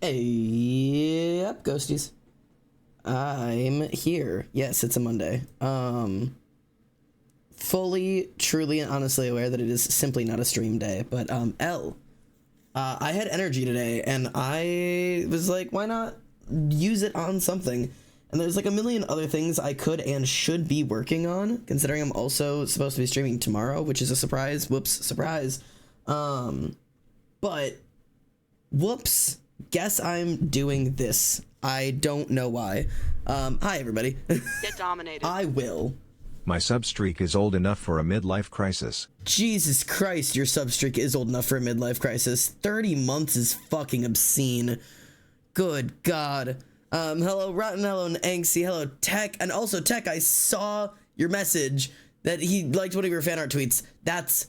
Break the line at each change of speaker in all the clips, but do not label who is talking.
Hey, up, ghosties. I'm here. Yes, it's a Monday. Fully, truly, and honestly aware that it is simply not a stream day, but I had energy today, and I was like, why not use it on something? And there's like a million other things I could and should be working on, considering I'm also supposed to be streaming tomorrow, which is a surprise. Whoops, surprise. But whoops, guess I'm doing this. I don't know why. Hi everybody.
Get dominated.
I will.
My substreak is old enough for a midlife crisis.
Jesus Christ, your substreak is old enough for a midlife crisis. 30 months is fucking obscene. Good God. Hello Rotten, hello Angsty, hello Tech, and also Tech, I saw your message that he liked one of your fan art tweets. That's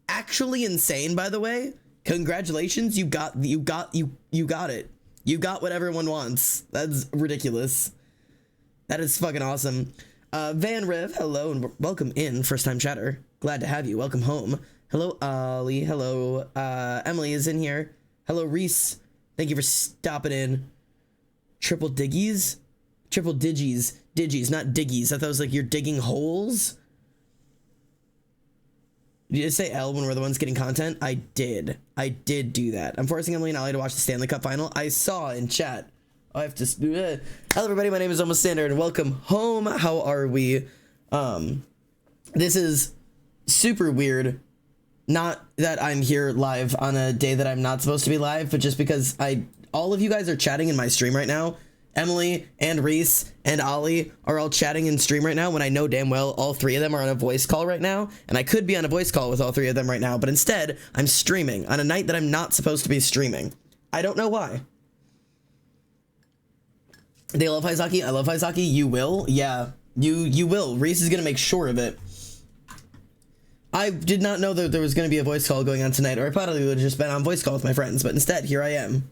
actually insane, by the way. Congratulations, you got it. You got what everyone wants. That's ridiculous. That is fucking awesome. Van Riv, hello and welcome in, first time chatter. Glad to have you. Welcome home. Hello Ollie. Hello Emily is in here. Hello Reese. Thank you for stopping in. Triple diggies, not diggies. I thought it was like you're digging holes. Did you just say L when we're the ones getting content? I did do that. I'm forcing Emily and Ollie to watch the Stanley Cup final. I saw in chat. I have to. Hello everybody, my name is Almost Standard and welcome home. How are we? This is super weird. Not that I'm here live on a day that I'm not supposed to be live, but just because all of you guys are chatting in my stream right now. Emily and Reese and Ollie are all chatting in stream right now when I know damn well all three of them are on a voice call right now, and I could be on a voice call with all three of them right now, but instead I'm streaming on a night that I'm not supposed to be streaming. I don't know why. They love ice hockey. I love ice hockey. You will? Yeah, you will. Reese is gonna make sure of it. I did not know that there was gonna be a voice call going on tonight, or I probably would have just been on voice call with my friends, but instead here I am.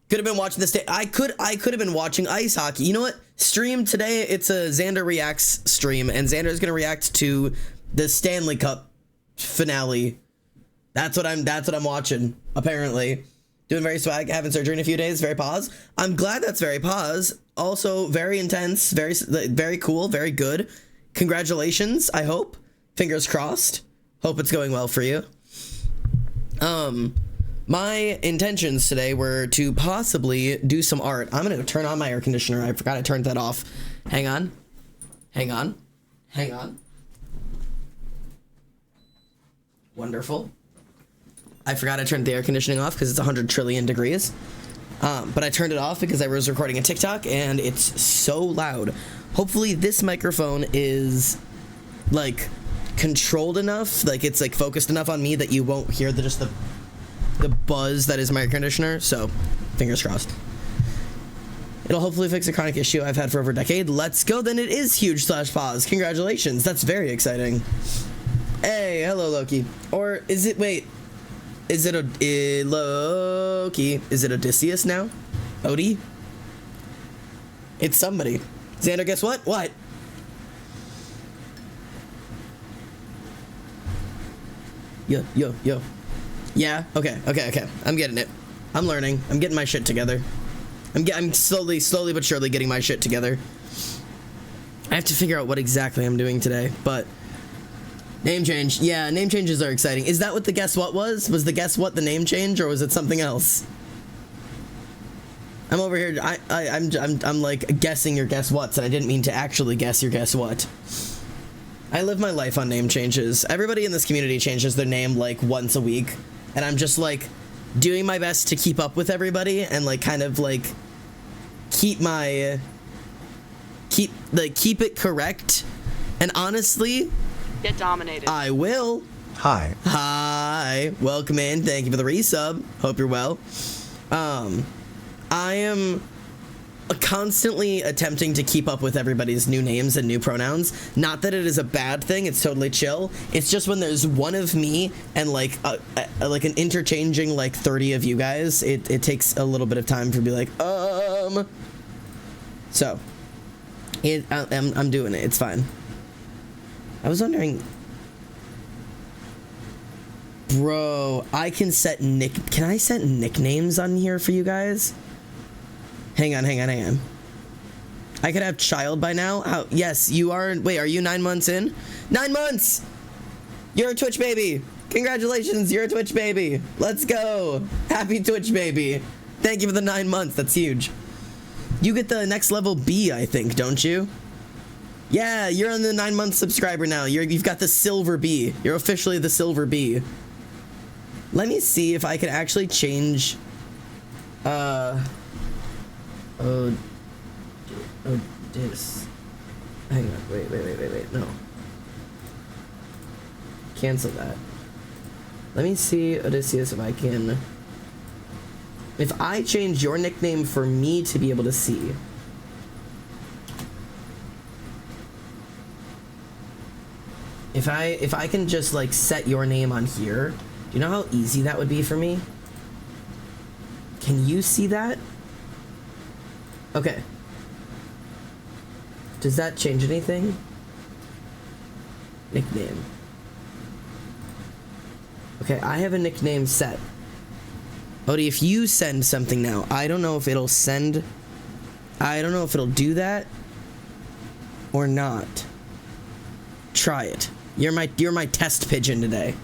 Could have been watching this day. I could have been watching ice hockey. You know what? Stream today. It's a Xander Reacts stream, and Xander is gonna react to the Stanley Cup finale. That's what I'm watching. Apparently, doing very swag. Having surgery in a few days. Very pause. I'm glad that's very pause. Also very intense. Very cool. Very good. Congratulations. I hope. Fingers crossed. Hope it's going well for you. My intentions today were to possibly do some art. I'm gonna turn on my air conditioner. I forgot I turned that off. Hang on. Wonderful. I forgot I turned the air conditioning off because it's 100 trillion degrees. But I turned it off because I was recording a TikTok and it's so loud. Hopefully this microphone is like controlled enough, like it's like focused enough on me that you won't hear just the buzz that is my air conditioner, so fingers crossed. It'll hopefully fix a chronic issue I've had for over a decade. Let's go, then. It is huge / pause. Congratulations, that's very exciting. Hey, hello Loki. Or is it, wait, is it Loki? Is it Odysseus now? Odie? It's somebody. Xander, guess what? What? Yo. Yeah, okay. I'm getting it. I'm learning. I'm getting my shit together. I'm slowly but surely getting my shit together. I have to figure out what exactly I'm doing today, but name change. Yeah, name changes are exciting. Is that what the guess what was? Was the guess what the name change, or was it something else? I'm over here. I'm like guessing your guess whats, and I didn't mean to actually guess your guess what. I live my life on name changes. Everybody in this community changes their name like once a week. And I'm just like doing my best to keep up with everybody and like kind of like keep it correct. And honestly,
get dominated.
I will.
Hi.
Welcome in. Thank you for the resub. Hope you're well. I am constantly attempting to keep up with everybody's new names and new pronouns. Not that it is a bad thing, it's totally chill. It's just when there's one of me and like an interchanging like 30 of you guys, it takes a little bit of time to be like, so I'm doing it. It's fine. I was wondering, Bro, I can set can I set nicknames on here for you guys? Hang on. I could have child by now. How? Yes, you are. Wait, are you 9 months in? 9 months! You're a Twitch baby. Congratulations, you're a Twitch baby. Let's go. Happy Twitch baby. Thank you for the 9 months. That's huge. You get the next level B, I think, don't you? Yeah, you're on the 9-month subscriber now. You've got the silver B. You're officially the silver B. Let me see if I can actually change. This. Hang on. Wait. No. Cancel that. Let me see, Odysseus, if I can. If I change your nickname for me to be able to see. If I can just like set your name on here, do you know how easy that would be for me? Can you see that? Okay. Does that change anything? Nickname. Okay, I have a nickname set. Odie, if you send something now, I don't know if it'll send. I don't know if it'll do that or not. Try it. You're my test pigeon today.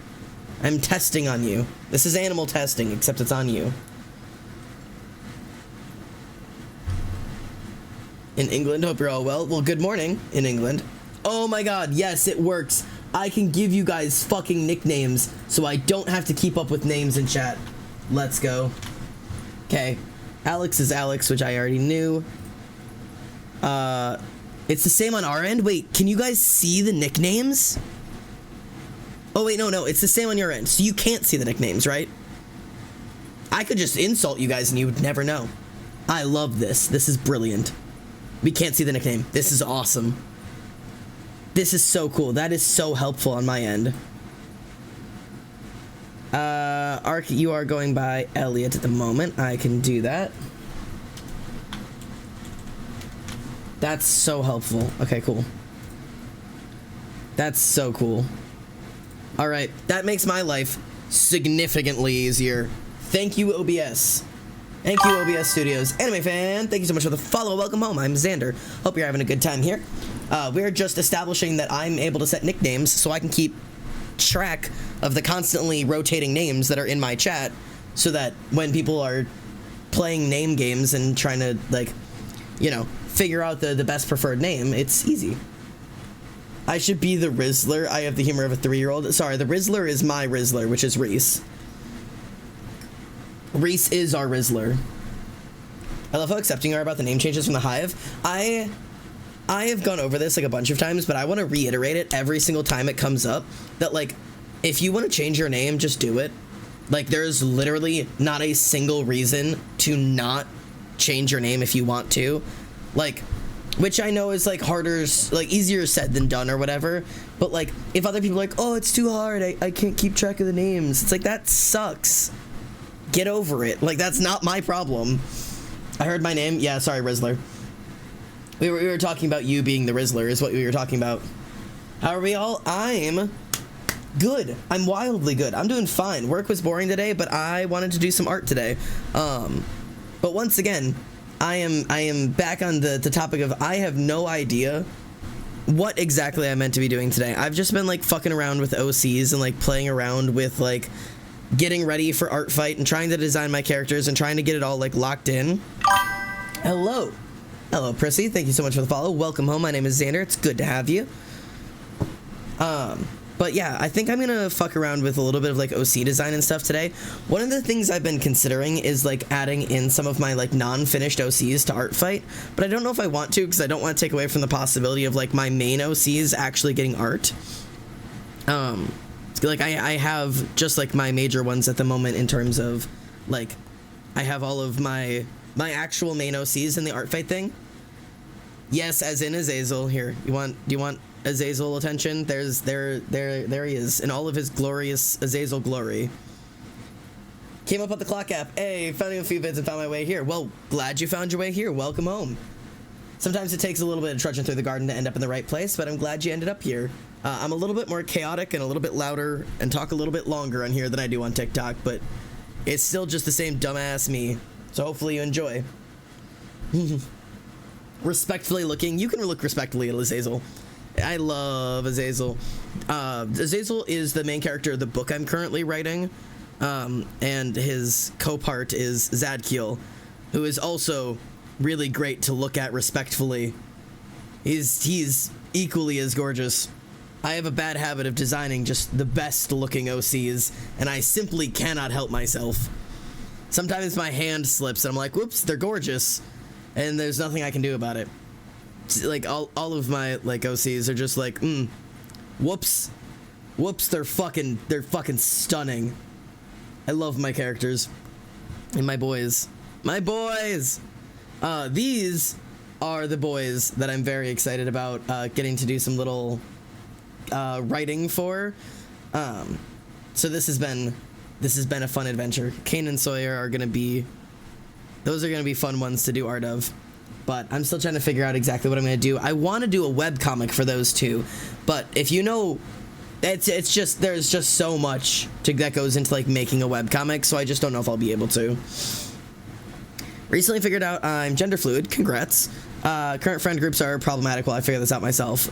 I'm testing on you. This is animal testing, except it's on you. In England, hope you're all well. Well, good morning in England. Oh my god, yes, it works. I can give you guys fucking nicknames so I don't have to keep up with names in chat. Let's go. Okay. Alex is Alex, which I already knew. It's the same on our end. Wait, can you guys see the nicknames? Oh, wait, no, it's the same on your end. So you can't see the nicknames, right? I could just insult you guys and you would never know. I love this. This is brilliant. We can't see the nickname. This is awesome. This is so cool. That is so helpful on my end. Ark, you are going by Elliot at the moment. I can do that. That's so helpful. Okay, cool. That's so cool. All right, that makes my life significantly easier. Thank you, OBS. Thank you, OBS Studios. Anime fan, thank you so much for the follow. Welcome home. I'm Xander. Hope you're having a good time here. We're just establishing that I'm able to set nicknames so I can keep track of the constantly rotating names that are in my chat so that when people are playing name games and trying to, like, you know, figure out the best preferred name, it's easy. I should be the Rizzler. I have the humor of a 3-year-old. Sorry, the Rizzler is my Rizzler, which is Reese. Reese is our Rizzler. I love how accepting you are about the name changes from the Hive. I have gone over this like a bunch of times, but I want to reiterate it every single time it comes up that, like, if you want to change your name, just do it. Like, there's literally not a single reason to not change your name if you want to. Like, which I know is like harder, like easier said than done or whatever. But like, if other people are like, oh, it's too hard, I can't keep track of the names. It's like, that sucks. Get over it. Like, that's not my problem. I heard my name. Yeah, sorry, Rizzler. We were talking about you being the Rizzler is what we were talking about. How are we all? I'm good. I'm wildly good. I'm doing fine. Work was boring today, but I wanted to do some art today. But once again, I am back on the topic of I have no idea what exactly I meant to be doing today. I've just been like fucking around with OCs and like playing around with like getting ready for art fight and trying to design my characters and trying to get it all like locked in. Hello, Prissy. Thank you so much for the follow. Welcome home. My name is Xander. It's good to have you. But yeah, I think I'm gonna fuck around with a little bit of like OC design and stuff today. One of the things I've been considering is like adding in some of my like non-finished OCs to art fight, but I don't know if I want to because I don't want to take away from the possibility of like my main OCs actually getting art. Like I have just like my major ones at the moment in terms of like I have all of my actual main OCs in the art fight thing. Yes, as in Azazel. Here, do you want Azazel attention? There he is in all of his glorious Azazel glory. Came up on the clock app. Hey, found a few vids and found my way here. Well, glad you found your way here. Welcome home. Sometimes it takes a little bit of trudging through the garden to end up in the right place, but I'm glad you ended up here. I'm a little bit more chaotic and a little bit louder and talk a little bit longer on here than I do on TikTok, but it's still just the same dumbass me. So hopefully you enjoy. Respectfully looking, you can look respectfully at Azazel. I love Azazel. Azazel is the main character of the book I'm currently writing, and his co-part is Zadkiel, who is also really great to look at respectfully. He's equally as gorgeous. I have a bad habit of designing just the best looking OCs, and I simply cannot help myself. Sometimes my hand slips and I'm like, whoops, they're gorgeous, and there's nothing I can do about it. Like all of my like OCs are just like, whoops, they're fucking stunning. I love my characters and my boys. These are the boys that I'm very excited about getting to do some little writing for. So this has been a fun adventure. Kane and Sawyer are gonna be fun ones to do art of, but I'm still trying to figure out exactly what I'm gonna do. I want to do a webcomic for those two, but if you know, it's just there's just so much that goes into like making a webcomic, so I just don't know if I'll be able to. Recently figured out I'm gender fluid. Congrats. Current friend groups are problematic while I figure this out myself.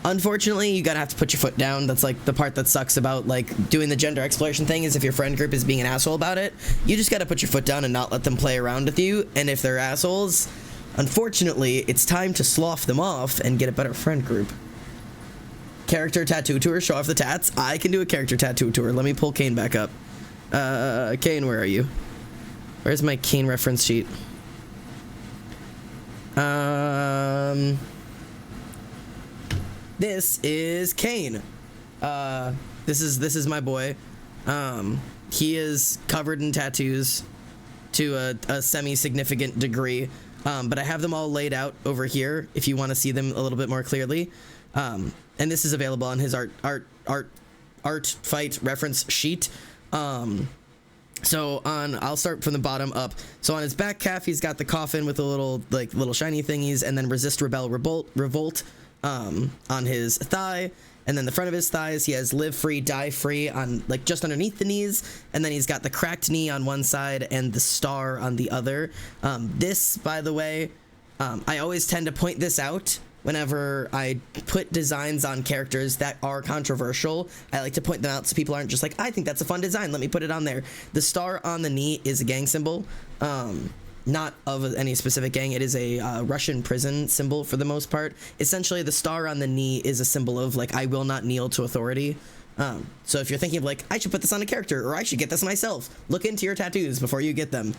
Unfortunately, you gotta have to put your foot down. That's like the part that sucks about like doing the gender exploration thing, is if your friend group is being an asshole about it, you just gotta put your foot down and not let them play around with you. And if they're assholes, unfortunately, it's time to slough them off and get a better friend group. Character tattoo tour, show off the tats. I can do a character tattoo tour. Let me pull Kane back up. Kane, where are you? Where's my Kane reference sheet? This is Kane. This is my boy. He is covered in tattoos to a semi-significant degree, but I have them all laid out over here if you want to see them a little bit more clearly. And this is available on his art fight reference sheet. So I'll start from the bottom up. So on his back calf, he's got the coffin with the little shiny thingies, and then resist, rebel, revolt on his thigh. And then the front of his thighs, he has live free, die free on like just underneath the knees. And then he's got the cracked knee on one side and the star on the other. This, by the way, I always tend to point this out whenever I put designs on characters that are controversial. I like to point them out so people aren't just like, I think that's a fun design, let me put it on there. The star on the knee is a gang symbol. Not of any specific gang. It is a Russian prison symbol for the most part. Essentially, the star on the knee is a symbol of like, I will not kneel to authority. So if you're thinking of like, I should put this on a character, or I should get this myself, look into your tattoos before you get them.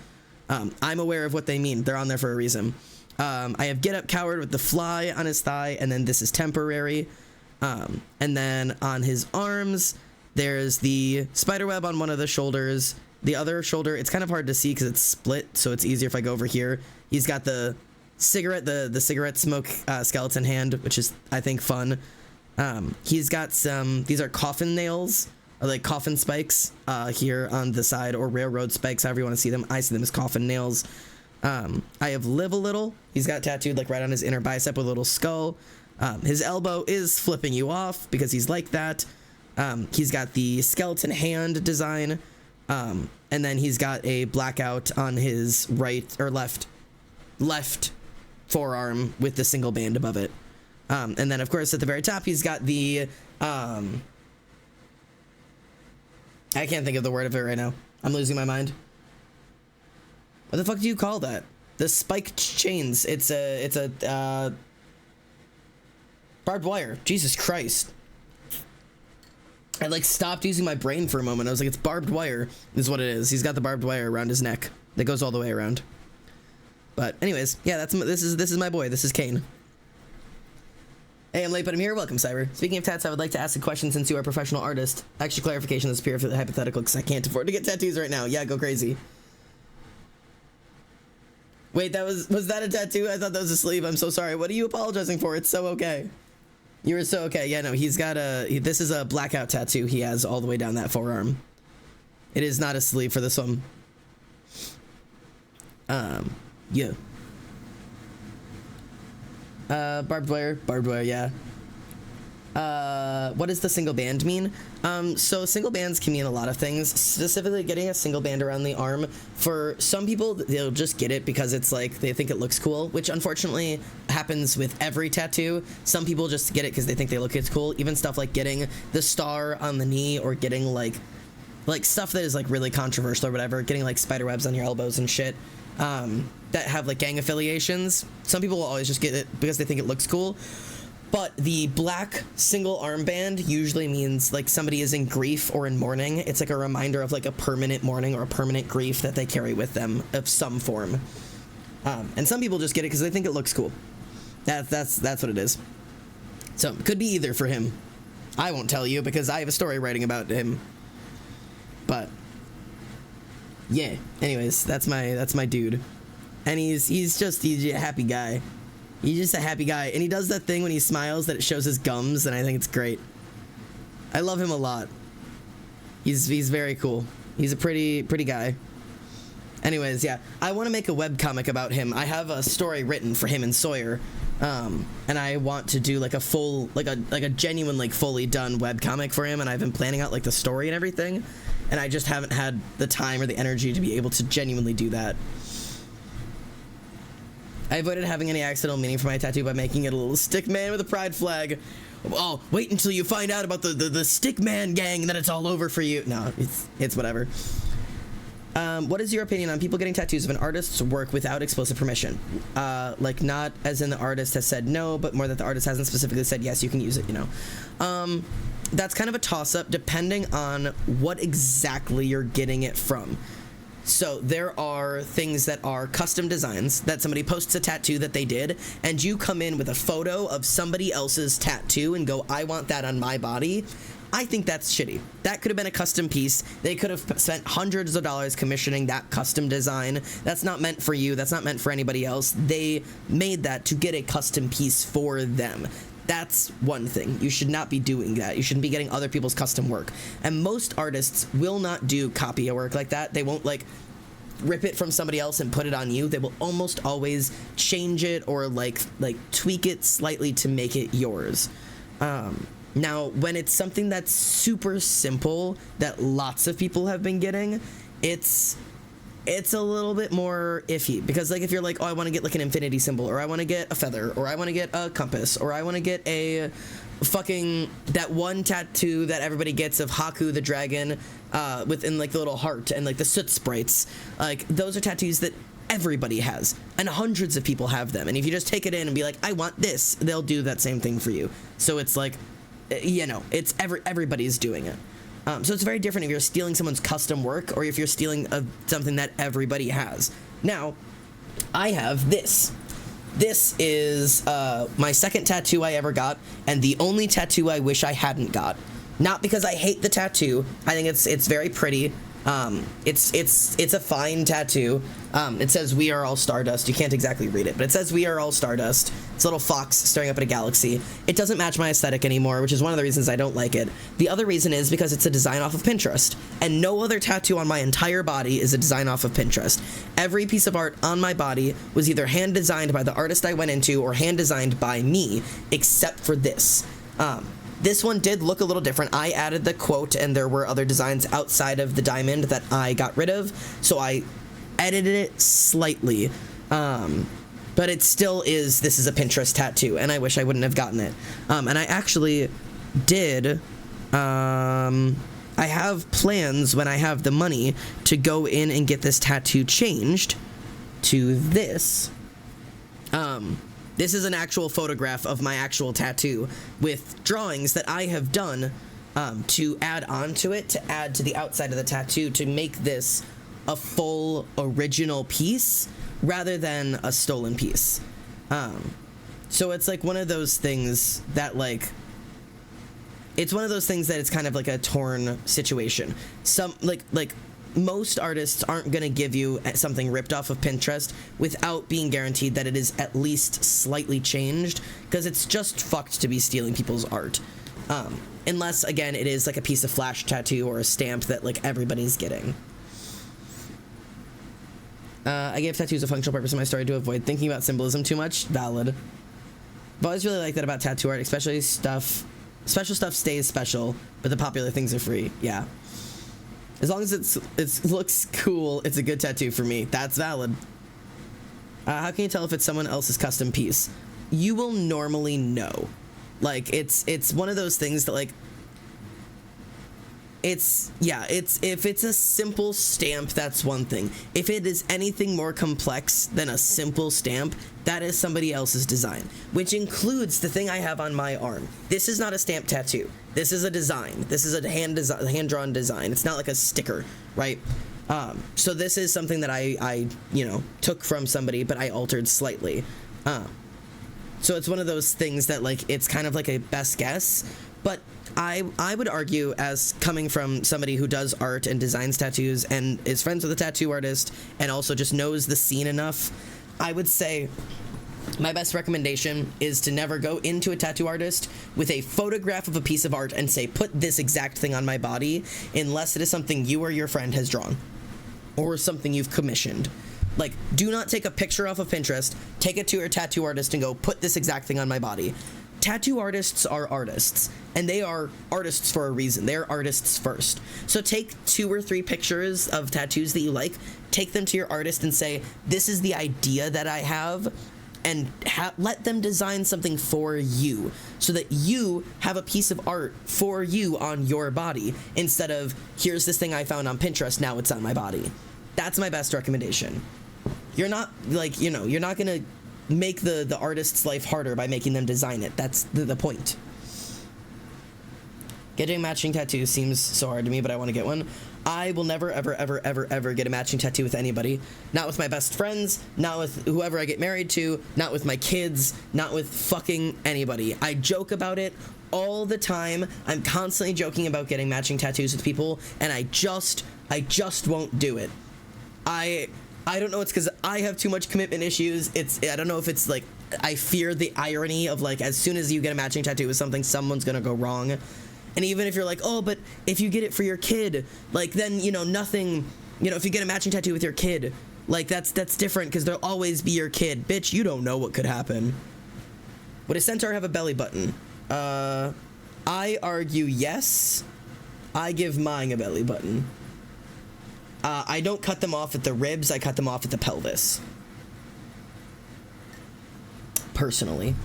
I'm aware of what they mean. They're on there for a reason. I have Get Up Coward with the fly on his thigh, and then this is temporary. And then on his arms, there's the spiderweb on one of the shoulders. The other shoulder, it's kind of hard to see because it's split, so it's easier if I go over here. He's got the cigarette, the cigarette smoke skeleton hand, which is, I think, fun. He's got some, these are coffin nails, or like coffin spikes here on the side, or railroad spikes, however you want to see them. I see them as coffin nails. I have Live a Little. He's got tattooed like right on his inner bicep with a little skull. His elbow is flipping you off because he's like that. He's got the skeleton hand design. And then he's got a blackout on his right or left forearm with the single band above it. And then of course at the very top he's got the I can't think of the word of it right now. I'm losing my mind. What the fuck do you call that? The spiked chains. It's a barbed wire. Jesus Christ. I like stopped using my brain for a moment. I was like, it's barbed wire is what it is. He's got the barbed wire around his neck that goes all the way around. But anyways, yeah, this is my boy. This is Kane. Hey, I'm late, but I'm here. Welcome, Cyber. Speaking of tats, I would like to ask a question since you are a professional artist. Actually, clarification, this is pure hypothetical because I can't afford to get tattoos right now. Yeah, go crazy. Wait, was that a tattoo? I thought that was a sleeve. I'm so sorry. What are you apologizing for? It's so okay. You were so okay. Yeah, no, he's got this is a blackout tattoo he has all the way down that forearm. It is not a sleeve for this one. Yeah. Barbed wire, yeah. What does the single band mean? So single bands can mean a lot of things. Specifically, getting a single band around the arm, for some people, they'll just get it because it's like they think it looks cool, which unfortunately happens with every tattoo. Some people just get it because they think they look it's cool. Even stuff like getting the star on the knee, or getting like stuff that is like really controversial or whatever, getting like spider webs on your elbows and shit, that have like gang affiliations. Some people will always just get it because they think it looks cool. But the black single armband usually means like somebody is in grief or in mourning. It's like a reminder of like a permanent mourning or a permanent grief that they carry with them of some form. And some people just get it because they think it looks cool. That's what it is. So it could be either for him. I won't tell you because I have a story writing about him. But yeah. Anyways, that's my dude. And he's a happy guy. He's just a happy guy, and he does that thing when he smiles that it shows his gums, and I think it's great. I love him a lot. He's very cool. He's a pretty guy. Anyways, yeah, I want to make a webcomic about him. I have a story written for him and Sawyer, and I want to do like a full, like a genuine, like fully done webcomic for him, and I've been planning out like the story and everything, and I just haven't had the time or the energy to be able to genuinely do that. I avoided having any accidental meaning for my tattoo by making it a little stick man with a pride flag. Oh, wait until you find out about the stick man gang, and then it's all over for you. No, it's whatever. What is your opinion on people getting tattoos of an artist's work without explicit permission? Like, not as in the artist has said no, but more that the artist hasn't specifically said yes, you can use it, you know. That's kind of a toss-up depending on what exactly you're getting it from. So there are things that are custom designs that somebody posts a tattoo that they did, and you come in with a photo of somebody else's tattoo and go, I want that on my body. I think that's shitty. That could have been a custom piece. They could have spent hundreds of dollars commissioning that custom design. That's not meant for you. That's not meant for anybody else. They made that to get a custom piece for them. That's one thing. You should not be doing that. You shouldn't be getting other people's custom work. And most artists will not do copy work like that. They won't like rip it from somebody else and put it on you. They will almost always change it or like tweak it slightly to make it yours. Now, when it's something that's super simple that lots of people have been getting, it's a little bit more iffy, because like if you're like, oh, I want to get like an infinity symbol, or I want to get a feather, or I want to get a compass, or I want to get a fucking that one tattoo that everybody gets of Haku the dragon within like the little heart and like the soot sprites, like those are tattoos that everybody has and hundreds of people have them, and if you just take it in and be like, I want this, they'll do that same thing for you. So it's like, you know, it's everybody's doing it. So it's very different if you're stealing someone's custom work or if you're stealing something that everybody has. Now, I have this. This is my second tattoo I ever got, and the only tattoo I wish I hadn't got. Not because I hate the tattoo. I think it's very pretty. It's a fine tattoo. It says "We are all stardust." You can't exactly read it, but it says "We are all stardust." It's a little fox staring up at a galaxy. It doesn't match my aesthetic anymore, which is one of the reasons I don't like it. The other reason is because it's a design off of Pinterest, and no other tattoo on my entire body is a design off of Pinterest. Every piece of art on my body was either hand designed by the artist I went into or hand designed by me, except for this. This one did look a little different. I added the quote, and there were other designs outside of the diamond that I got rid of, so I edited it slightly. But it still is, this is a Pinterest tattoo, and I wish I wouldn't have gotten it. And I actually did, I have plans when I have the money to go in and get this tattoo changed to this. This is an actual photograph of my actual tattoo with drawings that I have done to add on to it, to add to the outside of the tattoo, to make this a full original piece rather than a stolen piece. So it's like one of those things that like, it's one of those things that it's kind of like a torn situation. Some like most artists aren't going to give you something ripped off of Pinterest without being guaranteed that it is at least slightly changed, because it's just fucked to be stealing people's art. Unless, again, it is like a piece of flash tattoo or a stamp that like everybody's getting. I gave tattoos a functional purpose in my story to avoid thinking about symbolism too much. Valid. I've always really liked that about tattoo art, especially stuff special stuff stays special, but the popular things are free. Yeah. As long as it looks cool, it's a good tattoo for me. That's valid. How can you tell if it's someone else's custom piece? You will normally know. Like, it's one of those things that, like, if it's a simple stamp, that's one thing. If it is anything more complex than a simple stamp, that is somebody else's design, which includes the thing I have on my arm. This is not a stamp tattoo. This is a design. This is a hand-drawn design. It's not like a sticker, right? So this is something that I took from somebody, but I altered slightly. So it's one of those things that, like, it's kind of like a best guess, but I would argue, as coming from somebody who does art and designs tattoos and is friends with a tattoo artist and also just knows the scene enough, I would say my best recommendation is to never go into a tattoo artist with a photograph of a piece of art and say, put this exact thing on my body, unless it is something you or your friend has drawn or something you've commissioned. Like, do not take a picture off of Pinterest, take it to your tattoo artist and go, put this exact thing on my body. Tattoo artists are artists, and they are artists for a reason. They are artists first. So take 2 or 3 pictures of tattoos that you like, take them to your artist and say, this is the idea that I have, and let them design something for you so that you have a piece of art for you on your body, instead of, here's this thing I found on Pinterest, now it's on my body. That's my best recommendation. You're not, like, you're not gonna make the artist's life harder by making them design it. That's the point. Getting a matching tattoo seems so hard to me, but I want to get one. I will never, ever, ever, ever, ever get a matching tattoo with anybody. Not with my best friends, not with whoever I get married to, not with my kids, not with fucking anybody. I joke about it all the time. I'm constantly joking about getting matching tattoos with people, and I just won't do it. I don't know, it's because I have too much commitment issues. I don't know if it's like, I fear the irony of, like, as soon as you get a matching tattoo with something, someone's gonna go wrong. And even if you're like, oh, but if you get it for your kid, like, then, nothing, if you get a matching tattoo with your kid, like, that's different, because they'll always be your kid. Bitch, you don't know what could happen. Would a centaur have a belly button? I argue yes. I give mine a belly button. I don't cut them off at the ribs, I cut them off at the pelvis. Personally.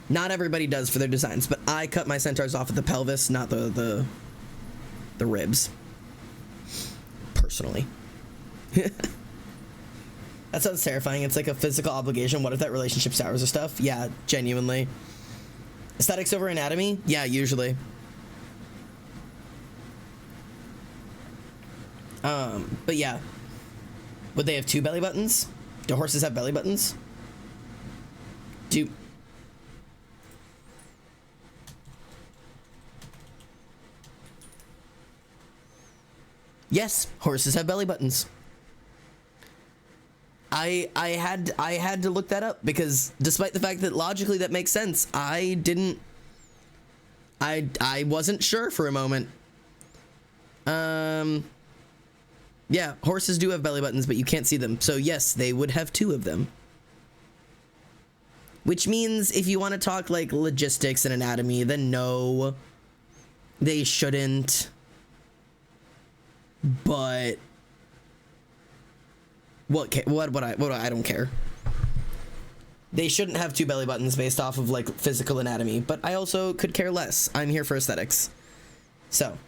Not everybody does for their designs, but I cut my centaurs off at the pelvis, not the ribs. Personally. That sounds terrifying. It's like a physical obligation. What if that relationship sours or stuff? Yeah, genuinely. Aesthetics over anatomy? Yeah, usually. But yeah. Would they have 2 belly buttons? Do horses have belly buttons? Yes, horses have belly buttons. I had to look that up, because despite the fact that logically that makes sense, I wasn't sure for a moment. Yeah, horses do have belly buttons, but you can't see them. So yes, they would have 2 of them. Which means if you want to talk like logistics and anatomy, then no, they shouldn't. But what I don't care. They shouldn't have 2 belly buttons based off of like physical anatomy, but I also could care less. I'm here for aesthetics. So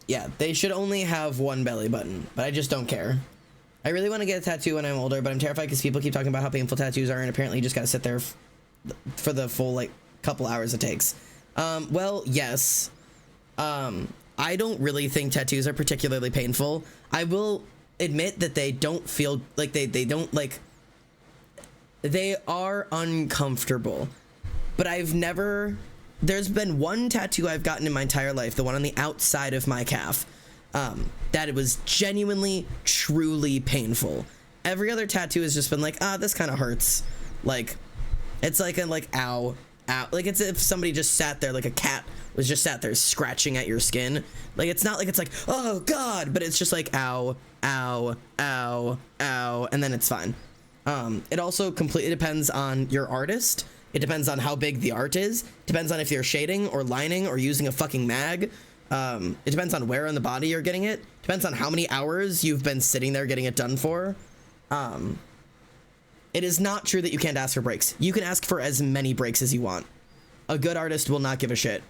yeah, they should only have 1 belly button, but I just don't care. I really want to get a tattoo when I'm older, but I'm terrified because people keep talking about how painful tattoos are, and apparently you just gotta sit there for the full, like, couple hours it takes. Well, yes. I don't really think tattoos are particularly painful. I will admit that they don't feel, like, they don't, like, they are uncomfortable. But there's been 1 tattoo I've gotten in my entire life, the one on the outside of my calf, that it was genuinely, truly painful. Every other tattoo has just been like, this kind of hurts. Like, it's like ow, ow. Like, it's if somebody just sat there, like a cat was just sat there scratching at your skin. Like, it's not like it's like, oh God, but it's just like, ow, ow, ow, ow, and then it's fine. It also completely depends on your artist. It depends on how big the art is. Depends on if you're shading or lining or using a fucking mag. It depends on where on the body you're getting it. Depends on how many hours you've been sitting there getting it done for. It is not true that you can't ask for breaks. You can ask for as many breaks as you want. A good artist will not give a shit.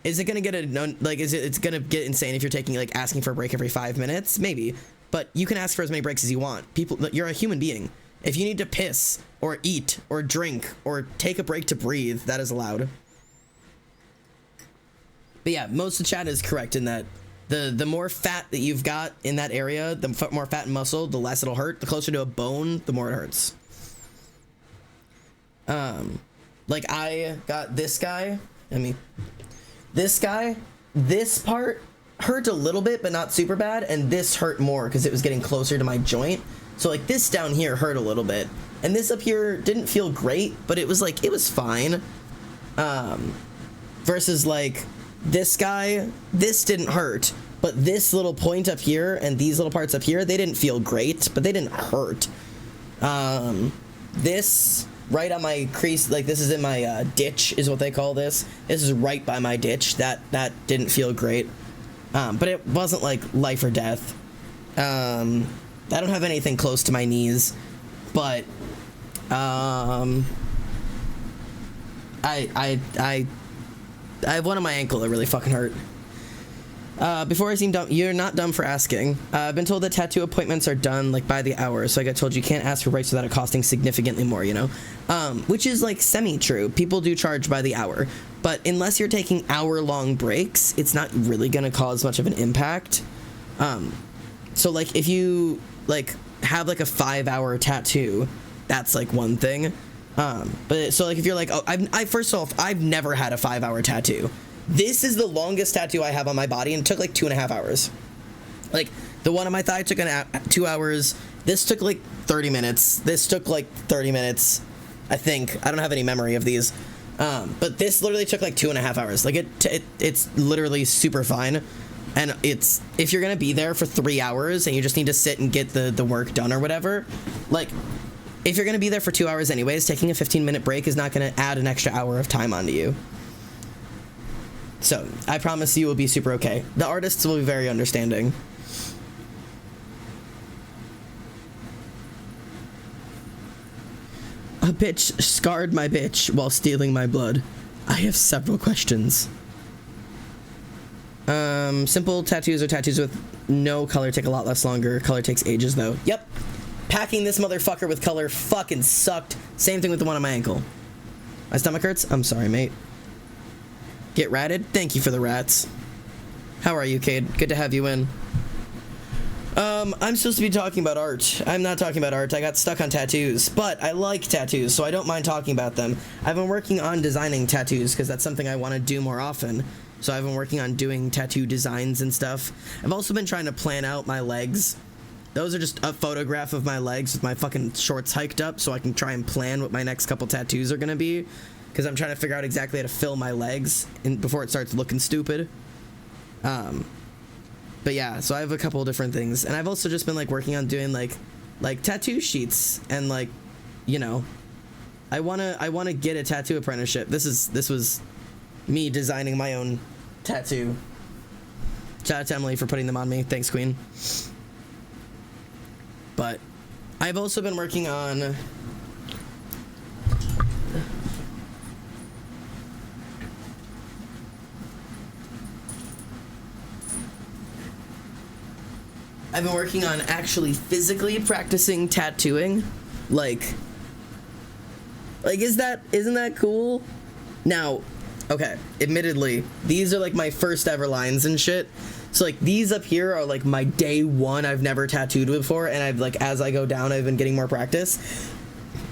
Is it gonna get it's gonna get insane if you're taking like asking for a break every 5 minutes? Maybe, but you can ask for as many breaks as you want. You're a human being. If you need to piss or eat or drink or take a break to breathe, that is allowed. But yeah, most of the chat is correct in that the more fat that you've got in that area, the more fat and muscle, the less it'll hurt. The closer to a bone, the more it hurts. Like I got this guy. This part hurt a little bit, but not super bad, and this hurt more because it was getting closer to my joint. So like this down here hurt a little bit, and this up here didn't feel great, but it was fine. Versus like this guy, this didn't hurt, but this little point up here and these little parts up here, they didn't feel great, but they didn't hurt. This right on my crease, like this is in my ditch is what they call this. This is right by my ditch. That didn't feel great, but it wasn't like life or death. I don't have anything close to my knees, but I have one on my ankle that really fucking hurt. Before I seem dumb, you're not dumb for asking. I've been told that tattoo appointments are done like by the hour, so I got told you can't ask for breaks without it costing significantly more, you know? Which is like semi-true. People do charge by the hour, but unless you're taking hour-long breaks, it's not really gonna cause much of an impact. So like if you like have like a 5-hour tattoo, that's like one thing. But so like if you're like, oh, first off, I've never had a 5-hour tattoo. This is the longest tattoo I have on my body, and it took like 2.5 hours. Like the one on my thigh took 2 hours. This took like 30 minutes. This took like 30 minutes, I think. I don't have any memory of these. But this literally took like 2.5 hours. Like it's literally super fine. And it's, if you're gonna be there for 3 hours and you just need to sit and get the work done or whatever, like if you're gonna be there for 2 hours anyways, taking a 15-minute break is not gonna add an extra hour of time onto you. So I promise you will be super okay. The artists will be very understanding. A bitch scarred my bitch while stealing my blood. I have several questions. Simple tattoos or tattoos with no color take a lot less longer. Color takes ages though. Yep. Packing this motherfucker with color fucking sucked. Same thing with the one on my ankle. My stomach hurts? I'm sorry, mate. Get ratted? Thank you for the rats. How are you, Cade? Good to have you in. I'm supposed to be talking about art. I'm not talking about art. I got stuck on tattoos, but I like tattoos, so I don't mind talking about them. I've been working on designing tattoos because that's something I want to do more often. So I've been working on doing tattoo designs and stuff. I've also been trying to plan out my legs. Those are just a photograph of my legs with my fucking shorts hiked up so I can try and plan what my next couple tattoos are going to be. Because I'm trying to figure out exactly how to fill my legs before it starts looking stupid. But yeah, so I have a couple of different things. And I've also just been like working on doing like tattoo sheets and like, you know, I wanna get a tattoo apprenticeship. This was me designing my own tattoo. Shout out to Emily for putting them on me. Thanks, Queen. But I've also been working on actually physically practicing tattooing. Like isn't that cool? Now, okay, admittedly, these are like my first ever lines and shit. So like these up here are like my day one. I've never tattooed before, and I've like as I go down I've been getting more practice.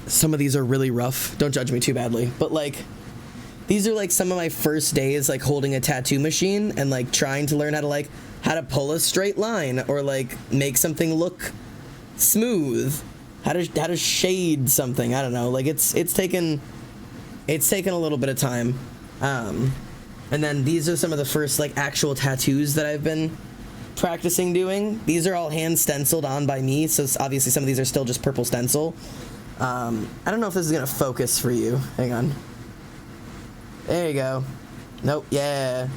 Some of these are really rough. Don't judge me too badly. But like these are like some of my first days like holding a tattoo machine and like trying to learn how to pull a straight line or like make something look smooth. How to shade something. I don't know. Like it's taken a little bit of time. And then these are some of the first like actual tattoos that I've been practicing doing. These are all hand stenciled on by me, so obviously some of these are still just purple stencil. I don't know if this is gonna focus for you. Hang on. There you go. Nope, yeah.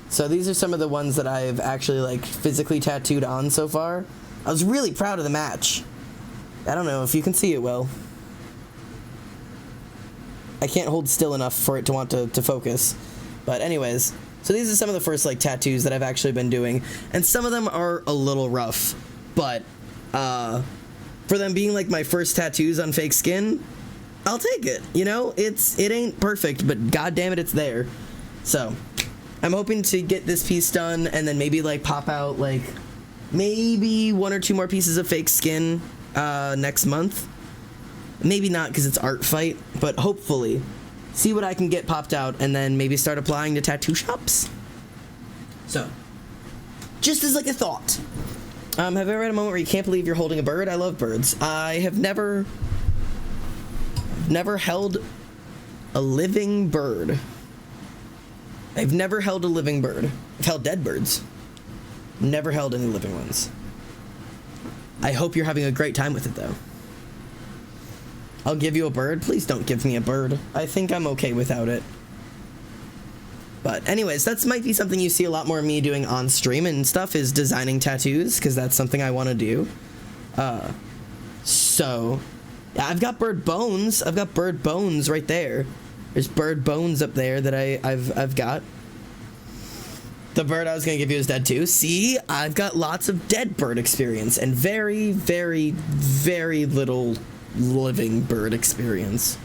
So these are some of the ones that I've actually like physically tattooed on so far. I was really proud of the match. I don't know if you can see it well. I can't hold still enough for it to want to focus. But anyways, so these are some of the first like tattoos that I've actually been doing. And some of them are a little rough, but for them being like my first tattoos on fake skin, I'll take it. You know, it ain't perfect, but god damn it, it's there. So I'm hoping to get this piece done and then maybe like pop out like maybe 1 or 2 more pieces of fake skin next month. Maybe not because it's art fight, but hopefully see what I can get popped out and then maybe start applying to tattoo shops. So just as like a thought. Have you ever had a moment where you can't believe you're holding a bird? I love birds. I have never held a living bird. I've never held a living bird. I've held dead birds. Never held any living ones. I hope you're having a great time with it, though. I'll give you a bird. Please don't give me a bird. I think I'm okay without it. But anyways, that might be something you see a lot more of me doing on stream and stuff, is designing tattoos, because that's something I want to do. So, yeah, I've got bird bones. I've got bird bones right there. There's bird bones up there that I've got. The bird I was going to give you is dead too. See, I've got lots of dead bird experience and very, very, very little living bird experience.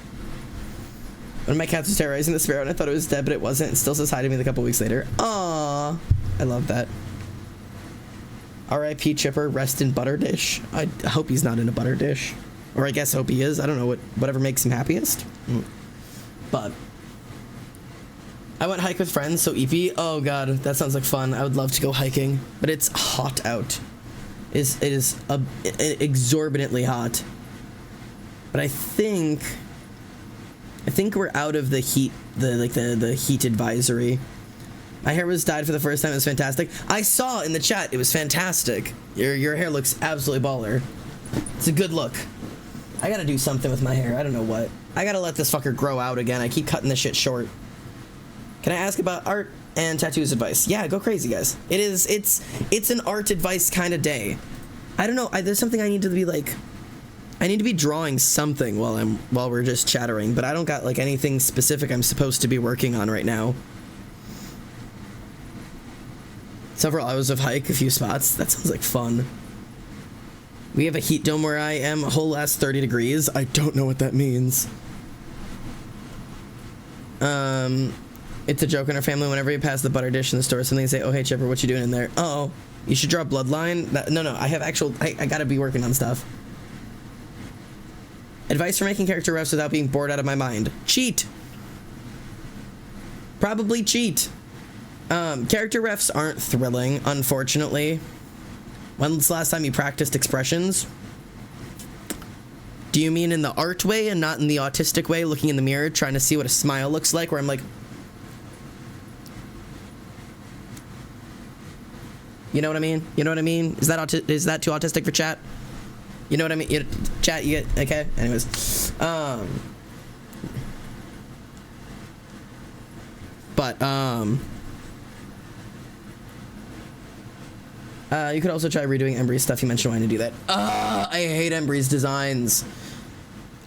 One of my cats was terrorizing the sparrow and I thought it was dead, but it wasn't. It still says hi to me a couple weeks later. Aww. I love that. R.I.P. Chipper, rest in butter dish. I hope he's not in a butter dish. Or I guess hope he is. I don't know, whatever makes him happiest. But I went hike with friends, so EP. Oh god, that sounds like fun. I would love to go hiking, but it's hot out. It is exorbitantly hot. But I think we're out of the heat, the heat advisory. My hair was dyed for the first time. It was fantastic. I saw in the chat it was fantastic. Your hair looks absolutely baller. It's a good look. I gotta do something with my hair. I don't know what. I gotta let this fucker grow out again. I keep cutting this shit short. Can I ask about art and tattoos advice? Yeah, go crazy, guys. It's an art advice kind of day. I don't know. There's something I need to be like. I need to be drawing something while we're just chattering, but I don't got like anything specific I'm supposed to be working on right now. Several hours of hike, a few spots. That sounds like fun. We have a heat dome where I am, a whole last 30 degrees. I don't know what that means. It's a joke in our family. Whenever you pass the butter dish in the store, something say, "Oh, hey, Chipper, what you doing in there?" Uh-oh. You should draw a bloodline. No, I have I gotta be working on stuff. Advice for making character refs without being bored out of my mind. Cheat. Probably cheat. Character refs aren't thrilling, unfortunately. When's the last time you practiced expressions? Do you mean in the art way and not in the autistic way, looking in the mirror, trying to see what a smile looks like, where I'm like... You know what I mean? You know what I mean? Is that too autistic for chat? You know what I mean? Chat, you get... Okay, anyways. You could also try redoing Embry's stuff. You mentioned wanting to do that. I hate Embry's designs.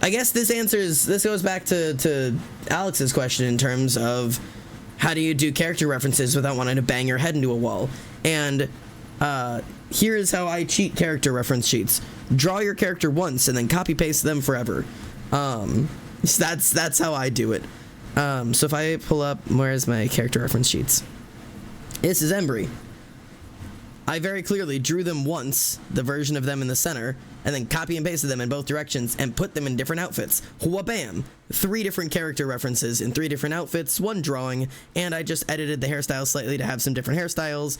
I guess this goes back to Alex's question in terms of how do you do character references without wanting to bang your head into a wall. And here is how I cheat character reference sheets. Draw your character once and then copy paste them forever. So that's how I do it. So if I pull up, where's my character reference sheets? This is Embry. I very clearly drew them once, the version of them in the center, and then copy and pasted them in both directions and put them in different outfits. Wha-bam! 3 different character references in 3 different outfits, 1 drawing, and I just edited the hairstyle slightly to have some different hairstyles.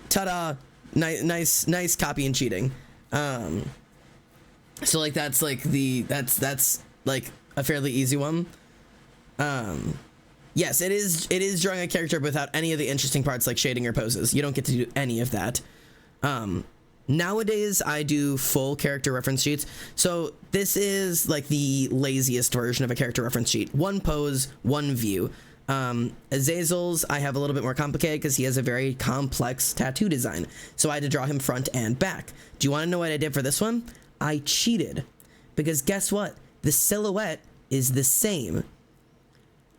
Ta-da! Nice copy and cheating. So like that's like that's like a fairly easy one. Yes, it is drawing a character without any of the interesting parts like shading or poses. You don't get to do any of that. Nowadays, I do full character reference sheets. So this is like the laziest version of a character reference sheet. One pose, one view. Azazel's, I have a little bit more complicated because he has a very complex tattoo design. So I had to draw him front and back. Do you want to know what I did for this one? I cheated. Because guess what? The silhouette is the same.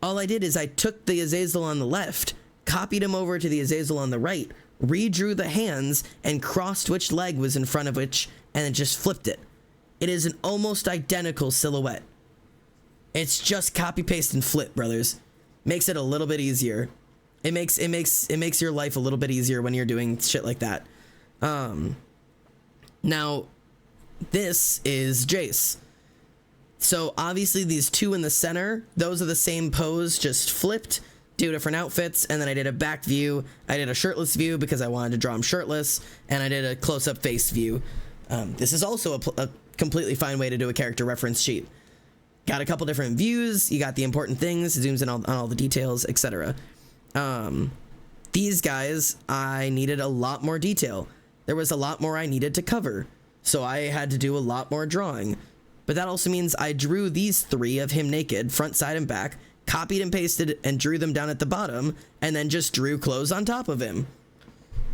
All I did is I took the Azazel on the left, copied him over to the Azazel on the right, redrew the hands, and crossed which leg was in front of which, and then just flipped it. It is an almost identical silhouette. It's just copy, paste, and flip, brothers. Makes it a little bit easier. It makes your life a little bit easier when you're doing shit like that. Now, this is Jace. So obviously these two in the center, those are the same pose, just flipped, do different outfits, and then I did a back view. I did a shirtless view because I wanted to draw him shirtless, and I did a close-up face view. This is also a completely fine way to do a character reference sheet. Got a couple different views, you got the important things, zooms in on all the details, etc. These guys, I needed a lot more detail. There was a lot more I needed to cover, so I had to do a lot more drawing. But that also means I drew these three of him naked, front, side, and back, copied and pasted and drew them down at the bottom, and then just drew clothes on top of him.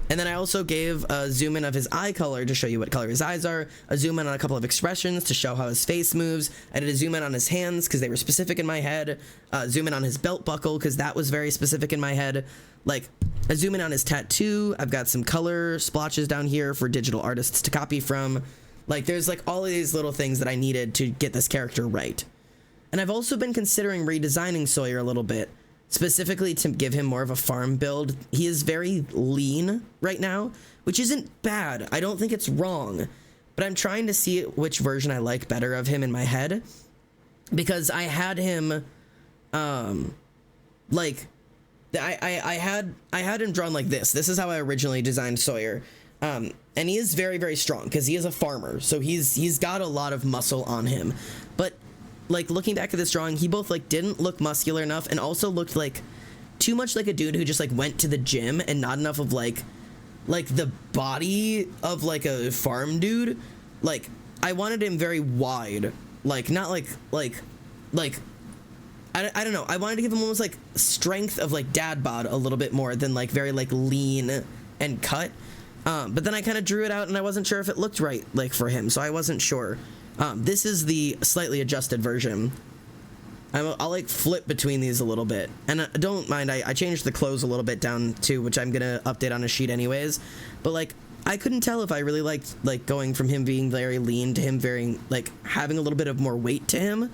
And then I also gave a zoom in of his eye color to show you what color his eyes are, a zoom in on a couple of expressions to show how his face moves. I did a zoom in on his hands because they were specific in my head, zoom in on his belt buckle because that was very specific in my head. Like, a zoom in on his tattoo. I've got some color splotches down here for digital artists to copy from. Like, there's like all of these little things that I needed to get this character right. And I've also been considering redesigning Sawyer a little bit, specifically to give him more of a farm build. He is very lean right now, which isn't bad. I don't think it's wrong, but I'm trying to see which version I like better of him in my head, because I had him, like, I had him drawn like this. This is how I originally designed Sawyer. And he is very, very strong because he is a farmer. So he's got a lot of muscle on him. But like looking back at this drawing, he both like didn't look muscular enough and also looked like too much like a dude who just like went to the gym and not enough of like the body of like a farm dude. Like I wanted him very wide, like not like I don't know. I wanted to give him almost like strength of like dad bod a little bit more than like very like lean and cut. But then I kind of drew it out and I wasn't sure if it looked right like for him, so I wasn't sure. This is the slightly adjusted version. I'll like flip between these a little bit, and don't mind, I changed the clothes a little bit down too, which I'm gonna update on a sheet anyways. But like I couldn't tell if I really liked like going from him being very lean to him very like having a little bit of more weight to him.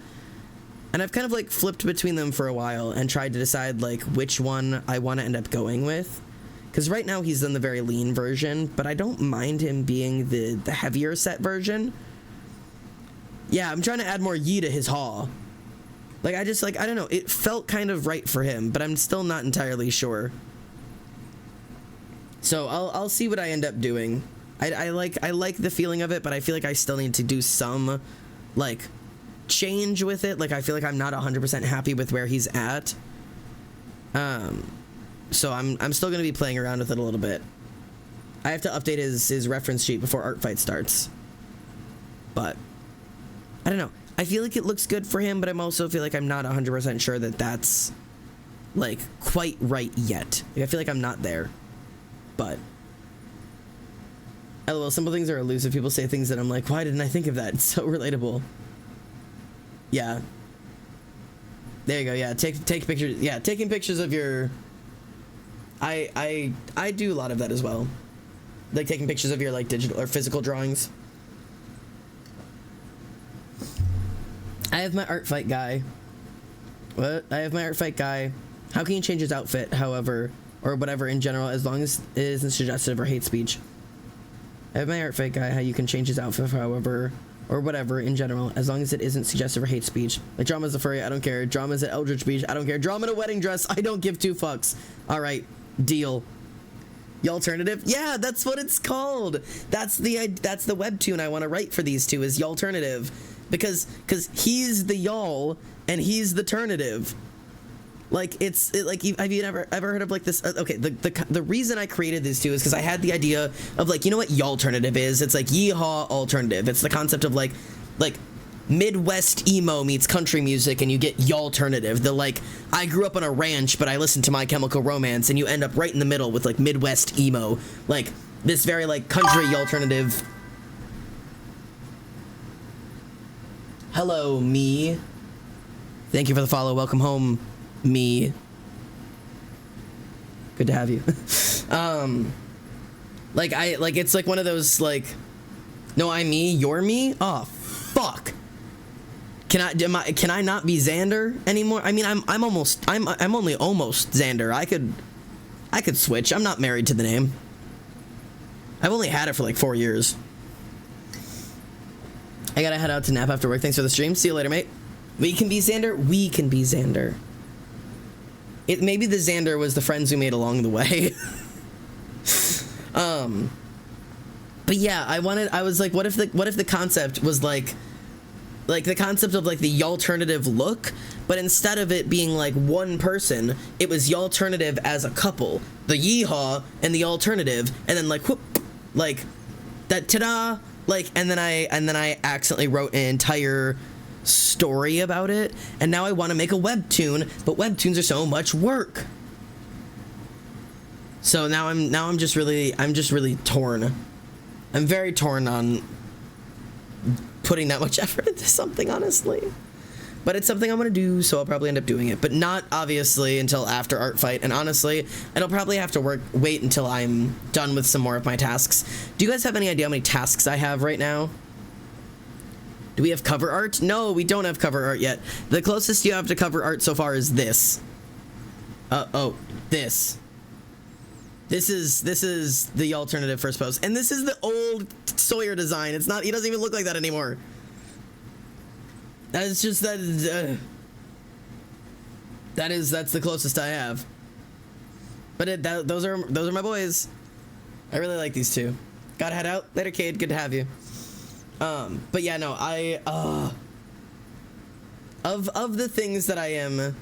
And I've kind of like flipped between them for a while and tried to decide like which one I want to end up going with. Because right now he's in the very lean version, but I don't mind him being the heavier set version. Yeah, I'm trying to add more yi to his haw. Like, I don't know, it felt kind of right for him, but I'm still not entirely sure. So I'll see what I end up doing. I like the feeling of it, but I feel like I still need to do some, like, change with it. Like, I feel like I'm not 100% happy with where he's at. So I'm still going to be playing around with it a little bit. I have to update his reference sheet before Art Fight starts. But I don't know. I feel like it looks good for him, but I'm also feel like I'm not 100% sure that that's like quite right yet. Like, I feel like I'm not there. But LOL, simple things are elusive. People say things that I'm like, why didn't I think of that? It's so relatable. Yeah. There you go. Yeah, take pictures. Yeah, taking pictures of your I do a lot of that as well. Like taking pictures of your like digital or physical drawings. I have my art fight guy. What? I have my art fight guy. How can you change his outfit, however, or whatever in general, as long as it isn't suggestive or hate speech? I have my art fight guy. How you can change his outfit, however, or whatever in general, as long as it isn't suggestive or hate speech. Like drama's a furry, I don't care. Drama's at Eldritch Beach, I don't care. Drama in a wedding dress, I don't give two fucks. All right, deal. The alternative? Yeah, that's what it's called. That's the webtoon I want to write for these two is the alternative, because he's the y'all and he's the alternative. Like like have you ever heard of like this? Okay, the reason I created this too is because I had the idea of like, you know what y'alternative is? It's like yeehaw alternative. It's the concept of like Midwest emo meets country music, and you get y'alternative. The like, I grew up on a ranch, but I listened to My Chemical Romance, and you end up right in the middle with like Midwest emo, like this very like country y'alternative. Hello, me. Thank you for the follow. Welcome home, me. Good to have you. Like it's like one of those like, no, I'm me, you're me. Oh, fuck. Can I not be Xander anymore? I mean, I'm only almost Xander. I could switch. I'm not married to the name. I've only had it for like 4 years. I gotta head out to nap after work. Thanks for the stream. See you later, mate. We can be Xander. We can be Xander. Maybe the Xander was the friends we made along the way. But yeah, I was like, what if the concept was like the concept of like the y'alternative look, but instead of it being like one person, it was y'alternative as a couple, the yeehaw and the alternative, and then like whoop, like that, ta-da, like, and then I accidentally wrote an entire story about it, and now I want to make a webtoon, but webtoons are so much work. So now I'm just really torn. I'm very torn on putting that much effort into something, honestly. But it's something I'm gonna do, so I'll probably end up doing it. But not obviously until after Art Fight. And honestly, it'll probably have to wait until I'm done with some more of my tasks. Do you guys have any idea how many tasks I have right now? Do we have cover art? No, we don't have cover art yet. The closest you have to cover art so far is this. This. This is the alternative first post, and this is the old Sawyer design. It's not. He doesn't even look like that anymore. That is just that. That's the closest I have. But those are my boys. I really like these two. Gotta head out later, Cade. Good to have you. But yeah, no, of the things that I am.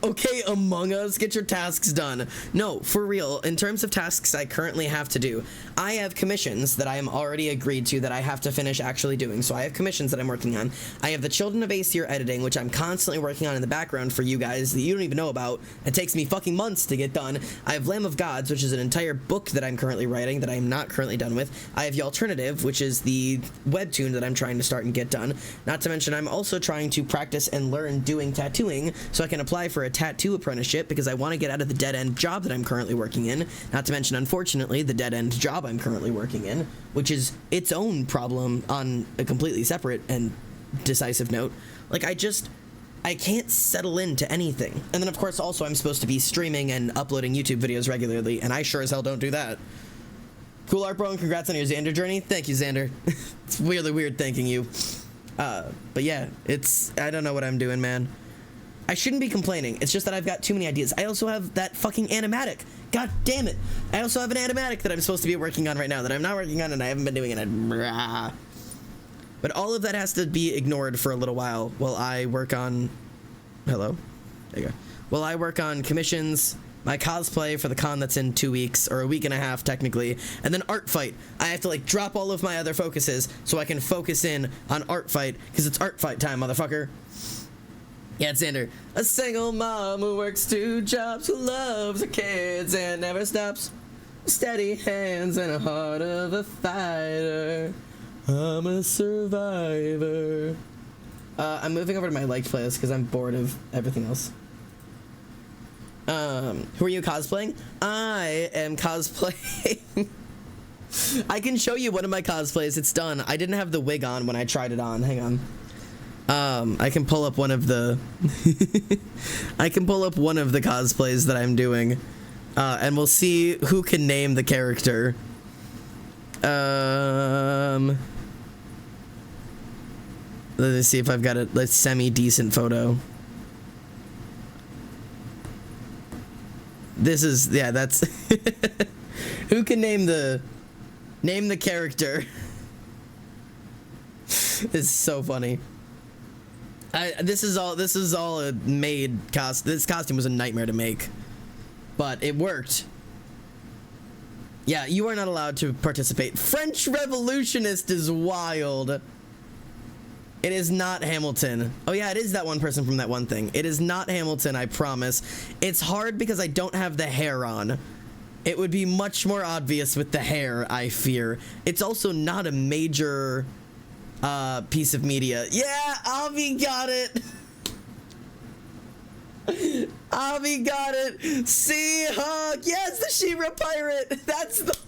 Okay, Among Us, get your tasks done. No, for real, in terms of tasks I currently have to do, I have commissions that I am already agreed to that I have to finish actually doing. So I have commissions that I'm working on. I have the Children of Aesir editing, which I'm constantly working on in the background for you guys that you don't even know about. It takes me fucking months to get done. I have Lamb of Gods, which is an entire book that I'm currently writing that I am not currently done with. I have The Alternative, which is the webtoon that I'm trying to start and get done. Not to mention, I'm also trying to practice and learn doing tattooing so I can apply for a tattoo apprenticeship because I want to get out of the dead-end job that I'm currently working in. Not to mention, unfortunately, the dead-end job I'm currently working in, which is its own problem on a completely separate and decisive note. Like, I can't settle into anything. And then, of course, also I'm supposed to be streaming and uploading YouTube videos regularly, and I sure as hell don't do that. Cool art, bro, and congrats on your Xander journey. Thank you, Xander. It's really weird thanking you. But yeah, I don't know what I'm doing, man. I shouldn't be complaining. It's just that I've got too many ideas. I also have that fucking animatic. God damn it. I also have an animatic that I'm supposed to be working on right now that I'm not working on and I haven't been doing it. But all of that has to be ignored for a little while I work on... Hello? There you go. While I work on commissions, my cosplay for the con that's in 2 weeks, or a week and a half technically, and then Art Fight. I have to like drop all of my other focuses so I can focus in on Art Fight, because it's Art Fight time, motherfucker. Yeah, it's Xander. A single mom who works 2 jobs, who loves her kids and never stops. Steady hands and a heart of a fighter. I'm a survivor. I'm moving over to my liked playlist because I'm bored of everything else. Who are you cosplaying? I am cosplaying. I can show you one of my cosplays. It's done. I didn't have the wig on when I tried it on. Hang on. I can pull up one of the I can pull up one of the cosplays that I'm doing, and we'll see who can name the character. Let me see if I've got a semi-decent photo. This is, yeah, that's who can name the character. This is so funny. This is all a made costume. This costume was a nightmare to make, but it worked. Yeah, you are not allowed to participate. French Revolutionist is wild. It is not Hamilton. Oh yeah, it is that one person from that one thing. It is not Hamilton, I promise. It's hard because I don't have the hair on. It would be much more obvious with the hair, I fear. It's also not a major piece of media. Yeah, Avi got it. Avi got it. Seahawk. Yes, the She-Ra pirate. That's the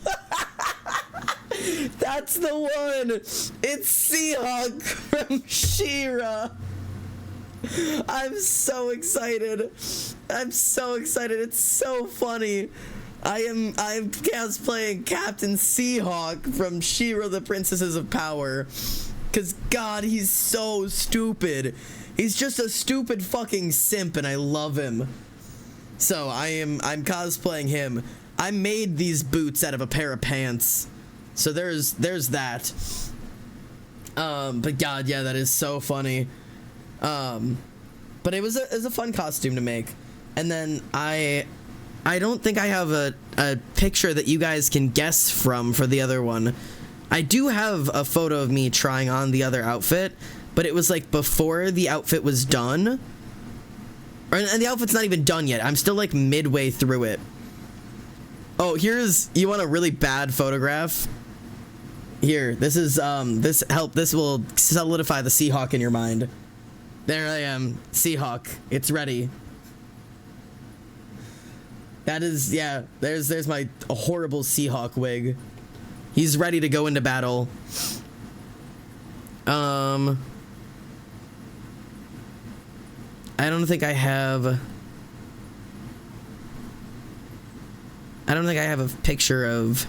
That's the one. It's Seahawk from She-Ra. I'm so excited. I'm so excited. It's so funny. I'm cosplaying Captain Seahawk from She-Ra the Princesses of Power. Cause God, he's so stupid. He's just a stupid fucking simp, and I love him. So I'm cosplaying him. I made these boots out of a pair of pants. So there's that. But God, yeah, that is so funny. But it was a fun costume to make. And then I don't think I have a picture that you guys can guess from for the other one. I do have a photo of me trying on the other outfit, but it was like before the outfit was done. And the outfit's not even done yet. I'm still like midway through it. Oh, you want a really bad photograph? Here, this is, this will solidify the Seahawk in your mind. There I am, Seahawk. It's ready. That is, yeah, there's my horrible Seahawk wig. He's ready to go into battle. I don't think I have a picture of.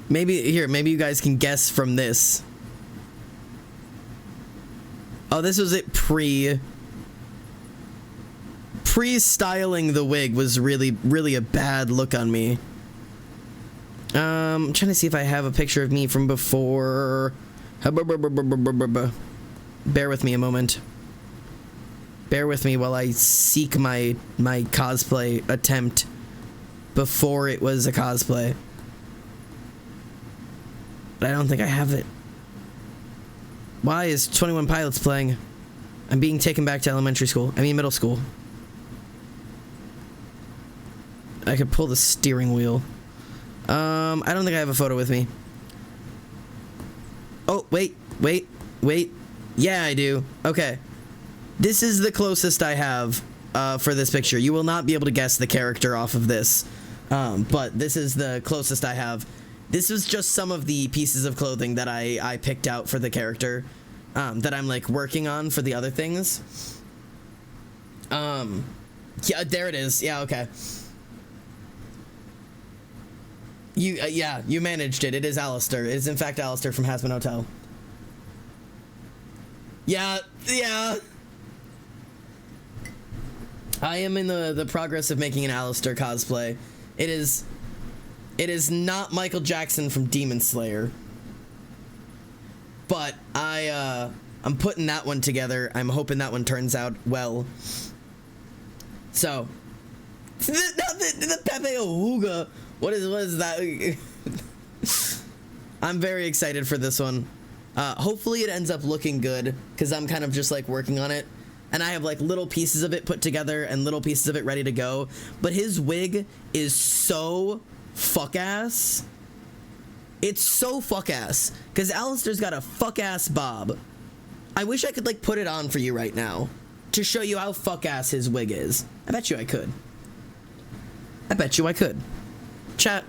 Maybe you guys can guess from this. Oh, this was it pre-styling the wig was really a bad look on me. I'm trying to see if I have a picture of me from before. Bear with me a moment. Bear with me while I seek my cosplay attempt before it was a cosplay. But I don't think I have it. Why is 21 Pilots playing? I'm being taken back to middle school. I could pull the steering wheel. I don't think I have a photo with me. Oh, wait. Yeah, I do. Okay. This is the closest I have for this picture. You will not be able to guess the character off of this. But this is the closest I have. This was just some of the pieces of clothing that I picked out for the character. That I'm like working on for the other things. Yeah, there it is. Yeah, okay. You managed it. It is Alistair. It is in fact Alistair from Hazbin Hotel. Yeah. I am in the progress of making an Alistair cosplay. It is not Michael Jackson from Demon Slayer. But I'm putting that one together. I'm hoping that one turns out well. So, the Pepe Awuga. What is that? I'm very excited for this one. Hopefully it ends up looking good, because I'm kind of just like working on it. And I have like little pieces of it put together and little pieces of it ready to go. But his wig is so fuck-ass. It's so fuck-ass. Because Alistair's got a fuck-ass bob. I wish I could like put it on for you right now to show you how fuck-ass his wig is. I bet you I could. Chat,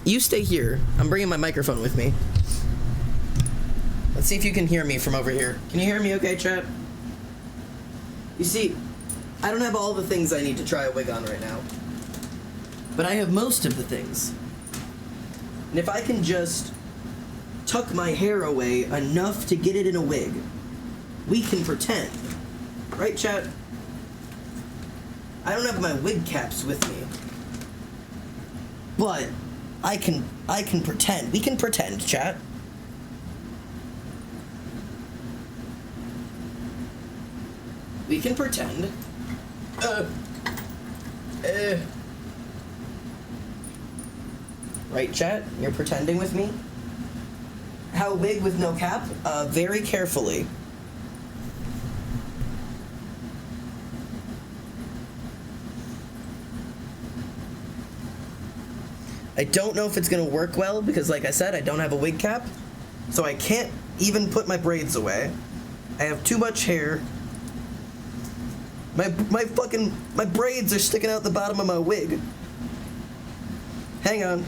you stay here. I'm bringing my microphone with me. Let's see if you can hear me from over here. Can you hear me okay, chat? You see, I don't have all the things I need to try a wig on right now. But I have most of the things. And if I can just tuck my hair away enough to get it in a wig, we can pretend. Right, chat? I don't have my wig caps with me. But I can pretend. We can pretend, chat. We can pretend. Right, chat? You're pretending with me? How big with no cap? Very carefully. I don't know if it's gonna work well because, like I said, I don't have a wig cap, so I can't even put my braids away. I have too much hair. My braids are sticking out the bottom of my wig. Hang on.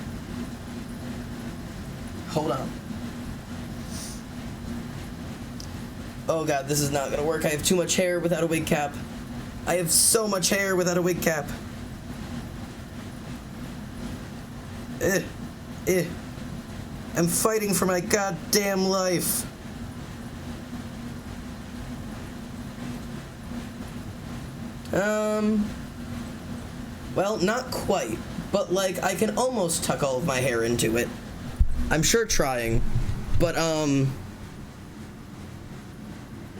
Hold on. Oh god, this is not gonna work. I have too much hair without a wig cap. I have so much hair without a wig cap. I'm fighting for my goddamn life. Well, not quite, but like I can almost tuck all of my hair into it. I'm sure trying, but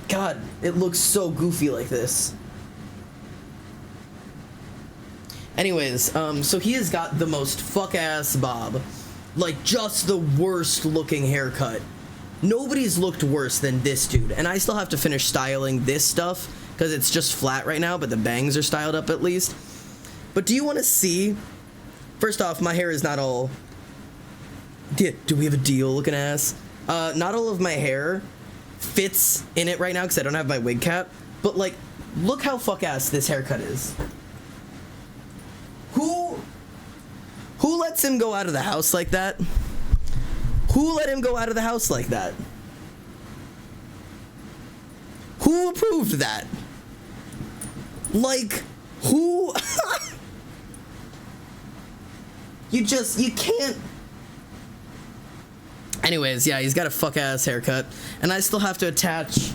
God, it looks so goofy like this. Anyways, so he has got the most fuck-ass bob. Like, just the worst looking haircut. Nobody's looked worse than this dude. And I still have to finish styling this stuff, because it's just flat right now, but the bangs are styled up at least. But do you want to see? First off, my hair is not all... Do we have a deal looking ass? Not all of my hair fits in it right now, because I don't have my wig cap. But, like, look how fuck-ass this haircut is. Who lets him go out of the house like that? Who let him go out of the house like that? Who approved that? Like, who? You can't. Anyways, yeah, he's got a fuck-ass haircut. And I still have to attach...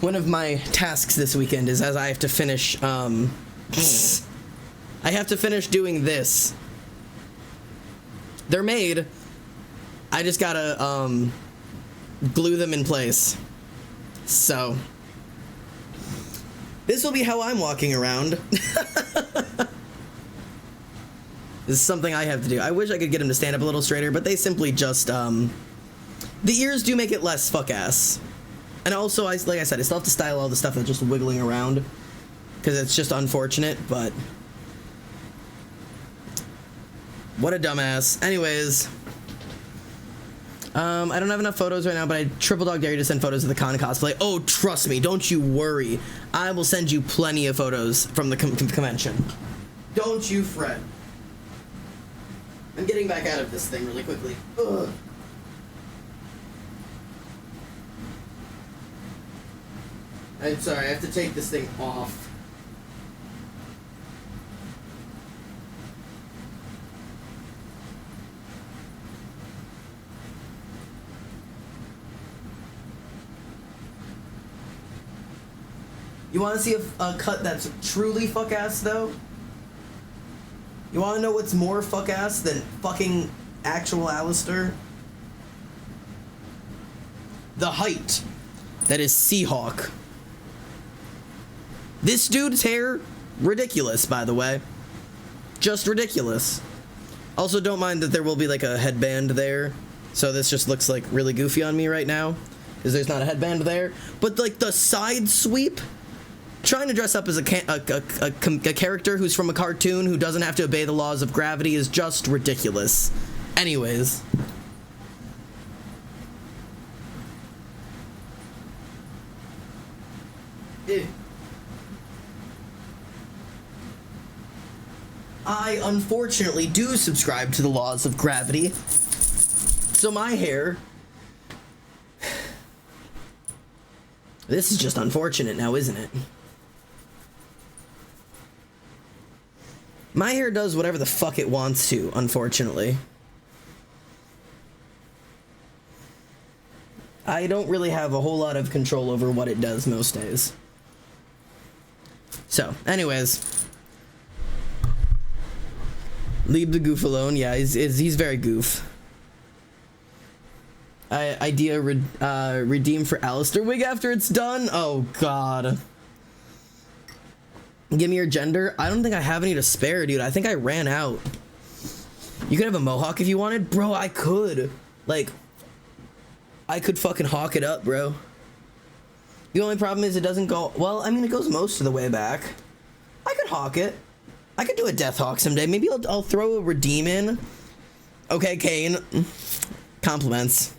One of my tasks this weekend is as I have to finish, I have to finish doing this. They're made. I just gotta, glue them in place. So. This will be how I'm walking around. This is something I have to do. I wish I could get him to stand up a little straighter, but they simply just, the ears do make it less fuck-ass. And also, like I said, I still have to style all the stuff that's just wiggling around, because it's just unfortunate, but... What a dumbass. Anyways... I don't have enough photos right now, but I triple dog dare you to send photos of the con cosplay. Oh, trust me, don't you worry. I will send you plenty of photos from the convention. Don't you fret. I'm getting back out of this thing really quickly. Ugh. I'm sorry, I have to take this thing off. You want to see a cut that's truly fuck-ass, though? You want to know what's more fuck-ass than fucking actual Alistair? The height. That is Seahawk. This dude's hair, ridiculous, by the way. Just ridiculous. Also, don't mind that there will be, like, a headband there. So this just looks, like, really goofy on me right now. Because there's not a headband there. But, like, the side sweep... Trying to dress up as a character who's from a cartoon who doesn't have to obey the laws of gravity is just ridiculous. Anyways. I unfortunately do subscribe to the laws of gravity. So my hair... This is just unfortunate now, isn't it? My hair does whatever the fuck it wants to, unfortunately. I don't really have a whole lot of control over what it does most days. So, anyways. Leave the goof alone. Yeah, he's very goof. idea redeem for Alistair wig after it's done? Oh god. Give me your gender. I don't think I have any to spare, dude. I think I ran out. You could have a mohawk if you wanted. Bro, I could. Like, I could fucking hawk it up, bro. The only problem is it doesn't go... Well, I mean, it goes most of the way back. I could hawk it. I could do a death hawk someday. Maybe I'll throw a redeem in. Okay, Kane. Compliments.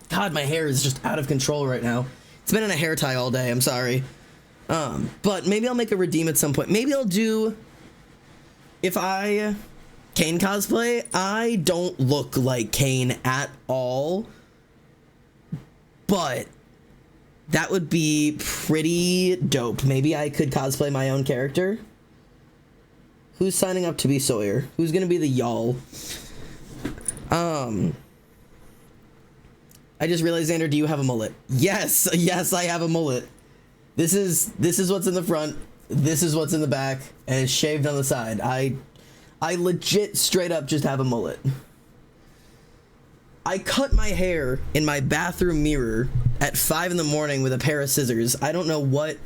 God, my hair is just out of control right now. It's been in a hair tie all day. I'm sorry. But maybe I'll make a redeem at some point. Maybe I'll do... If I... Kane cosplay, I don't look like Kane at all. But... that would be pretty dope. Maybe I could cosplay my own character. Who's signing up to be Sawyer? Who's gonna be the y'all? I just realized, Xander, do you have a mullet? Yes, yes, I have a mullet. This is what's in the front. This is what's in the back, and it's shaved on the side. I legit straight up just have a mullet. I cut my hair in my bathroom mirror at 5 in the morning with a pair of scissors. I don't know what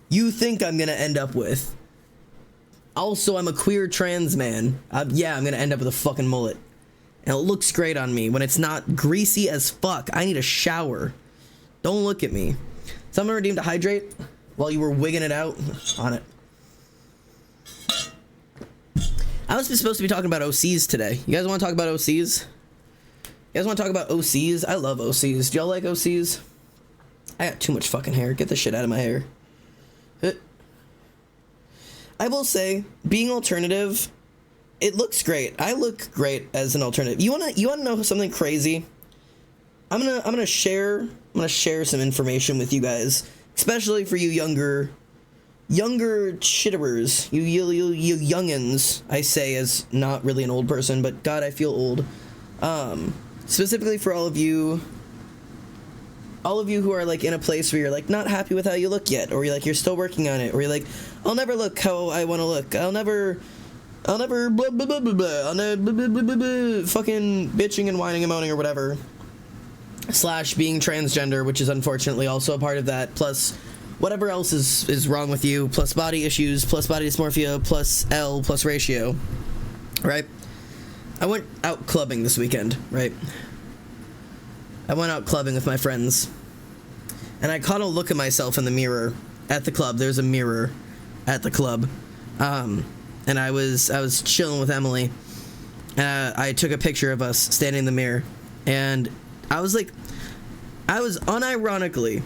you think I'm gonna end up with. Also, I'm a queer trans man. Yeah, I'm gonna end up with a fucking mullet. And it looks great on me when it's not greasy as fuck. I need a shower. Don't look at me. Someone redeemed to hydrate while you were wigging it out on it. I was supposed to be talking about OCs today. You guys want to talk about OCs? You guys want to talk about OCs? I love OCs. Do y'all like OCs? I got too much fucking hair. Get this shit out of my hair. I will say, being alternative, it looks great. I look great as an alternative. You wanna know something crazy? I'm gonna share some information with you guys, especially for you younger shitterers, you youngins. I say as not really an old person, but God, I feel old. Specifically for all of you who are like in a place where you're like not happy with how you look yet, or you're still working on it, or you're like, I'll never look how I want to look. I'll never blah blah blah blah blah. I'll never blah, blah, blah, blah, fucking bitching and whining and moaning or whatever. / being transgender, which is unfortunately also a part of that. Plus whatever else is wrong with you. Plus body issues. Plus body dysmorphia. Plus L. Plus ratio. Right. I went out clubbing this weekend, right? I went out clubbing with my friends, and I caught a look at myself in the mirror at the club. There's a mirror at the club, and I was chilling with Emily, and I took a picture of us standing in the mirror, and I was unironically,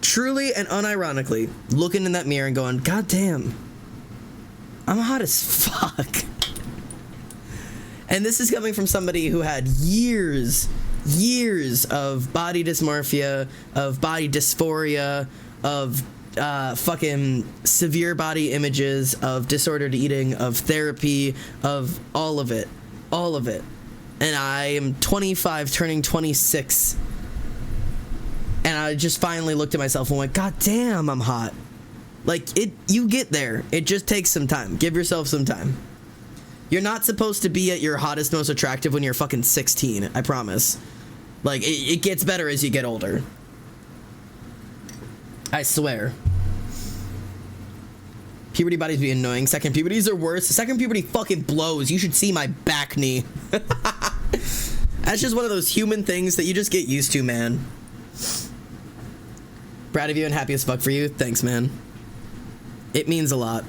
truly and unironically, looking in that mirror and going, God damn, I'm hot as fuck. And this is coming from somebody who had years of body dysmorphia, of body dysphoria, of fucking severe body images, of disordered eating, of therapy, of all of it. And I am 25, turning 26. And I just finally looked at myself and went, God damn, I'm hot. Like, you get there. It just takes some time. Give yourself some time. You're not supposed to be at your hottest, most attractive when you're fucking 16, I promise. Like, it gets better as you get older. I swear. Puberty bodies be annoying. Second puberties are worse. Second puberty fucking blows. You should see my back knee. That's just one of those human things that you just get used to, man. Proud of you and happy as fuck for you. Thanks, man. It means a lot.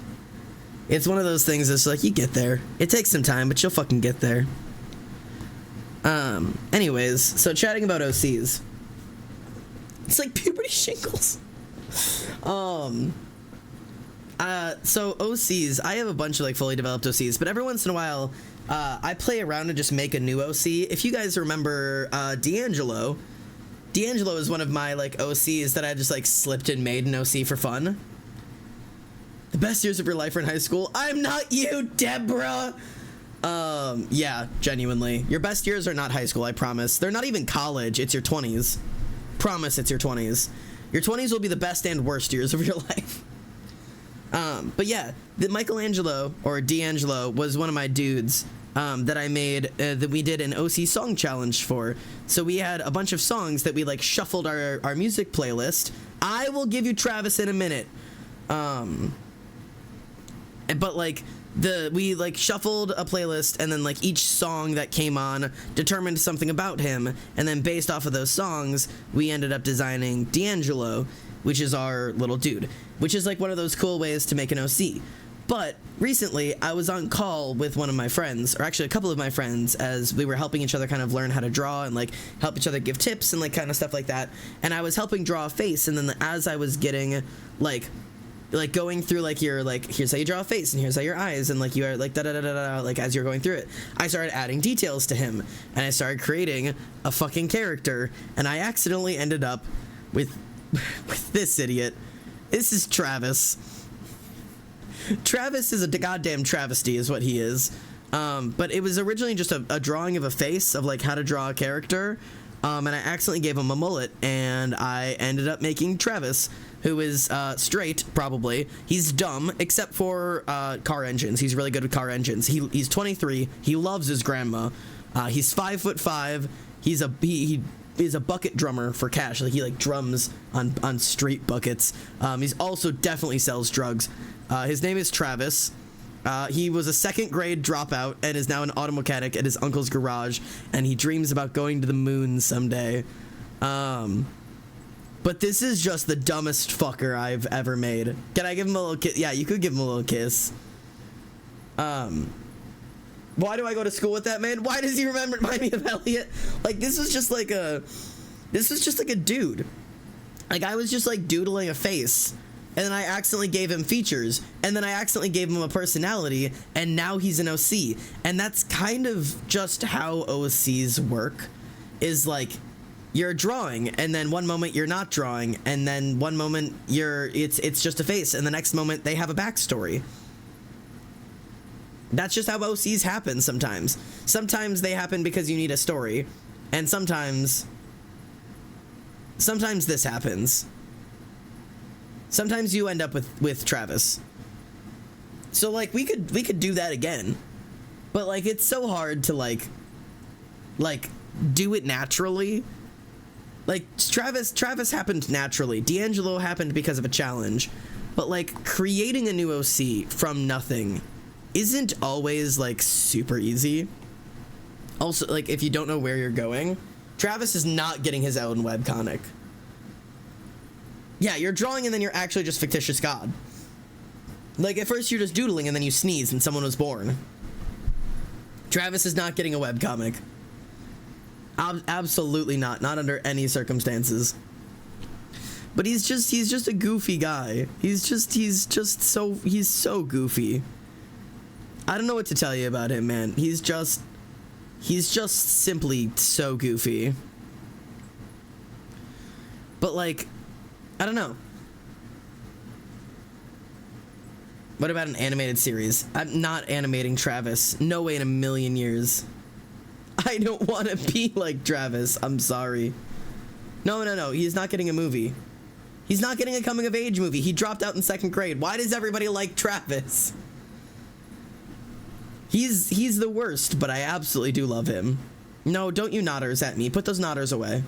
It's one of those things that's like, you get there. It takes some time, but you'll fucking get there. Anyways, so chatting about OCs. It's like puberty shingles. So OCs, I have a bunch of like fully developed OCs, but every once in a while, I play around and just make a new OC. If you guys remember, D'Angelo is one of my like OCs that I just like slipped and made an OC for fun. The best years of your life are in high school. I'm not you, Deborah. Yeah, genuinely. Your best years are not high school, I promise. They're not even college. It's your 20s. Promise it's your 20s. Your 20s will be the best and worst years of your life. But yeah, the Michelangelo, or D'Angelo, was one of my dudes that I made that we did an OC song challenge for. So we had a bunch of songs that we like shuffled our music playlist. I will give you Travis in a minute. But like we like shuffled a playlist, and then like each song that came on determined something about him, and then based off of those songs we ended up designing D'Angelo, which is our little dude, which is like one of those cool ways to make an OC. But recently I was on call with one of my friends, or actually a couple of my friends, as we were helping each other kind of learn how to draw and like help each other give tips and like kind of stuff like that. And I was helping draw a face, and then as I was getting like going through like your like, here's how you draw a face and here's how your eyes, and like you are like da da da da da, like as you're going through it, I started adding details to him, and I started creating a fucking character, and I accidentally ended up with this idiot. This is Travis. Travis is a goddamn travesty is what he is. But it was originally just a drawing of a face of like how to draw a character, and I accidentally gave him a mullet, and I ended up making Travis, who is straight, probably. He's dumb, except for car engines. He's really good with car engines. He's 23. He loves his grandma. He's 5'5". He is a bucket drummer for cash. Like he like drums on street buckets. He's also definitely sells drugs. His name is Travis. He was a second grade dropout and is now an auto mechanic at his uncle's garage, and he dreams about going to the moon someday. But this is just the dumbest fucker I've ever made. Can I give him a little kiss? Yeah, you could give him a little kiss. Why do I go to school with that man? Why does he remind me of Elliot? Like, this was just like a dude. Like, I was just like doodling a face, and then I accidentally gave him features, and then I accidentally gave him a personality, and now he's an OC. And that's kind of just how OCs work, is like, you're drawing, and then one moment you're not drawing, and then one moment it's just a face, and the next moment they have a backstory. That's just how OCs happen sometimes. Sometimes they happen because you need a story, and sometimes this happens. Sometimes you end up with Travis. So like we could do that again, but like it's so hard to like do it naturally. Like Travis happened naturally. D'Angelo happened because of a challenge, but like creating a new OC from nothing isn't always like super easy. Also, like if you don't know where you're going, Travis is not getting his own webcomic. Yeah, you're drawing and then you're actually just fictitious God. Like at first you're just doodling and then you sneeze and someone was born. Travis is not getting a webcomic. Absolutely not under any circumstances. But he's just a goofy guy. He's so goofy. I don't know what to tell you about him, man. He's just simply so goofy. But like, I don't know. What about an animated series? I'm not animating Travis. No way in a million years. I don't want to be like Travis. I'm sorry. No. He's not getting a movie. He's not getting a coming of age movie. He dropped out in second grade. Why does everybody like Travis? He's the worst, but I absolutely do love him. No, don't you nodders at me. Put those nodders away.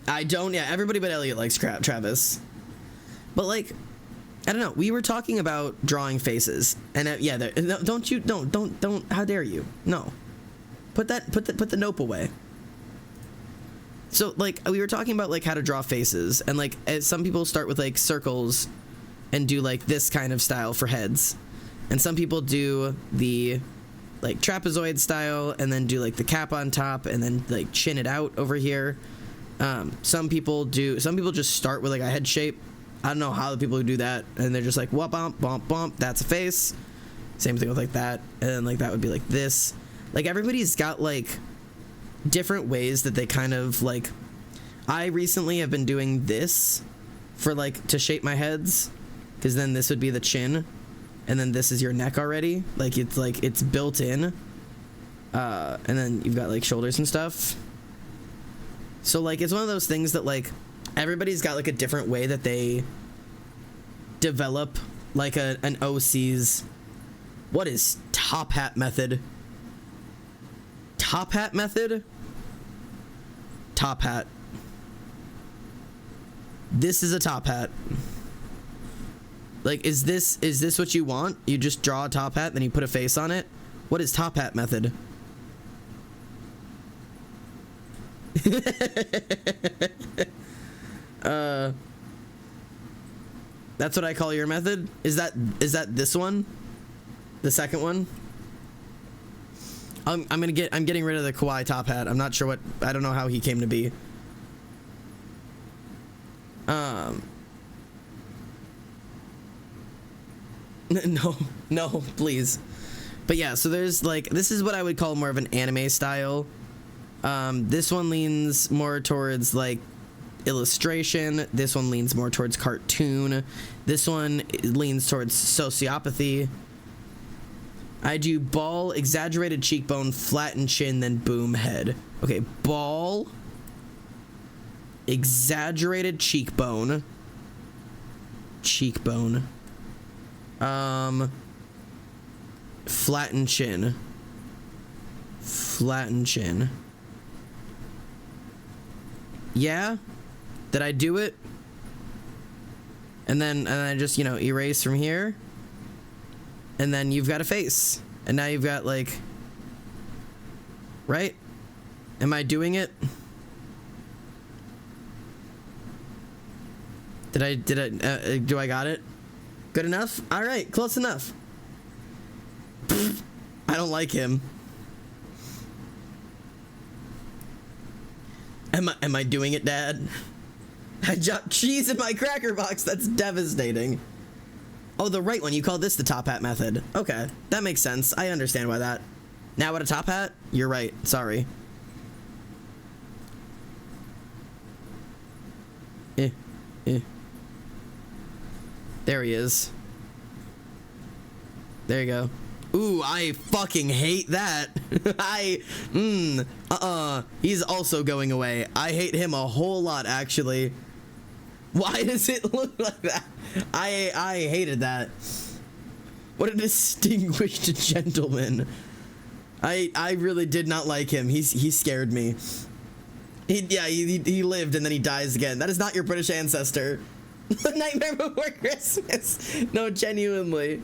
I don't. Yeah, everybody but Elliot likes Travis. But like, I don't know. We were talking about drawing faces, and yeah, don't. How dare you? No. Put the nope away. So like, we were talking about like how to draw faces, and like some people start with like circles and do like this kind of style for heads, and some people do the like trapezoid style and then do like the cap on top and then like chin it out over here. Some people just start with like a head shape. I don't know how the people who do that, and they're just like womp bump bump bump, that's a face. Same thing with like that, and then like that would be like this. Like everybody's got like different ways that they kind of like. I recently have been doing this for like to shape my heads, because then this would be the chin, and then this is your neck already. Like it's built in, and then you've got like shoulders and stuff. So like it's one of those things that like everybody's got like a different way that they develop like an OC's What is top hat method? Top hat method? Top hat. This is a top hat. Like, is this what you want? You just draw a top hat, then you put a face on it? What is top hat method? That's what I call your method? Is that this one? The second one? I'm getting rid of the Kawhi top hat. I'm not sure I don't know how he came to be. No, please. But yeah, so there's like, this is what I would call more of an anime style. This one leans more towards like illustration. This one leans more towards cartoon. This one leans towards sociopathy. I do ball, exaggerated cheekbone, flattened chin, then boom head. Okay, ball, exaggerated cheekbone, flattened chin, yeah, did I do it? And then I just, you know, erase from here, and then you've got a face, and now you've got like, right? Am I doing it? Do I got it? Good enough? All right, close enough. I don't like him. Am I doing it, Dad? I dropped cheese in my cracker box. That's devastating. Oh, the right one. You call this the top hat method. Okay, that makes sense. I understand why that. Now what, a top hat? You're right. Sorry. There he is. There you go. Ooh, I fucking hate that. He's also going away. I hate him a whole lot, actually. Why does it look like that? I hated that. What a distinguished gentleman. I really did not like him. He scared me. He lived and then he dies again. That is not your British ancestor. Nightmare Before Christmas. No, genuinely.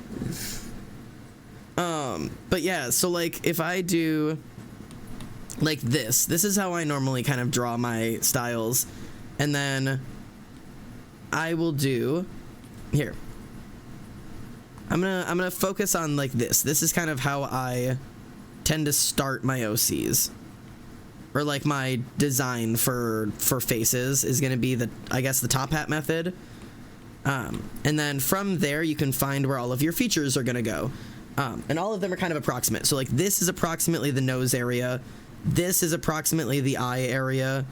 But yeah, so like if I do like this is how I normally kind of draw my styles. And then I will do here. I'm gonna focus on like this. This is kind of how I tend to start my OCs. Or like my design for faces is gonna be I guess the top hat method. And then from there you can find where all of your features are gonna go. And all of them are kind of approximate. So like this is approximately the nose area. This is approximately the eye area.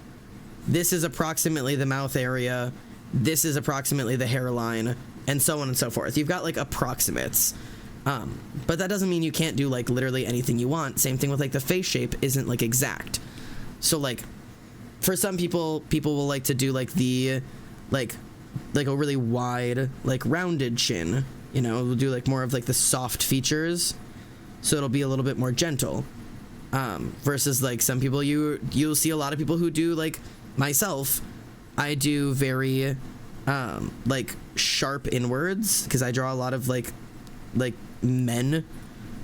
This is approximately the mouth area. This is approximately the hairline, and so on and so forth. You've got like approximates. But that doesn't mean you can't do like literally anything you want. Same thing with like the face shape isn't like exact. So like for some people will like to do like the like a really wide like rounded chin. You know, we'll do like more of like the soft features, so it'll be a little bit more gentle. Versus like some people you'll see a lot of people who do like myself. I do very like sharp inwards because I draw a lot of like men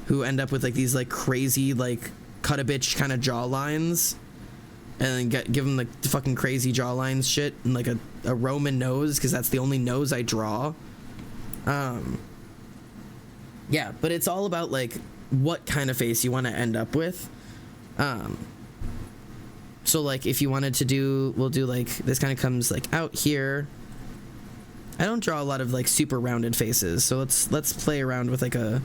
who end up with like these like crazy like cut a bitch kind of jaw lines, and then give them like the fucking crazy jawlines shit and like a Roman nose because that's the only nose I draw. Yeah, but it's all about like what kind of face you want to end up with. So like if you wanted to do, we'll do like this kind of comes like out here. I don't draw a lot of like super rounded faces, so let's play around with like a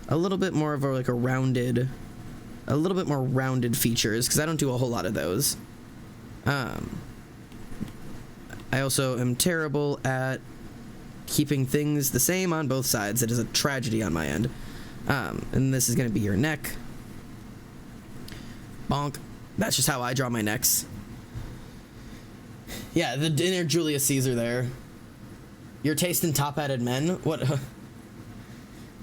little bit more of a like a little bit more rounded features because I don't do a whole lot of those. I also am terrible at keeping things the same on both sides. It is a tragedy on my end. And this is going to be your neck. Bonk. That's just how I draw my necks. Yeah, the inner Julius Caesar there. Your taste in top-hatted men? What?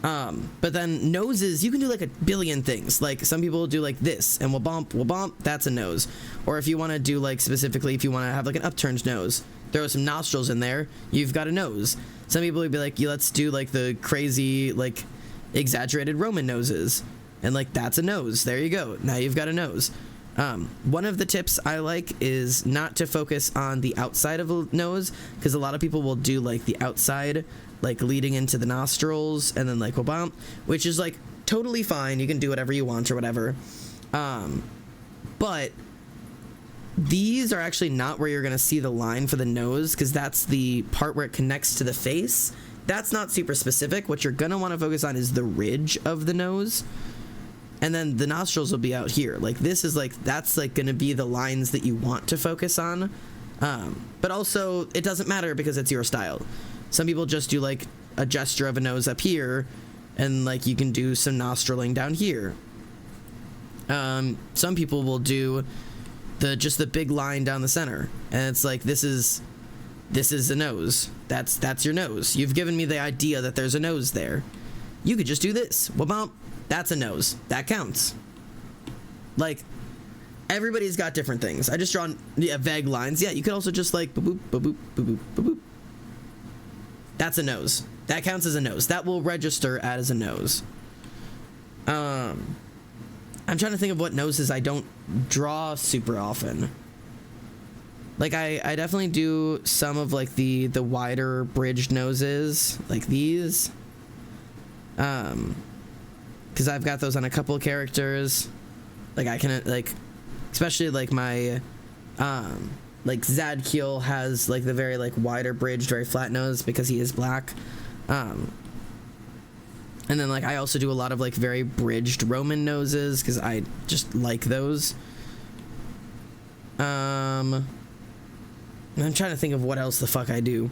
But then noses, you can do like a billion things. Like some people do like this and will bump, that's a nose. Or if you want to do like specifically, if you want to have like an upturned nose, throw some nostrils in there, you've got a nose. Some people would be like, yeah, let's do like the crazy, like exaggerated Roman noses. And like, that's a nose. There you go. Now you've got a nose. One of the tips I like is not to focus on the outside of a nose, because a lot of people will do like the outside, like leading into the nostrils and then like bump, which is like totally fine. You can do whatever you want or whatever. But these are actually not where you're going to see the line for the nose, because that's the part where it connects to the face. That's not super specific. What you're going to want to focus on is the ridge of the nose. And then the nostrils will be out here. Like this is like, that's like going to be the lines that you want to focus on. But also it doesn't matter because it's your style. Some people just do like a gesture of a nose up here, and like you can do some nostriling down here. Some people will do just the big line down the center, and it's like, this is a nose. That's your nose. You've given me the idea that there's a nose there. You could just do this. Bump. That's a nose. That counts. Like, everybody's got different things. I just drawn vague lines. Yeah, you could also just like boop, boop, boop, boop, boop, boop, boop. That's a nose. That counts as a nose. That will register as a nose. I'm trying to think of what noses I don't draw super often. Like I definitely do some of like the wider bridged noses, like these. Because I've got those on a couple of characters. Like I can like, especially like my like Zadkiel has like the very like wider bridged, very flat nose because he is black. And then like I also do a lot of like very bridged Roman noses because I just like those. I'm trying to think of what else the fuck I do.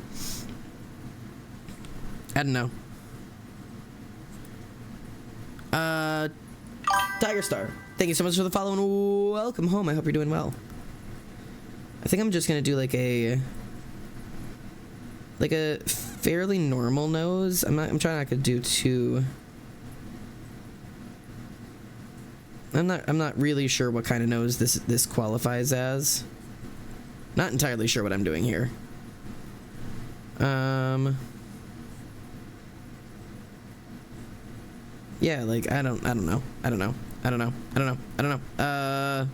I don't know. Tiger Star, thank you so much for the follow and welcome home. I hope you're doing well. I think I'm just gonna do like a fairly normal nose. I'm trying not to do too. I'm not really sure what kind of nose this qualifies as. Not entirely sure what I'm doing here. Yeah, like I don't know. A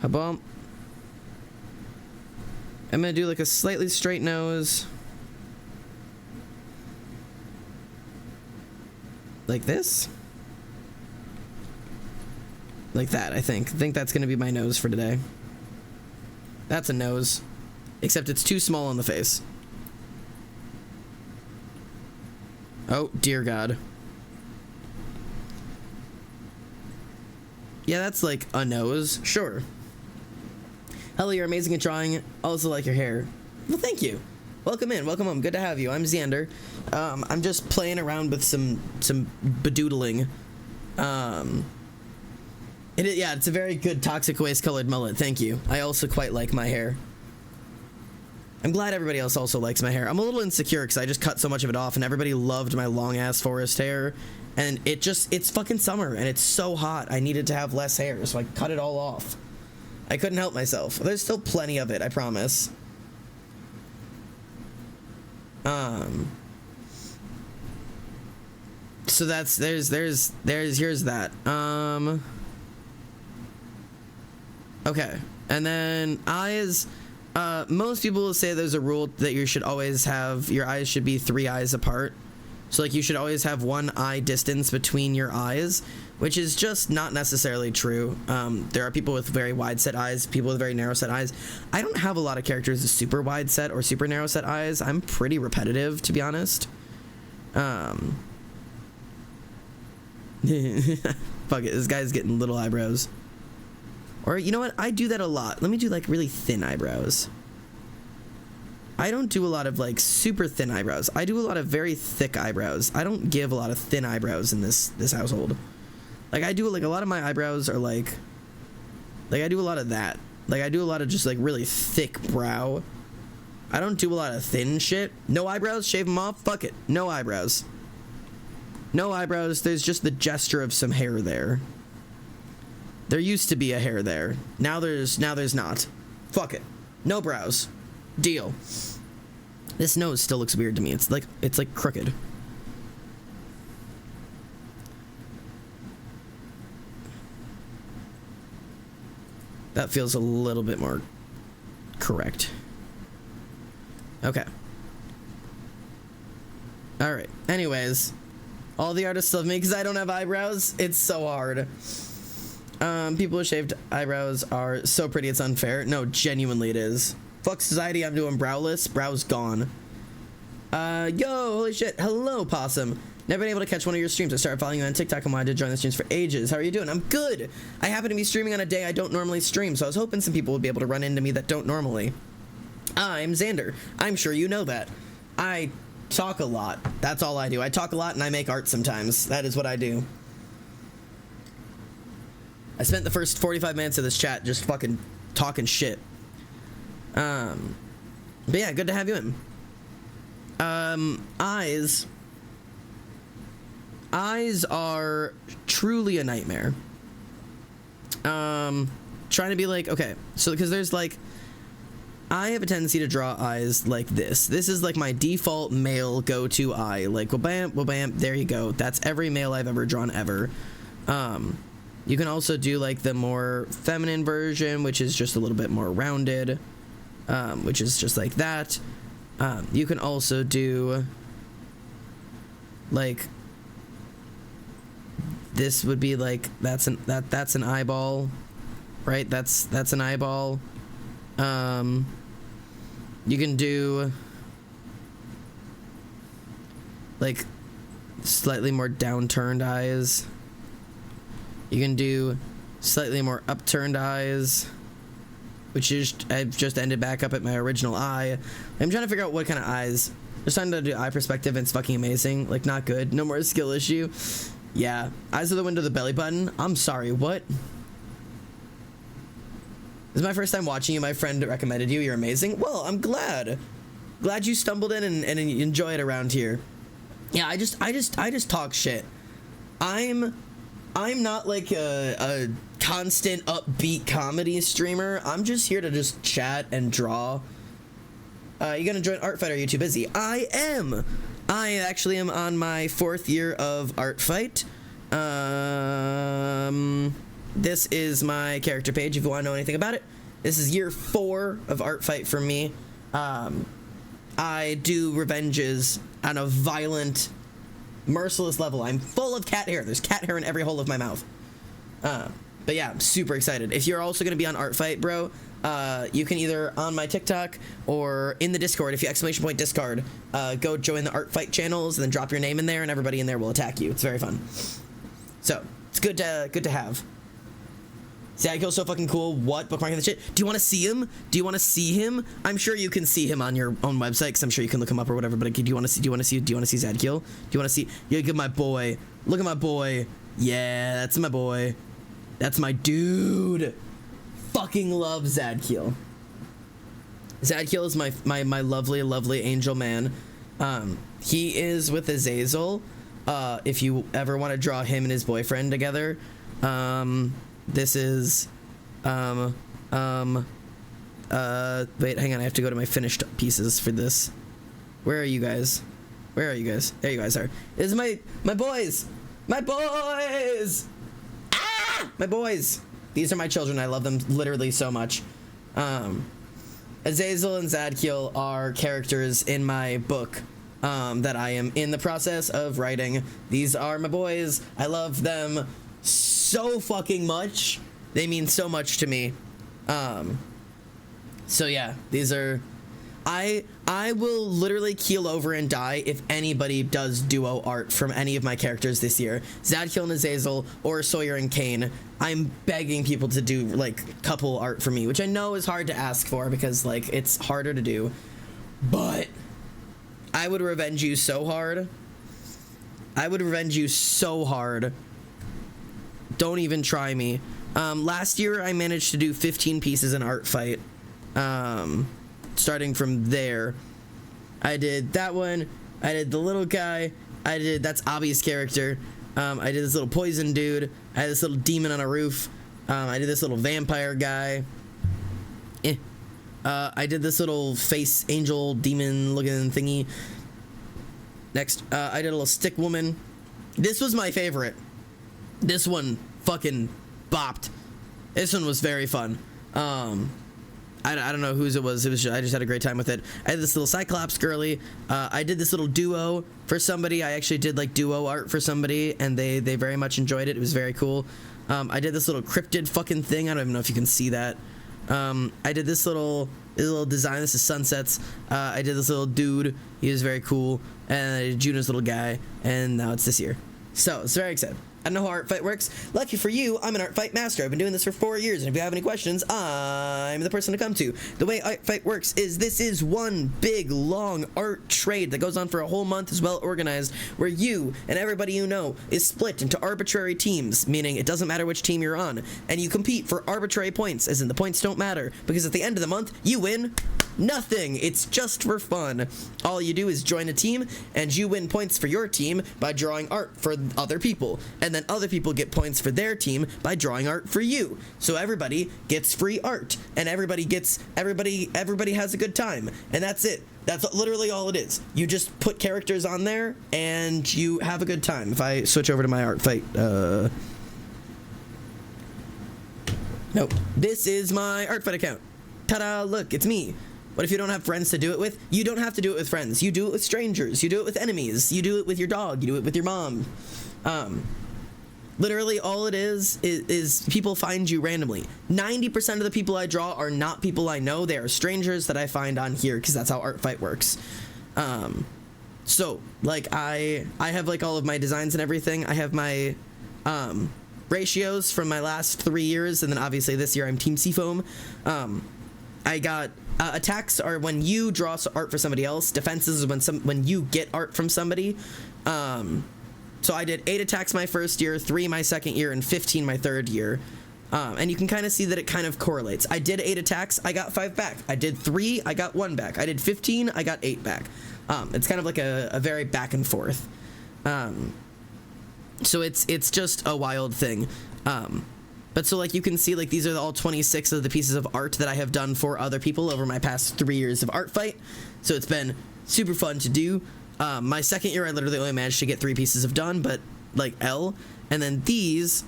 bump. I'm gonna do like a slightly straight nose. Like this. Like that, I think. I think that's gonna be my nose for today. That's a nose. Except it's too small on the face. Oh, dear God. Yeah, that's like a nose. Sure. Hello, you're amazing at drawing. Also like your hair. Well, thank you. Welcome in. Welcome home. Good to have you. I'm Xander. I'm just playing around with some bedoodling. Yeah, it's a very good toxic waste colored mullet. Thank you. I also quite like my hair. I'm glad everybody else also likes my hair. I'm a little insecure because I just cut so much of it off and everybody loved my long ass forest hair. And it's fucking summer and it's so hot. I needed to have less hair, so I cut it all off. I couldn't help myself. There's still plenty of it, I promise. So here's that. Okay. And then eyes. Most people will say there's a rule that you should always have, your eyes should be 3 eyes apart. So like you should always have 1 eye distance between your eyes, which is just not necessarily true. There are people with very wide set eyes, people with very narrow set eyes. I don't have a lot of characters with super wide set or super narrow set eyes. I'm pretty repetitive, to be honest. Fuck it, this guy's getting little eyebrows. Or you know what? I do that a lot. Let me do like really thin eyebrows. I don't do a lot of like super thin eyebrows. I do a lot of very thick eyebrows. I don't give a lot of thin eyebrows in this household. Like I do like a lot of my eyebrows are like I do a lot of that. Like I do a lot of just like really thick brow. I don't do a lot of thin shit. No eyebrows, shave them off. Fuck it. No eyebrows. No eyebrows. There's just the gesture of some hair there. There used to be a hair there. Now there's not. Fuck it. No brows. Deal. This nose still looks weird to me. It's like crooked. That feels a little bit more correct. Okay. All right. Anyways, all the artists love me because I don't have eyebrows. It's so hard. People with shaved eyebrows are so pretty, it's unfair. No, genuinely it is. Fuck society, I'm doing browless. Brows gone. Yo, holy shit. Hello, Possum. Never been able to catch one of your streams. I started following you on TikTok and wanted to join the streams for ages. How are you doing? I'm good. I happen to be streaming on a day I don't normally stream, so I was hoping some people would be able to run into me that don't normally. I'm Xander. I'm sure you know that. I talk a lot. That's all I do. I talk a lot and I make art sometimes. That is what I do. I spent the first 45 minutes of this chat just fucking talking shit. But yeah, good to have you in. Eyes are truly a nightmare. Trying to be like, okay, so because there's like, I have a tendency to draw eyes like this. This is like my default male go-to eye. Like, wha-bam, wha-bam, there you go. That's every male I've ever drawn ever. You can also do like the more feminine version, which is just a little bit more rounded, which is just like that. You can also do like, this would be like, that's an eyeball, right? That's an eyeball. You can do like slightly more downturned eyes. You can do slightly more upturned eyes, which is, I've just ended back up at my original eye. I'm trying to figure out what kind of eyes. Just trying to do eye perspective and it's fucking amazing. Like, not good. No more skill issue. Yeah. Eyes are the window of the belly button. I'm sorry, what? This is my first time watching you. My friend recommended you. You're amazing. Well, I'm glad. Glad you stumbled in and enjoy it around here. Yeah, I just talk shit. I'm not like a constant upbeat comedy streamer. I'm just here to just chat and draw. You gonna join Art Fight or are you too busy? I am. I actually am on my 4th year of Art Fight. This is my character page if you want to know anything about it. This is year 4 of Art Fight for me. I do revenges on a violent, merciless level. I'm full of cat hair. There's cat hair in every hole of my mouth. But yeah, I'm super excited. If you're also going to be on Art Fight, bro, you can either on my TikTok or in the Discord, if you ! Discord, go join the Art Fight channels and then drop your name in there and everybody in there will attack you. It's very fun. So, it's good to have. Zadkill's so fucking cool. What? Bookmarking the shit? Do you want to see him? Do you want to see him? I'm sure you can see him on your own website because I'm sure you can look him up or whatever. But do you want to see Zadkill? Do you want to see? Yeah, look at my boy. Look at my boy. Yeah, that's my boy. That's my dude. Fucking love Zadkill. Zadkill is my lovely angel man. He is with Azazel. If you ever want to draw him and his boyfriend together, this is, wait, hang on, I have to go to my finished pieces for this. Where are you guys? Where are you guys? There you guys are. This is my boys! My boys! Ah! My boys! These are my children. I love them literally so much. Azazel and Zadkill are characters in my book that I am in the process of writing. These are my boys. I love them so fucking much. They mean so much to me. So yeah, these are, I will literally keel over and die if anybody does duo art from any of my characters this year. Zadkill and Azazel or Sawyer and Kane. I'm begging people to do like couple art for me, which I know is hard to ask for because like it's harder to do, but I would revenge you so hard. I would revenge you so hard. Don't even try me. Last year I managed to do 15 pieces in Art Fight. Starting from there, I did that one, I did the little guy, That's Abby's character. I did this little poison dude. I had this little demon on a roof. I did this little vampire guy. I did this little face angel demon looking thingy. Next, I did a little stick woman. This was my favorite. This one fucking bopped. This one was very fun. I don't know whose it was. I just had a great time with it. I had this little Cyclops girly. I did this little duo for somebody. I actually did like duo art for somebody, and they very much enjoyed it. It was very cool. I did this little cryptid fucking thing. I don't even know if you can see that. I did this little design. This is Sunsets. I did this little dude. He was very cool. And I did Juno's little guy. And now it's this year. So it's very exciting. I don't know how art fight works. Lucky for you, I'm an art fight master. I've been doing this for 4 years, and if you have any questions, I'm the person to come to. The way art fight works is this is one big, long art trade that goes on for a whole month, is well organized, where you and everybody you know is split into arbitrary teams, meaning it doesn't matter which team you're on, and you compete for arbitrary points, as in the points don't matter, because at the end of the month, you win nothing. It's just for fun. All you do is join a team, and you win points for your team by drawing art for other people, and then other people get points for their team by drawing art for you. So everybody gets free art, and everybody has a good time, and that's it. That's literally all it is. You just put characters on there, and you have a good time. If I switch over to my art fight, nope. This is my art fight account. Ta-da, look, it's me. What if you don't have friends to do it with? You don't have to do it with friends. You do it with strangers. You do it with enemies. You do it with your dog. You do it with your mom. Literally all it is people find you randomly. 90% of the people I draw are not people I know. They are strangers that I find on here, because that's how art fight works. So like I have like all of my designs and everything. I have my ratios from my last 3 years, and then obviously this year I'm Team Seafoam. I got attacks are when you draw art for somebody else. Defenses is when you get art from somebody. So I did 8 attacks my first year, 3 my second year, and 15 my third year. And you can kind of see that it kind of correlates. I did 8 attacks, I got 5 back. I did 3, I got 1 back. I did 15, I got 8 back. It's kind of like a very back and forth. So it's just a wild thing. But so like you can see, like these are all 26 of the pieces of art that I have done for other people over my past 3 years of art fight. So it's been super fun to do. My second year I literally only managed to get 3 pieces of done, but like L. And then these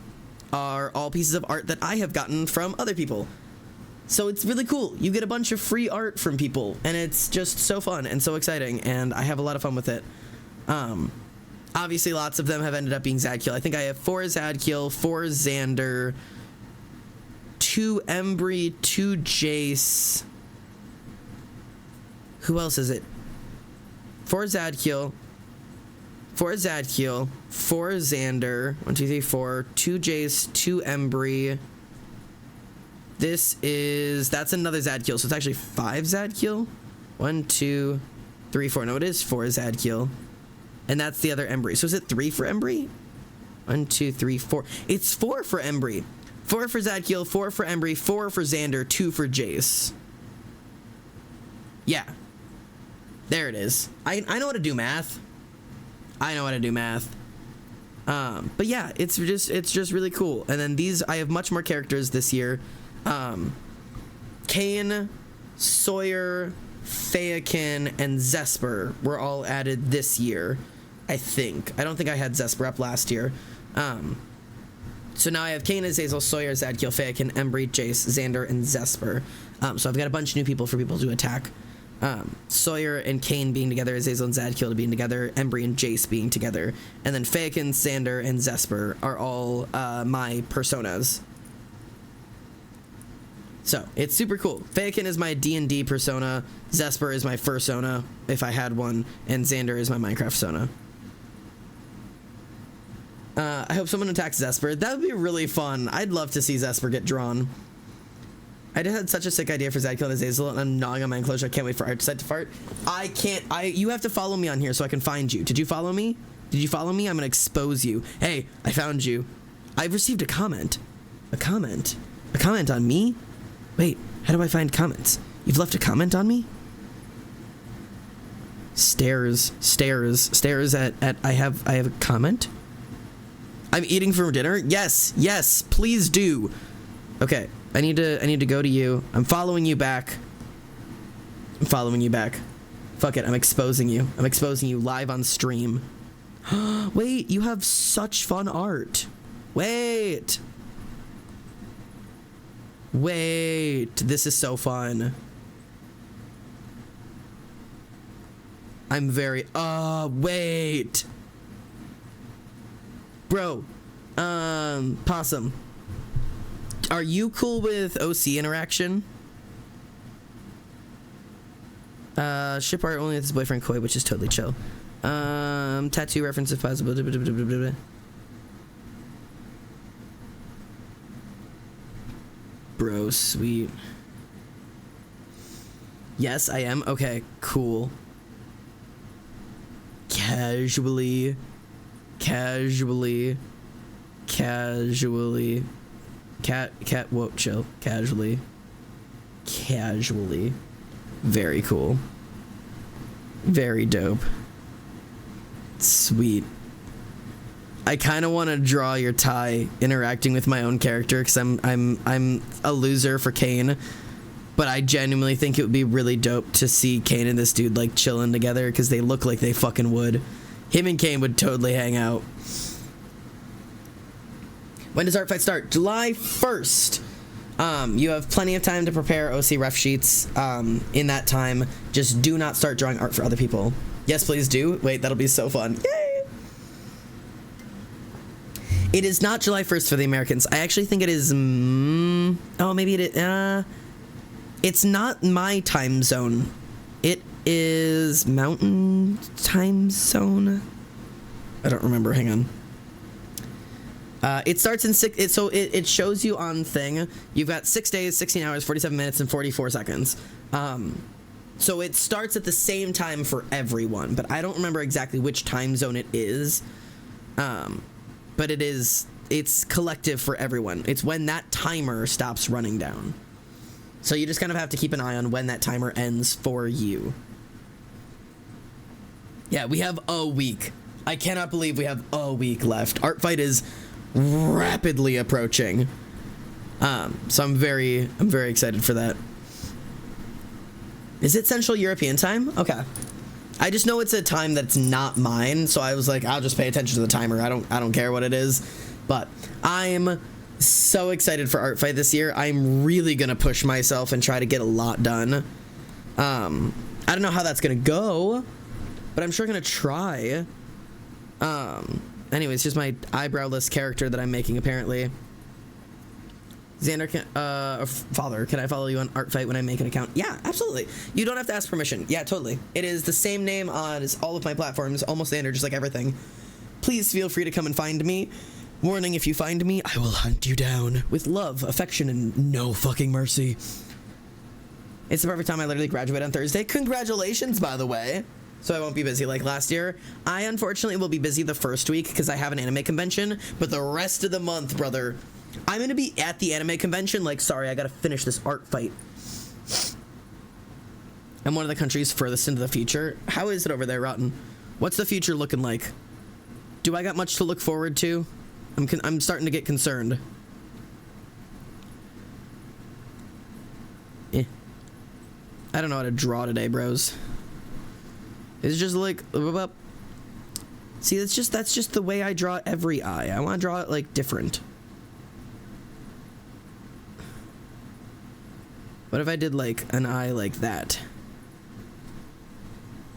are all pieces of art that I have gotten from other people. So it's really cool. You get a bunch of free art from people, and it's just so fun and so exciting, and I have a lot of fun with it. Obviously lots of them have ended up being Zadkiel. I think I have 4 Zadkiel, 4 Xander, 2 Embry, 2 Jace. Who else is it? 4 Zadkiel, 4 Zadkiel, 4 Xander, 1, 2, 3, 4, 2 Jace, 2 Embry. That's another Zadkiel, so it's actually 5 Zadkiel. 1, 2, 3, 4. No, it is 4 Zadkiel. And that's the other Embry. So is it 3 for Embry? 1, 2, 3, 4. It's 4 for Embry. 4 for Zadkiel, 4 for Embry, 4 for Xander, 2 for Jace. Yeah. There it is. I know how to do math. I know how to do math. But yeah, it's just really cool. And then these, I have much more characters this year. Kane, Sawyer, Fayakin, and Zesper were all added this year, I think. I don't think I had Zesper up last year. So now I have Kane, Azazel, Sawyer, Zadkiel, Fayakin, Embry, Jace, Xander, and Zesper. So I've got a bunch of new people for people to attack. Sawyer and Kane being together, Azazel and Zadkiel being together, Embry and Jace being together, and then Fayakin, Xander, and Zesper are all my personas. So it's super cool. Fayakin is my D&D persona, Zesper is my fursona, if I had one, and Xander is my Minecraft persona. I hope someone attacks Zesper. That would be really fun. I'd love to see Zesper get drawn. I just had such a sick idea for Zadkiel and Azazel, and I'm gnawing on my enclosure. I can't wait for Art to fart. You have to follow me on here so I can find you. Did you follow me? Did you follow me? I'm gonna expose you. Hey, I found you. I've received a comment. A comment? A comment on me? Wait, how do I find comments? You've left a comment on me? Stairs at I have a comment. I'm eating for dinner. Yes, please do. Okay, I need to go to you. I'm following you back. Fuck it, I'm exposing you live on stream. Wait, you have such fun art. Wait, this is so fun. I'm very, wait. Bro, Possum, are you cool with OC interaction? Ship art only with his boyfriend Koi, which is totally chill. Tattoo reference if possible. Bro, sweet. Yes, I am. Okay, cool. Casually. Whoa, chill. Casually. Very cool. Very dope. Sweet. I kind of want to draw your tie interacting with my own character because I'm a loser for Kane, but I genuinely think it would be really dope to see Kane and this dude like chilling together because they look like they fucking would. Him and Kane would totally hang out. When does Art Fight start? July 1st. You have plenty of time to prepare OC ref sheets. In that time, just do not start drawing art for other people. Yes, please do. Wait, that'll be so fun. Yay! It is not July 1st for the Americans. I actually think it is. Oh, maybe it is. It's not my time zone. It is Mountain Time Zone. I don't remember. Hang on. It starts in it shows you on thing. You've got 6 days, 16 hours, 47 minutes, and 44 seconds. So it starts at the same time for everyone, but I don't remember exactly which time zone it is. But it's collective for everyone. It's when that timer stops running down. So you just kind of have to keep an eye on when that timer ends for you. Yeah, we have a week. I cannot believe we have a week left. Art Fight is rapidly approaching. So I'm very excited for that. Is it Central European time? Okay. I just know it's a time that's not mine, so I was like, I'll just pay attention to the timer. I don't care what it is. But I'm so excited for Art Fight this year. I'm really gonna push myself and try to get a lot done. I don't know how that's gonna go, but I'm sure gonna try. Anyways, here's my eyebrowless character that I'm making, apparently. Xander, Father, can I follow you on Art Fight when I make an account? Yeah, absolutely. You don't have to ask permission. Yeah, totally. It is the same name on all of my platforms, almost Xander, just like everything. Please feel free to come and find me. Warning, if you find me, I will hunt you down with love, affection, and no fucking mercy. It's the perfect time. I literally graduate on Thursday. Congratulations, by the way. So I won't be busy like last year. I unfortunately will be busy the first week because I have an anime convention, but the rest of the month, brother, I'm going to be at the anime convention like, sorry, I got to finish this Art Fight. I'm one of the countries furthest into the future. How is it over there, Rotten? What's the future looking like? Do I got much to look forward to? I'm starting to get concerned. I don't know how to draw today, bros. It's just like, see, that's just the way I draw every eye. I want to draw it like different. What if I did like an eye like that?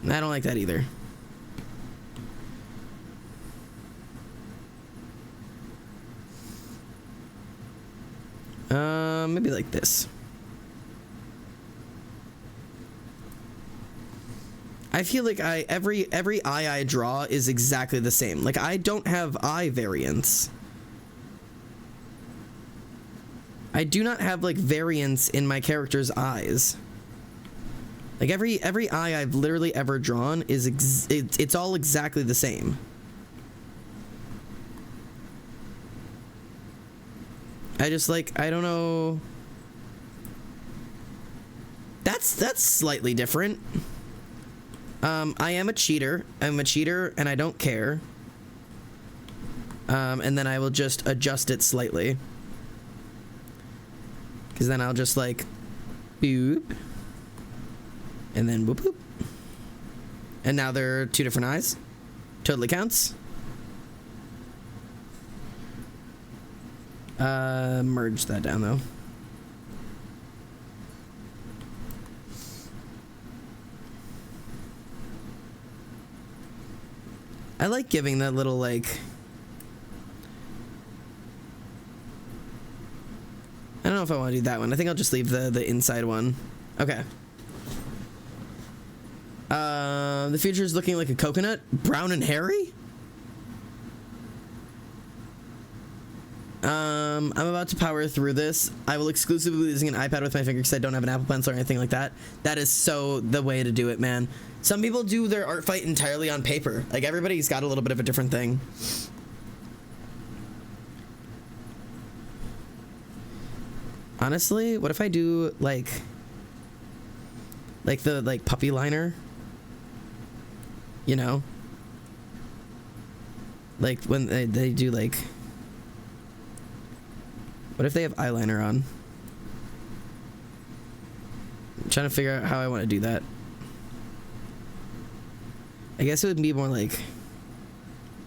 I don't like that either. Maybe like this. I feel like every eye I draw is exactly the same. Like, I don't have eye variants. I do not have like variants in my character's eyes. Like every eye I've literally ever drawn is it's all exactly the same. I just like, I don't know. That's slightly different. I am a cheater. I'm a cheater and I don't care. And then I will just adjust it slightly. Because then I'll just like, boop. And then boop boop. And now there are 2 different eyes. Totally counts. Merge that down though. I like giving that little like, I don't know if I want to do that one. I think I'll just leave the inside one. Okay. The future is looking like a coconut, brown and hairy. I'm about to power through this. I will exclusively be using an iPad with my finger because I don't have an Apple Pencil or anything like that. That is so the way to do it, man. Some people do their art fight entirely on paper. Like, everybody's got a little bit of a different thing. Honestly, what if I do like the puppy liner? You know? Like when they do like, what if they have eyeliner on? I'm trying to figure out how I want to do that. I guess it would be more like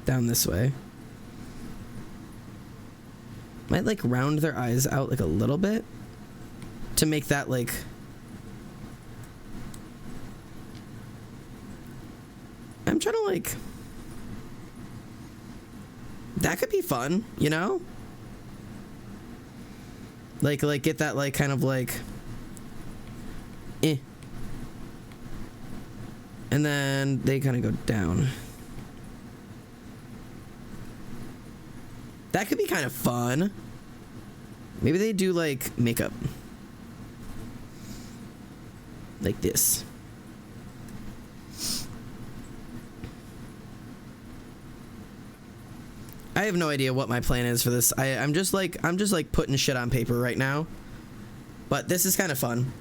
down this way. Might like round their eyes out like a little bit to make that like, I'm trying to like, that could be fun, you know? Like get that like kind of like, and then they kind of go down. That could be kind of fun. Maybe they do like makeup. Like this. I have no idea what my plan is for this. I'm just like putting shit on paper right now. But this is kind of fun.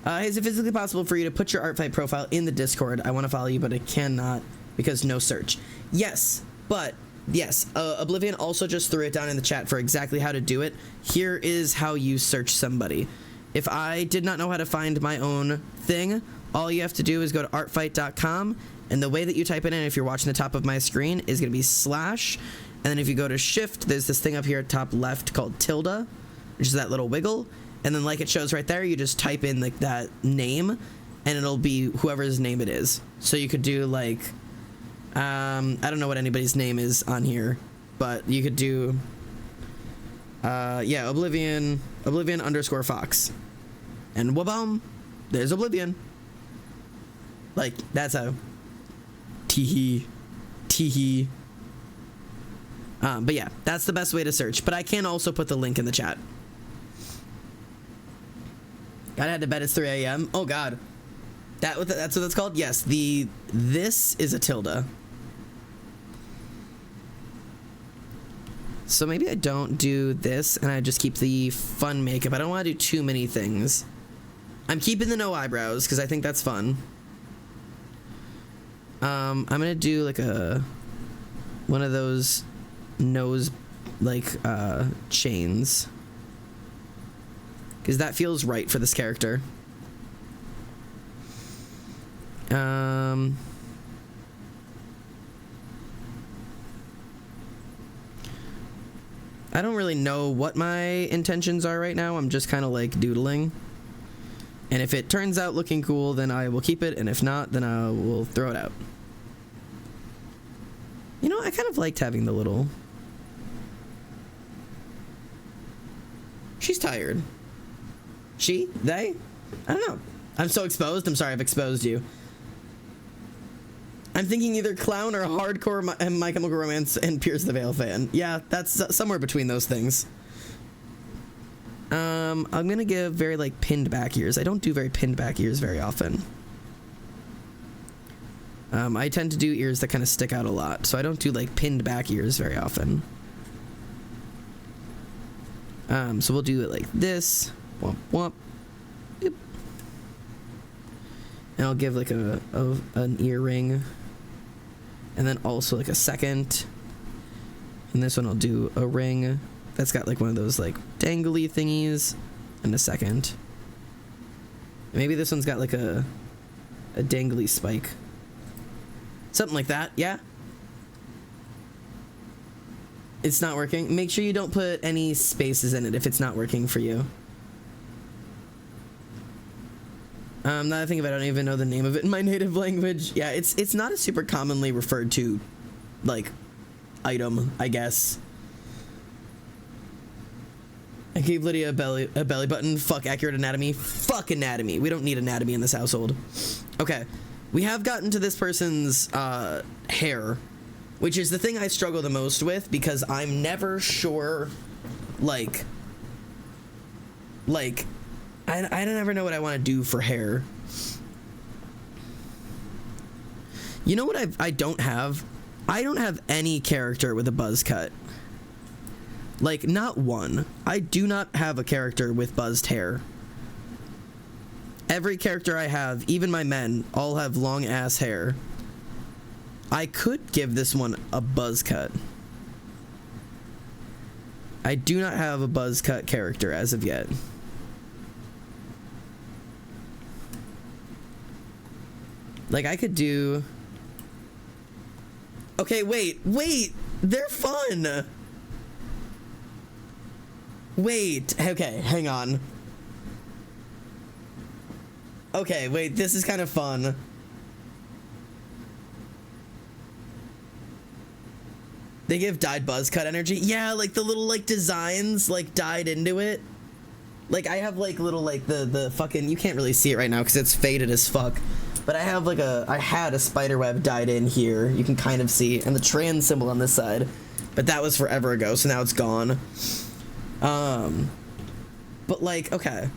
Is it physically possible for you to put your art fight profile in the Discord? I want to follow you, but I cannot because no search. Yes, but yes, Oblivion also just threw it down in the chat for exactly how to do it. Here is how you search somebody. If I did not know how to find my own thing, all you have to do is go to artfight.com, and the way that you type it in, if you're watching the top of my screen, is going to be /, and then if you go to shift, there's this thing up here at top left called tilde, which is that little wiggle, and then like it shows right there, you just type in like that name, and it'll be whoever's name it is. So you could do like, I don't know what anybody's name is on here, but you could do, yeah, Oblivion _Fox. And wabam, there's Oblivion. Like, that's how. Teehee. Teehee. But yeah, that's the best way to search. But I can also put the link in the chat. Gotta head to bed, it's 3 a.m. Oh god. That's what that's called? Yes, this is a tilde. So maybe I don't do this and I just keep the fun makeup. I don't want to do too many things. I'm keeping the no eyebrows because I think that's fun. I'm gonna do like one of those nose like chains because that feels right for this character. I don't really know what my intentions are right now. I'm just kind of like doodling. And if it turns out looking cool, then I will keep it. And if not, then I will throw it out. You know, I kind of liked having the little... She's tired. She? They? I don't know. I'm so exposed. I'm sorry I've exposed you. I'm thinking either clown or hardcore My Chemical Romance and Pierce the Veil fan. Yeah, that's somewhere between those things. I'm gonna give very like pinned back ears. I don't do very pinned back ears very often. I tend to do ears that kind of stick out a lot, so I don't do like pinned back ears very often. So we'll do it like this. Womp womp. Boop. And I'll give like an earring. And then also like a second. And this one I'll do a ring that's got like one of those like dangly thingies and a second. Maybe this one's got like a dangly spike. Something like that, yeah? It's not working. Make sure you don't put any spaces in it if it's not working for you. Now that I think about it, I don't even know the name of it in my native language. Yeah, it's not a super commonly referred to, like, item, I guess. I gave Lydia a belly button. Fuck accurate anatomy. Fuck anatomy. We don't need anatomy in this household. Okay. We have gotten to this person's hair, which is the thing I struggle the most with because I'm never sure, like I never know what I want to do for hair. You know what I don't have? I don't have any character with a buzz cut. Like, not one. I do not have a character with buzzed hair. Every character I have, even my men, all have long ass hair. I could give this one a buzz cut. I do not have a buzz cut character as of yet. Like, I could do... Okay, wait! They're fun! Wait, okay, hang on. Okay, wait, this is kind of fun. They give dyed buzz cut energy. Yeah, like the little like designs like dyed into it. Like I have like little like the fucking, you can't really see it right now because it's faded as fuck. But I have like I had a spider web dyed in here. You can kind of see, and the trans symbol on this side. But that was forever ago, so now it's gone. But like, okay.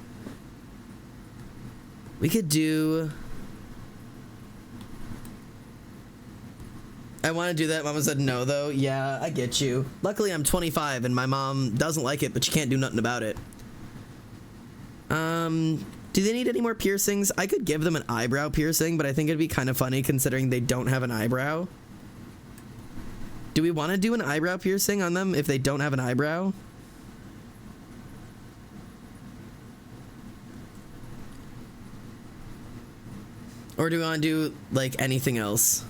We could do... I want to do that. Mama said no, though. Yeah, I get you. Luckily, I'm 25, and my mom doesn't like it, but she can't do nothing about it. Do they need any more piercings? I could give them an eyebrow piercing, but I think it'd be kind of funny considering they don't have an eyebrow. Do we want to do an eyebrow piercing on them if they don't have an eyebrow? Or do we want to do, like, anything else?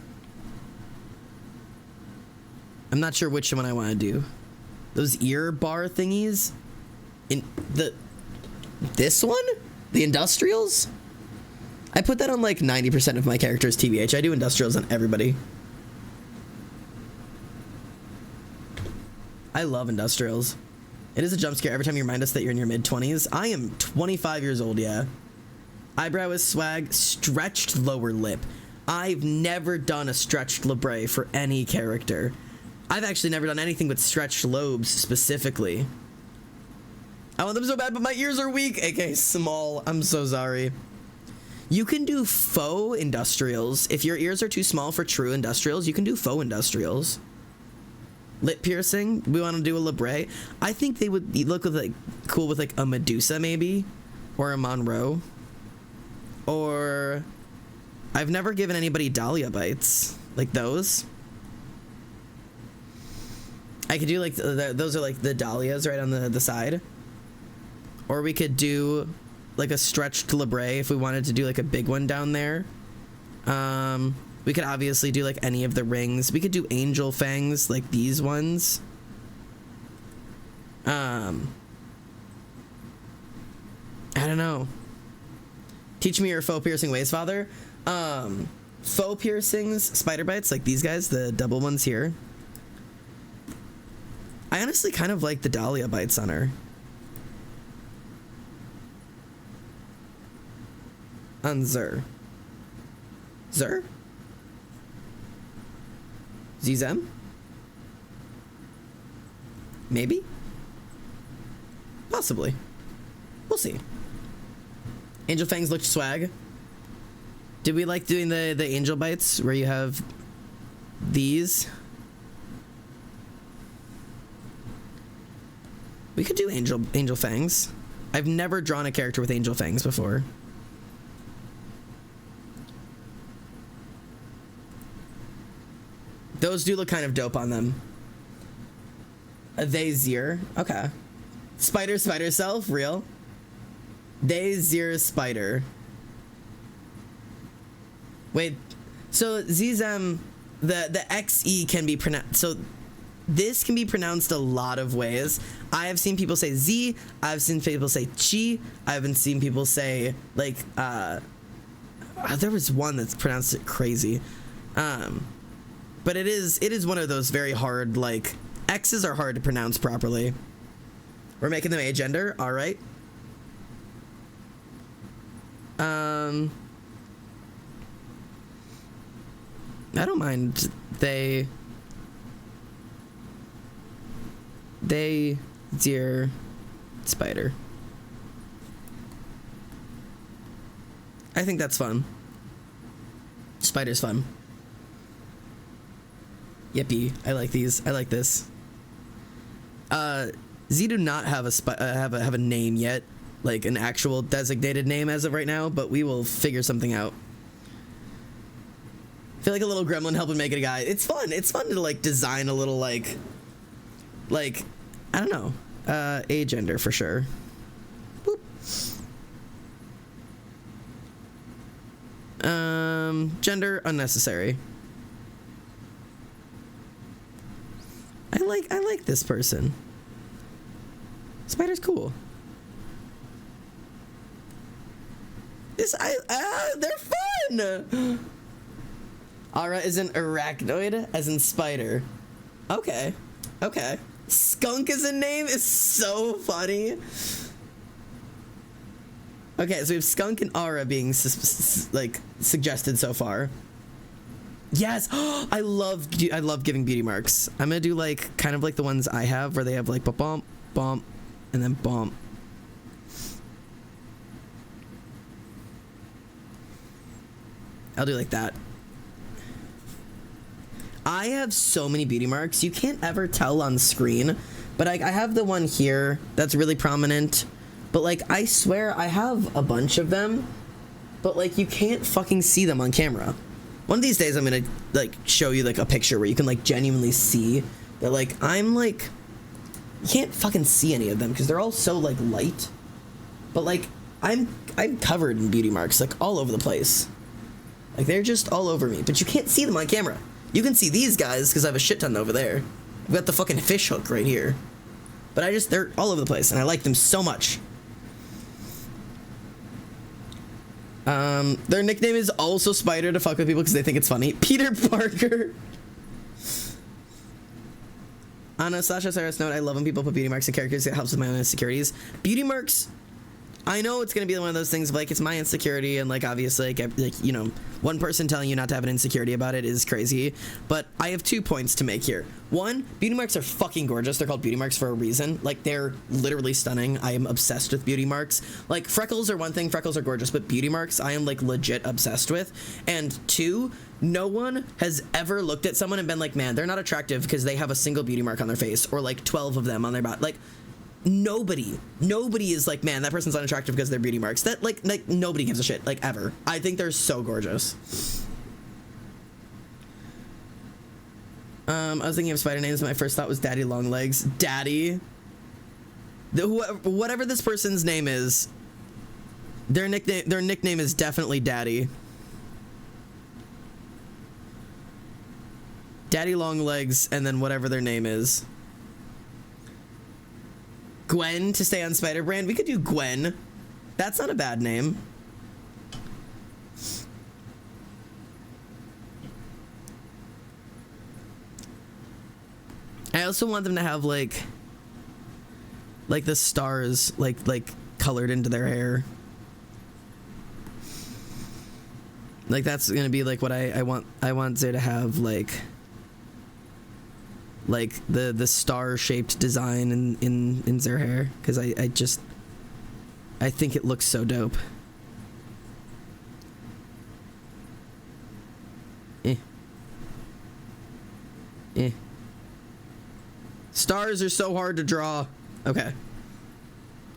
I'm not sure which one I want to do. Those ear bar thingies? In the... This one? The industrials? I put that on, like, 90% of my characters, TBH. I do industrials on everybody. I love industrials. It is a jump scare every time you remind us that you're in your mid-20s. I am 25 years old, yeah. Eyebrow is swag, stretched lower lip. I've never done a stretched labrae for any character. I've actually never done anything with stretched lobes specifically. I want them so bad, but my ears are weak, aka small. I'm so sorry. You can do faux industrials. If your ears are too small for true industrials, you can do faux industrials. Lip piercing, we want to do a labrae. I think they would look like cool with like a Medusa maybe, or a Monroe. Or I've never given anybody Dahlia bites like those. I could do like those are like the dahlias right on the side. Or we could do like a stretched labrae if we wanted to do like a big one down there. We could obviously do like any of the rings. We could do angel fangs like these ones. I don't know. Teach me your faux piercing ways, Father. Faux piercings, spider bites like these guys, the double ones here. I honestly kind of like the Dahlia bites on her. On Zer. Zer? Zem? Maybe? Possibly. We'll see. Angel Fangs looked swag. Did we like doing the angel bites where you have these? We could do angel fangs. I've never drawn a character with angel fangs before. Those do look kind of dope on them. They Zir. Okay. Spider self, real. They Zir spider. Wait. So Zizem, the XE can be pronounced. So this can be pronounced a lot of ways. I have seen people say Z. I've seen people say Chi. I haven't seen people say like there was one that's pronounced it crazy. But it is one of those very hard, like, X's are hard to pronounce properly. We're making them agender, all right. I don't mind. They dear spider. I think that's fun. Spider's fun. Yippee! I like these. I like this. Z do not have have a name yet, like an actual designated name as of right now, but we will figure something out. I feel like a little gremlin helping make it a guy. It's fun. It's fun to like design a little like I don't know, agender for sure. Boop. Gender unnecessary. I like this person. Spider's cool. They're fun. Aura is an arachnoid, as in spider. Okay. Skunk as a name is so funny. Okay, so we have Skunk and Aura being like suggested so far. Yes, I love giving beauty marks. I'm gonna do like kind of like the ones I have where they have like bump, bump, and then bump. I'll do like that. I have so many beauty marks, you can't ever tell on screen, but I have the one here that's really prominent, but like I swear I have a bunch of them, but like you can't fucking see them on camera. One of these days I'm gonna like show you like a picture where you can like genuinely see that like I'm like, you can't fucking see any of them because they're all so like light, but like I'm covered in beauty marks like all over the place. Like they're just all over me, but you can't see them on camera. You can see these guys because I have a shit ton over there. I've got the fucking fish hook right here. But they're all over the place and I like them so much. Their nickname is also Spider to fuck with people because they think it's funny. Peter Parker. On a /SRS note, I love when people put beauty marks in characters. It helps with my own insecurities. Beauty marks, I know it's gonna be one of those things of, like, it's my insecurity, and like obviously like you know, one person telling you not to have an insecurity about it is crazy, but I have 2 points to make here. One, beauty marks are fucking gorgeous. They're called beauty marks for a reason. Like, they're literally stunning. I am obsessed with beauty marks. Like, freckles are one thing, freckles are gorgeous, but beauty marks I am like legit obsessed with. And 2, no one has ever looked at someone and been like, man, they're not attractive because they have a single beauty mark on their face, or like 12 of them on their body. Like, nobody is like, man, that person's unattractive because they're beauty marks. That like nobody gives a shit, like, ever. I think they're so gorgeous. I was thinking of spider names, and my first thought was Daddy Longlegs. Daddy. Whatever this person's name is, their nickname is definitely Daddy. Daddy Longlegs, and then whatever their name is. Gwen to stay on Spider Brand. We could do Gwen. That's not a bad name. I also want them to have like the stars like colored into their hair. Like, that's gonna be like what I want Zay to have, like the star-shaped design in their hair, because I think it looks so dope. Stars are so hard to draw. Okay.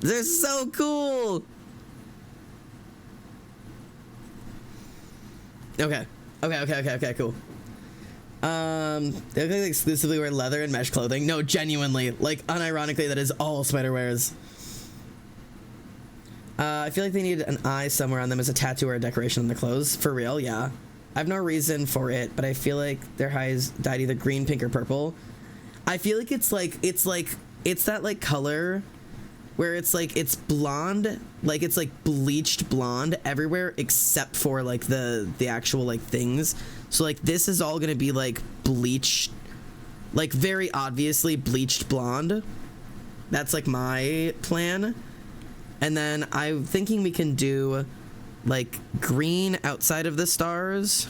They're so cool. Okay, cool. They like exclusively wear leather and mesh clothing. No, genuinely, like unironically, that is all Spider wears. I feel like they need an eye somewhere on them as a tattoo or a decoration on their clothes. For real, yeah. I have no reason for it, but I feel like their eyes dyed either green, pink, or purple. I feel like it's that like color where it's like it's blonde, like it's like bleached blonde everywhere except for like the actual like things. So like this is all gonna be like bleached, like very obviously bleached blonde. That's like my plan. And then I'm thinking we can do like green outside of the stars,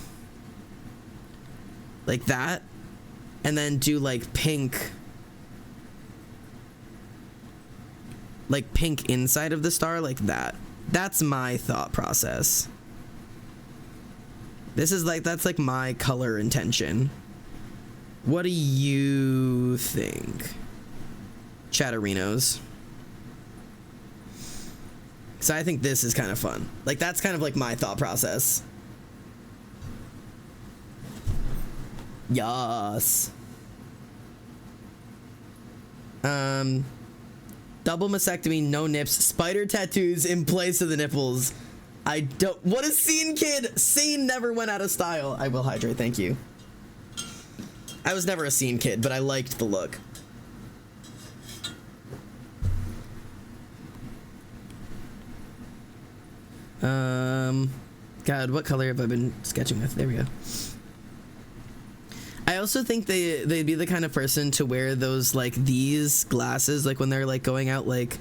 like that, and then do like pink, inside of the star, like that. That's my thought process. This is like, that's like my color intention. What do you think, Chatterinos? So I think this is kind of fun. Like, that's kind of like my thought process. Yas. Double mastectomy, no nips, spider tattoos in place of the nipples. I don't. What a scene, kid! Scene never went out of style. I will hydrate, thank you. I was never a scene kid, but I liked the look. God, what color have I been sketching with? There we go. I also think they'd be the kind of person to wear those, like, these glasses, like when they're like going out, like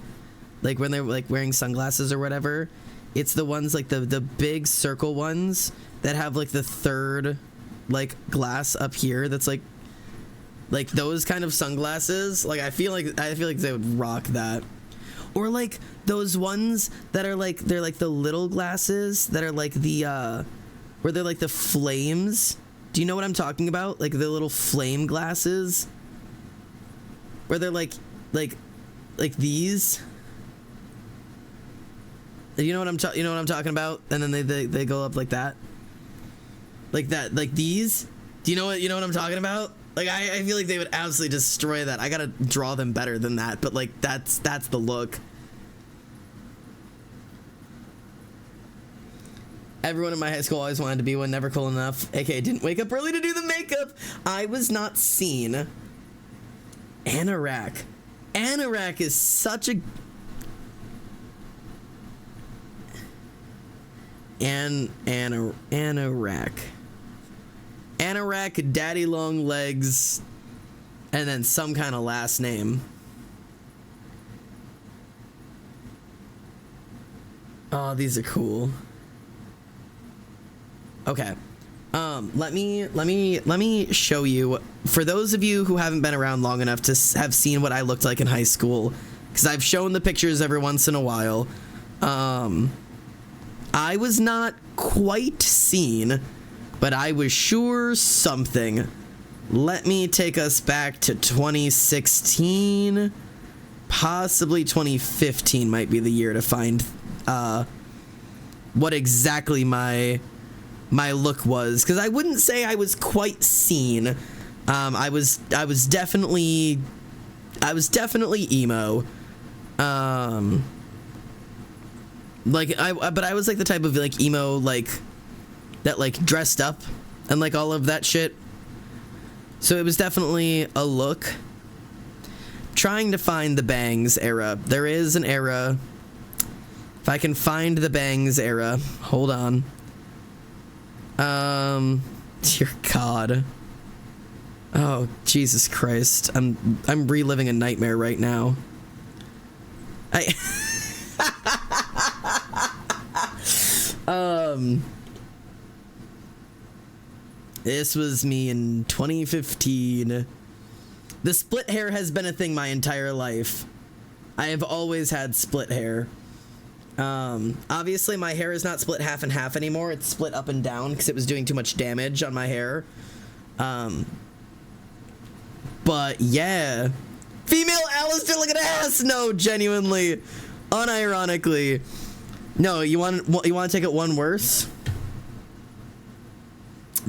when they're like wearing sunglasses or whatever. It's the ones like the big circle ones that have like the third like glass up here. That's like those kind of sunglasses. Like I feel like they would rock that. Or like those ones that are like, they're like the little glasses that are like the where they're like the flames. Do you know what I'm talking about? Like the little flame glasses where they're like these. You know what I'm talking about? And then they go up like that. Like that, like these. Do you know what I'm talking about? Like I feel like they would absolutely destroy that. I gotta draw them better than that, but like that's the look. Everyone in my high school always wanted to be one, never cool enough. AKA didn't wake up early to do the makeup. I was not seen. Anorak. Anorak is such a... Anorak. Anorak, daddy long legs, and then some kind of last name. Oh, these are cool. Okay. Let me show you, for those of you who haven't been around long enough to have seen what I looked like in high school, because I've shown the pictures every once in a while. I was not quite seen, but I was sure something. Let me take us back to 2016, possibly 2015 might be the year to find what exactly my look was, because I wouldn't say I was quite seen. I was definitely emo. But I was like the type of like emo like that like dressed up and like all of that shit. So it was definitely a look. Trying to find the bangs era. There is an era. If I can find the bangs era, hold on. Dear God. Oh, Jesus Christ. I'm reliving a nightmare right now. This was me in 2015. The split hair has been a thing my entire life. I have always had split hair. Obviously my hair is not split half and half anymore. It's split up and down because it was doing too much damage on my hair. But yeah. Female Alistair, look at ass! No, genuinely. Unironically. No, you want to take it one worse?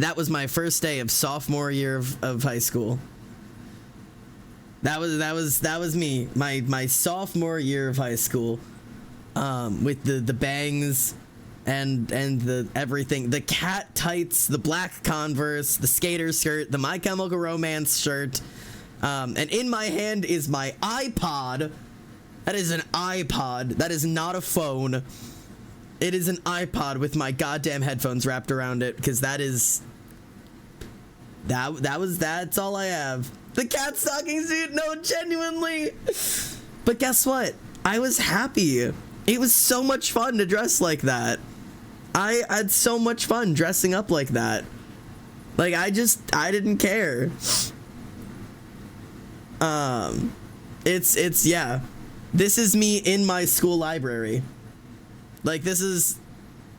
That was my first day of sophomore year of high school. That was me. My sophomore year of high school. With the bangs and the everything. The cat tights, the black Converse, the skater skirt, the My Chemical Romance shirt. And in my hand is my iPod. That is an iPod. That is not a phone. It is an iPod with my goddamn headphones wrapped around it, because that's all I have. The cat stocking suit, no, genuinely. But guess what? I was happy. It was so much fun to dress like that. I had so much fun dressing up like that. Like, I didn't care. Yeah. This is me in my school library. Like, this is,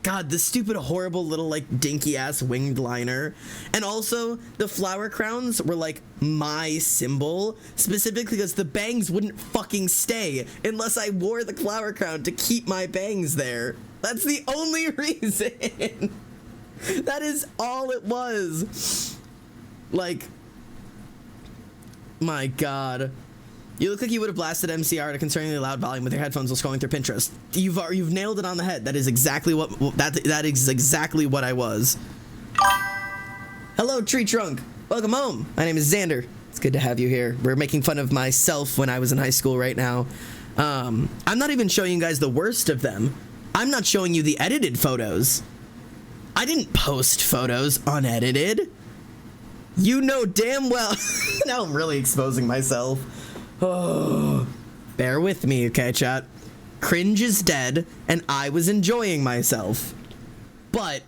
God, this stupid, horrible little, like, dinky-ass winged liner. And also, the flower crowns were, like, my symbol, specifically because the bangs wouldn't fucking stay unless I wore the flower crown to keep my bangs there. That's the only reason. That is all it was. Like, my God. You look like you would have blasted MCR at a concerningly loud volume with your headphones while scrolling through Pinterest. You've nailed it on the head. That is exactly what that is exactly what I was. Hello, Tree Trunk. Welcome home. My name is Xander. It's good to have you here. We're making fun of myself when I was in high school right now. I'm not even showing you guys the worst of them. I'm not showing you the edited photos. I didn't post photos unedited. You know damn well. Now I'm really exposing myself. Oh, bear with me, okay, chat? Cringe is dead, and I was enjoying myself. But...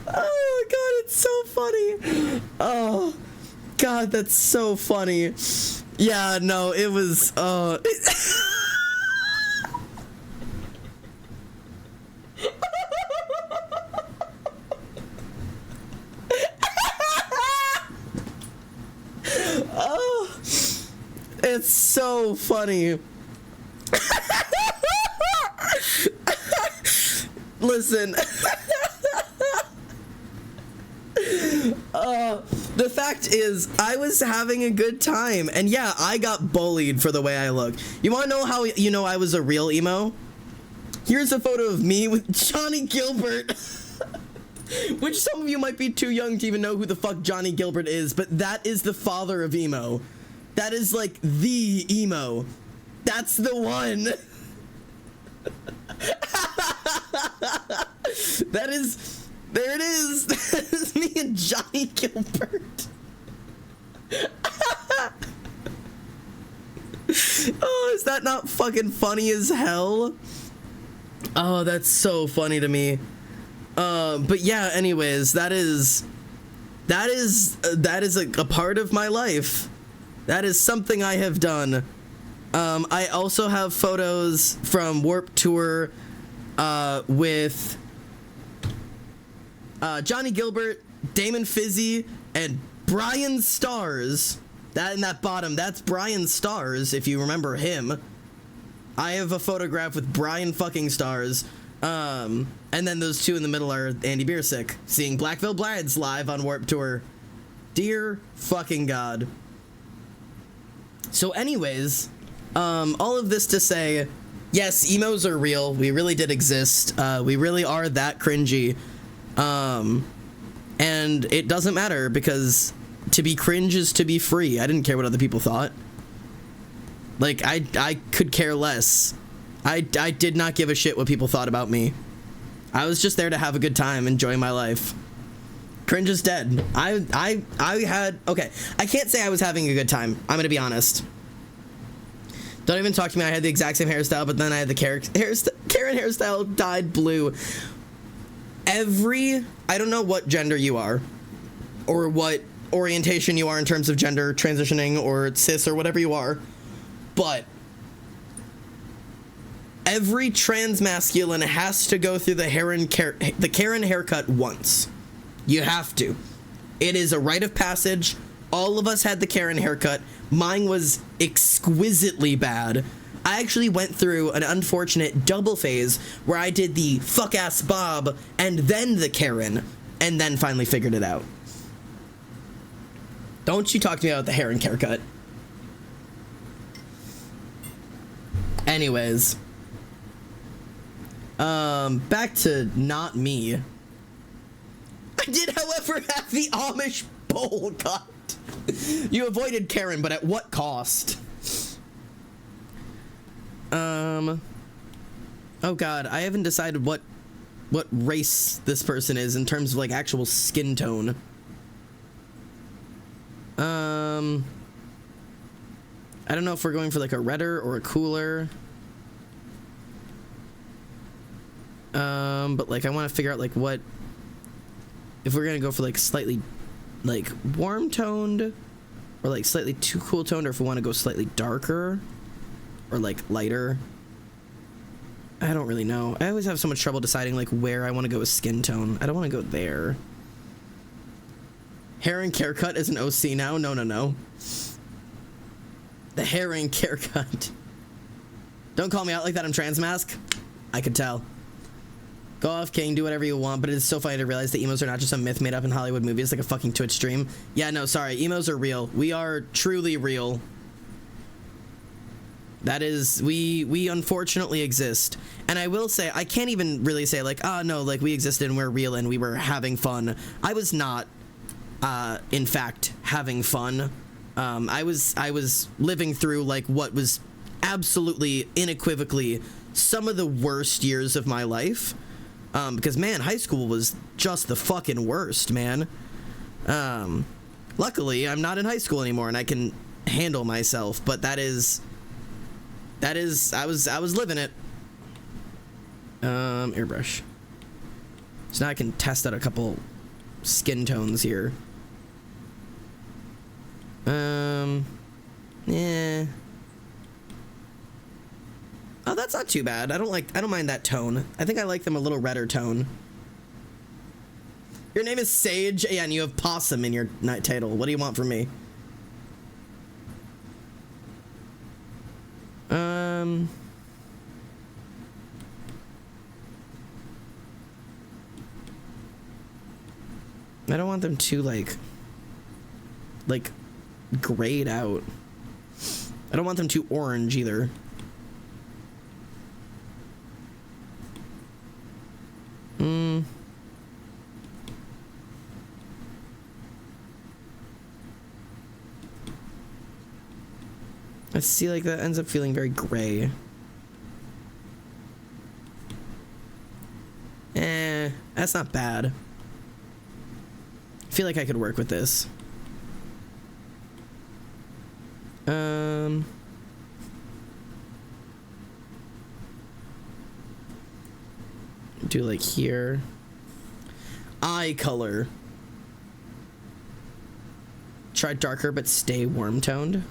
Oh, God, it's so funny. Oh, God, that's so funny. Yeah, no, it was... Oh, it's so funny. Listen. The fact is, I was having a good time, and yeah, I got bullied for the way I look. You want to know how you know I was a real emo? Here's a photo of me with Johnny Gilbert. Which some of you might be too young to even know who the fuck Johnny Gilbert is, but that is the father of emo. That is like the emo. That's the one. That is, there it is. That is me and Johnny Gilbert. Oh, is that not fucking funny as hell? Oh, that's so funny to me. But yeah, anyways, that is a part of my life. That is something I have done. I also have photos from Warped Tour, with, Johnny Gilbert, Damon Fizzy, and Brian Stars. That in that bottom, that's Brian Stars, if you remember him. I have a photograph with Brian fucking Stars. And then those two in the middle are Andy Biersick, seeing Black Veil Brides live on Warped Tour. Dear fucking God. So anyways, all of this to say, yes, emos are real. We really did exist. We really are that cringy. And it doesn't matter, because to be cringe is to be free. I didn't care what other people thought. Like, I could care less. I did not give a shit what people thought about me. I was just there to have a good time, enjoy my life. Cringe is dead. I had, okay, I can't say I was having a good time. I'm gonna be honest. Don't even talk to me. I had the exact same hairstyle, but then I had the Karen hairstyle dyed blue. I don't know what gender you are, or what orientation you are in terms of gender transitioning, or cis, or whatever you are, but every trans masculine has to go through the Karen haircut once. You have to. It is a rite of passage. All of us had the Karen haircut. Mine was exquisitely bad. I actually went through an unfortunate double phase where I did the fuck-ass bob and then the Karen, and then finally figured it out. Don't you talk to me about the hair and haircut. Anyways. Back to not me. I did, however, have the Amish bowl cut. You avoided Karen, but at what cost? Oh god, I haven't decided what race this person is in terms of like actual skin tone. I don't know if we're going for like a redder or a cooler. But like I want to figure out like what if we're gonna go for like slightly like warm toned or like slightly too cool toned, or if we want to go slightly darker or like lighter. I don't really know. I always have so much trouble deciding like where I want to go with skin tone. I don't want to go there. Hair and haircut is an OC now? No. The hair and haircut. Don't call me out like that, I'm trans mask. I could tell. Go off, King, do whatever you want, but it's so funny to realize that emos are not just a myth made up in Hollywood movies like a fucking Twitch stream. Yeah, no, sorry. Emos are real. We are truly real. That is, we unfortunately exist. And I will say, I can't even really say like, oh no, like we existed and we're real and we were having fun. I was not, in fact, having fun. I was living through like what was absolutely, unequivocally some of the worst years of my life. Because man, high school was just the fucking worst, man. Luckily, I'm not in high school anymore and I can handle myself, but that is, I was living it. Airbrush. So now I can test out a couple skin tones here. Yeah. Oh, that's not too bad. I don't mind that tone. I think I like them a little redder tone. Your name is Sage? Yeah, and you have possum in your night title. What do you want from me? I don't want them too like grayed out. I don't want them too orange either. I see like that ends up feeling very gray. That's not bad. I feel like I could work with this. Do like here. Eye color. Try darker but stay warm toned.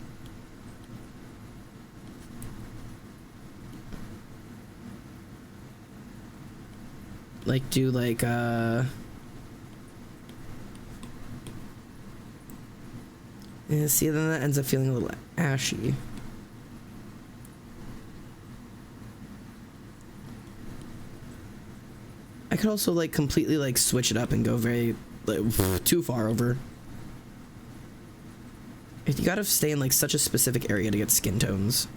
Like do like yeah, see, then that ends up feeling a little ashy. I could also like completely like switch it up and go very like too far over. You gotta stay in like such a specific area to get skin tones.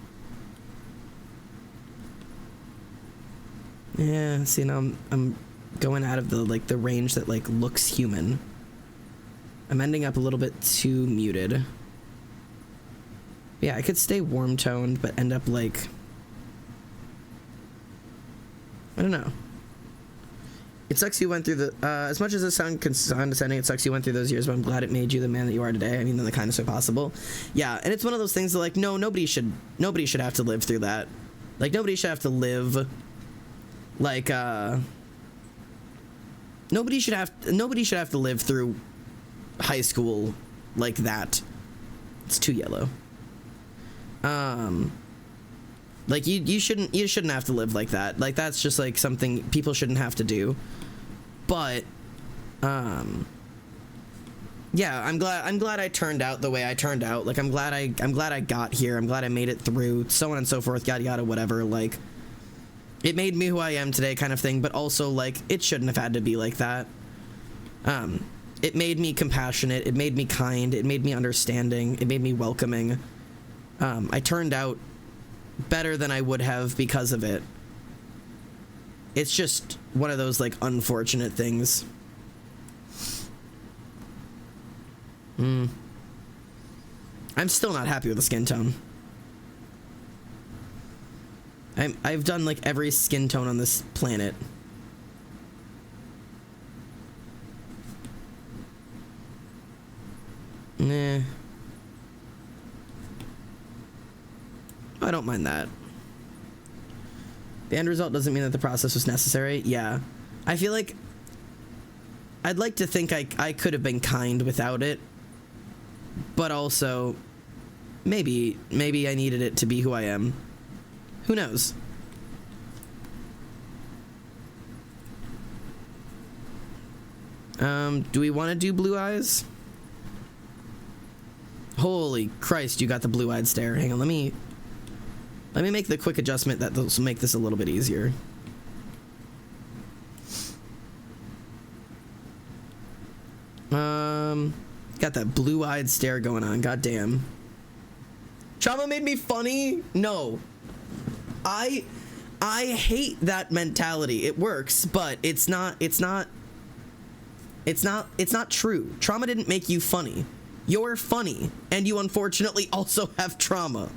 Yeah, see, now I'm going out of the like the range that like looks human. I'm ending up a little bit too muted. Yeah, I could stay warm toned but end up like, I don't know. It sucks you went through the as much as it sounds condescending, it sucks you went through those years, but I'm glad it made you the man that you are today. I mean, in the kindest way possible. Yeah, and it's one of those things that like, no, nobody should have to live through that. Like nobody should have to live like nobody should have to live through high school like that. It's too yellow. Like you shouldn't have to live like that. Like that's just like something people shouldn't have to do. But yeah, I'm glad I turned out the way I turned out. Like, I'm glad I got here. I'm glad I made it through, so on and so forth, yada yada, whatever. Like, it made me who I am today, kind of thing. But also, like, it shouldn't have had to be like that. It made me compassionate. It made me kind. It made me understanding. It made me welcoming. I turned out better than I would have because of it. It's just one of those, like, unfortunate things. I'm still not happy with the skin tone. I've done, like, every skin tone on this planet. Nah. I don't mind that. The end result doesn't mean that the process was necessary. Yeah. I feel like I'd like to think I could have been kind without it. But also, maybe I needed it to be who I am. Who knows? Do we want to do blue eyes? Holy Christ, you got the blue-eyed stare. Hang on, let me make the quick adjustment that will make this a little bit easier. Got that blue-eyed stare going on. God damn. Trauma made me funny? No. I hate that mentality. It works, but it's not true. Trauma didn't make you funny. You're funny, and you unfortunately also have trauma.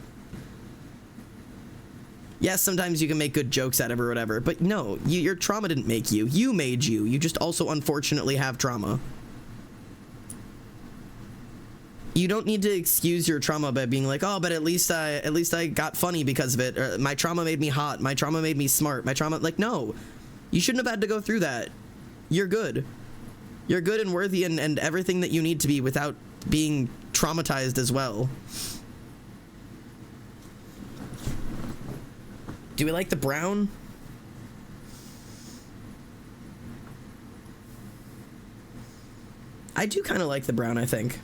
Yes, sometimes you can make good jokes out of it or whatever, but no, your trauma didn't make you. You made you. You just also unfortunately have trauma. You don't need to excuse your trauma by being like, oh, but at least I got funny because of it. Or, my trauma made me hot. My trauma made me smart. My trauma, like, no. You shouldn't have had to go through that. You're good. You're good and worthy and everything that you need to be without being traumatized as well. Do we like the brown? I do kind of like the brown, I think.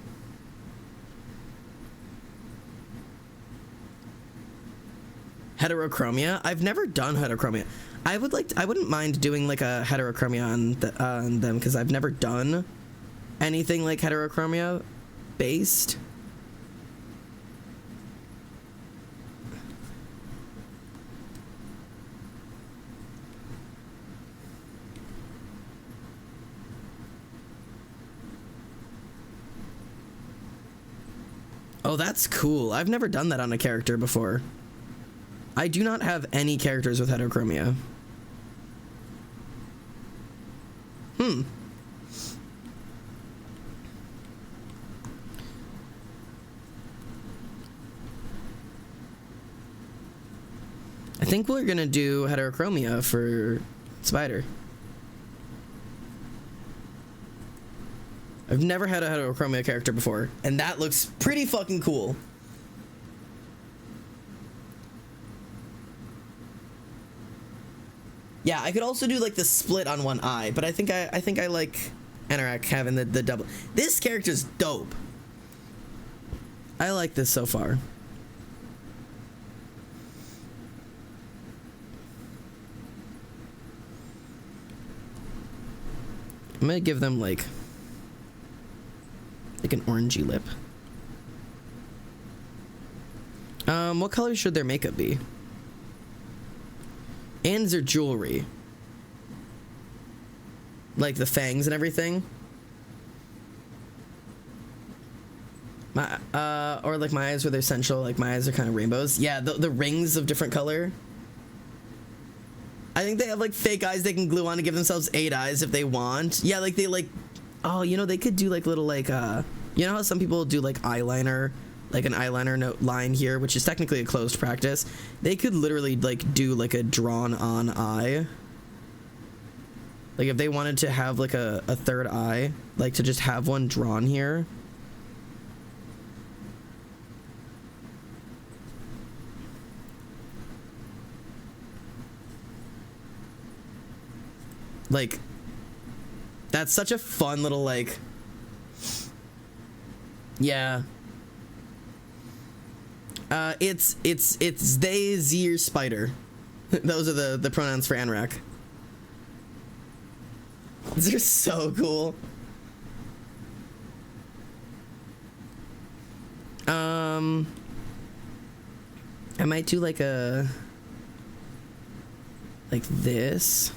Heterochromia? I've never done heterochromia. I wouldn't mind doing like a heterochromia on them because I've never done anything like heterochromia based. Oh, that's cool. I've never done that on a character before. I do not have any characters with heterochromia. I think we're gonna do heterochromia for Spider. I've never had a heterochromia character before, and that looks pretty fucking cool. Yeah, I could also do like the split on one eye, but I think I like Anorak having the double. This character's dope. I like this so far. I'm gonna give them like an orangey lip. What color should their makeup be? And their jewelry. Like the fangs and everything. Or like my eyes were their central, like my eyes are kind of rainbows. Yeah, the rings of different color. I think they have like fake eyes they can glue on to give themselves 8 eyes if they want. Yeah, like they like, oh, you know, they could do like little like, you know how some people do like eyeliner, like an eyeliner note line here, which is technically a closed practice. They could literally like do like a drawn on eye. Like if they wanted to have like a third eye, like to just have one drawn here. Like, that's such a fun little like, Yeah. It's they, Zir, Spider. Those are the pronouns for Anrak. These are so cool. I might do like this.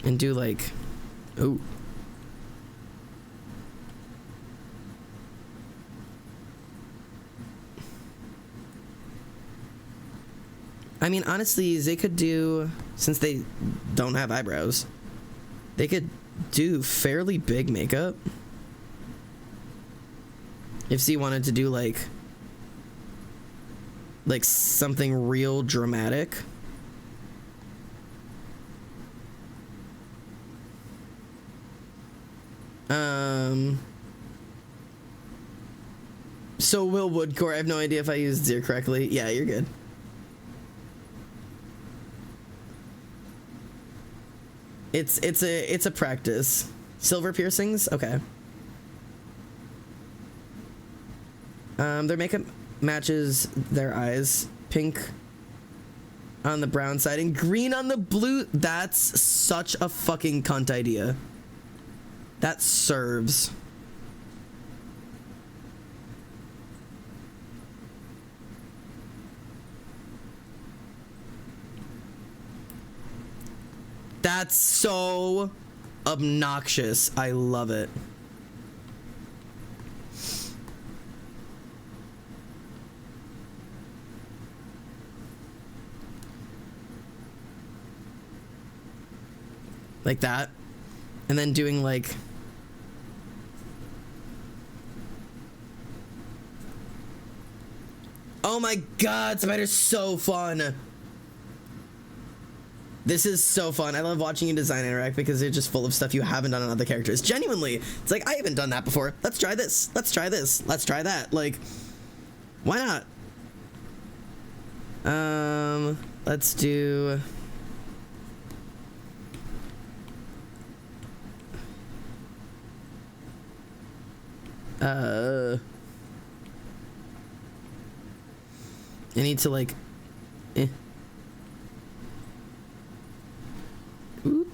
And do like, ooh. I mean, honestly, they could do, since they don't have eyebrows, they could do fairly big makeup. If Z wanted to do like something real dramatic. So Will Woodcore, I have no idea if I used Zir correctly. Yeah, you're good. It's a practice. Silver piercings? Okay. Their makeup matches their eyes. Pink on the brown side and green on the blue. That's such a fucking cunt idea. That serves. That's so obnoxious. I love it. Like that. And then doing like, oh my god, Spider's so fun. This is so fun. I love watching you design Interact because they're just full of stuff you haven't done on other characters. Genuinely. It's like, I haven't done that before. Let's try this. Let's try this. Let's try that. Like, why not? Let's do... I need to like, Ooh.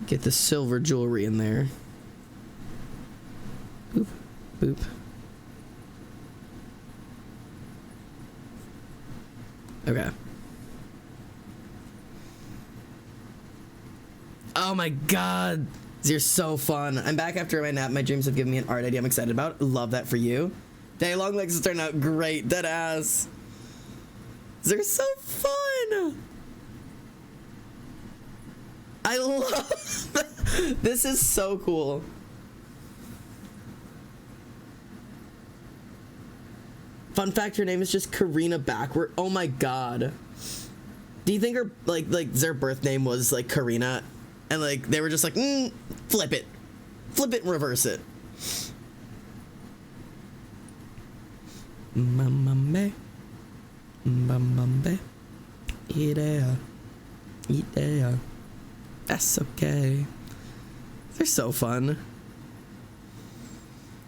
Get the silver jewelry in there. Boop, boop. Okay. Oh my god. You're so fun. I'm back after my nap. My dreams have given me an art idea I'm excited about. Love that for you. Day long legs has turned out great. Dead ass. They're so fun. I love this is so cool. Fun fact, her name is just Karina backward. Oh my god. Do you think her like their birth name was like Karina? And like they were just like, flip it and reverse it. Mamambe, mamambe, idea. That's okay. They're so fun.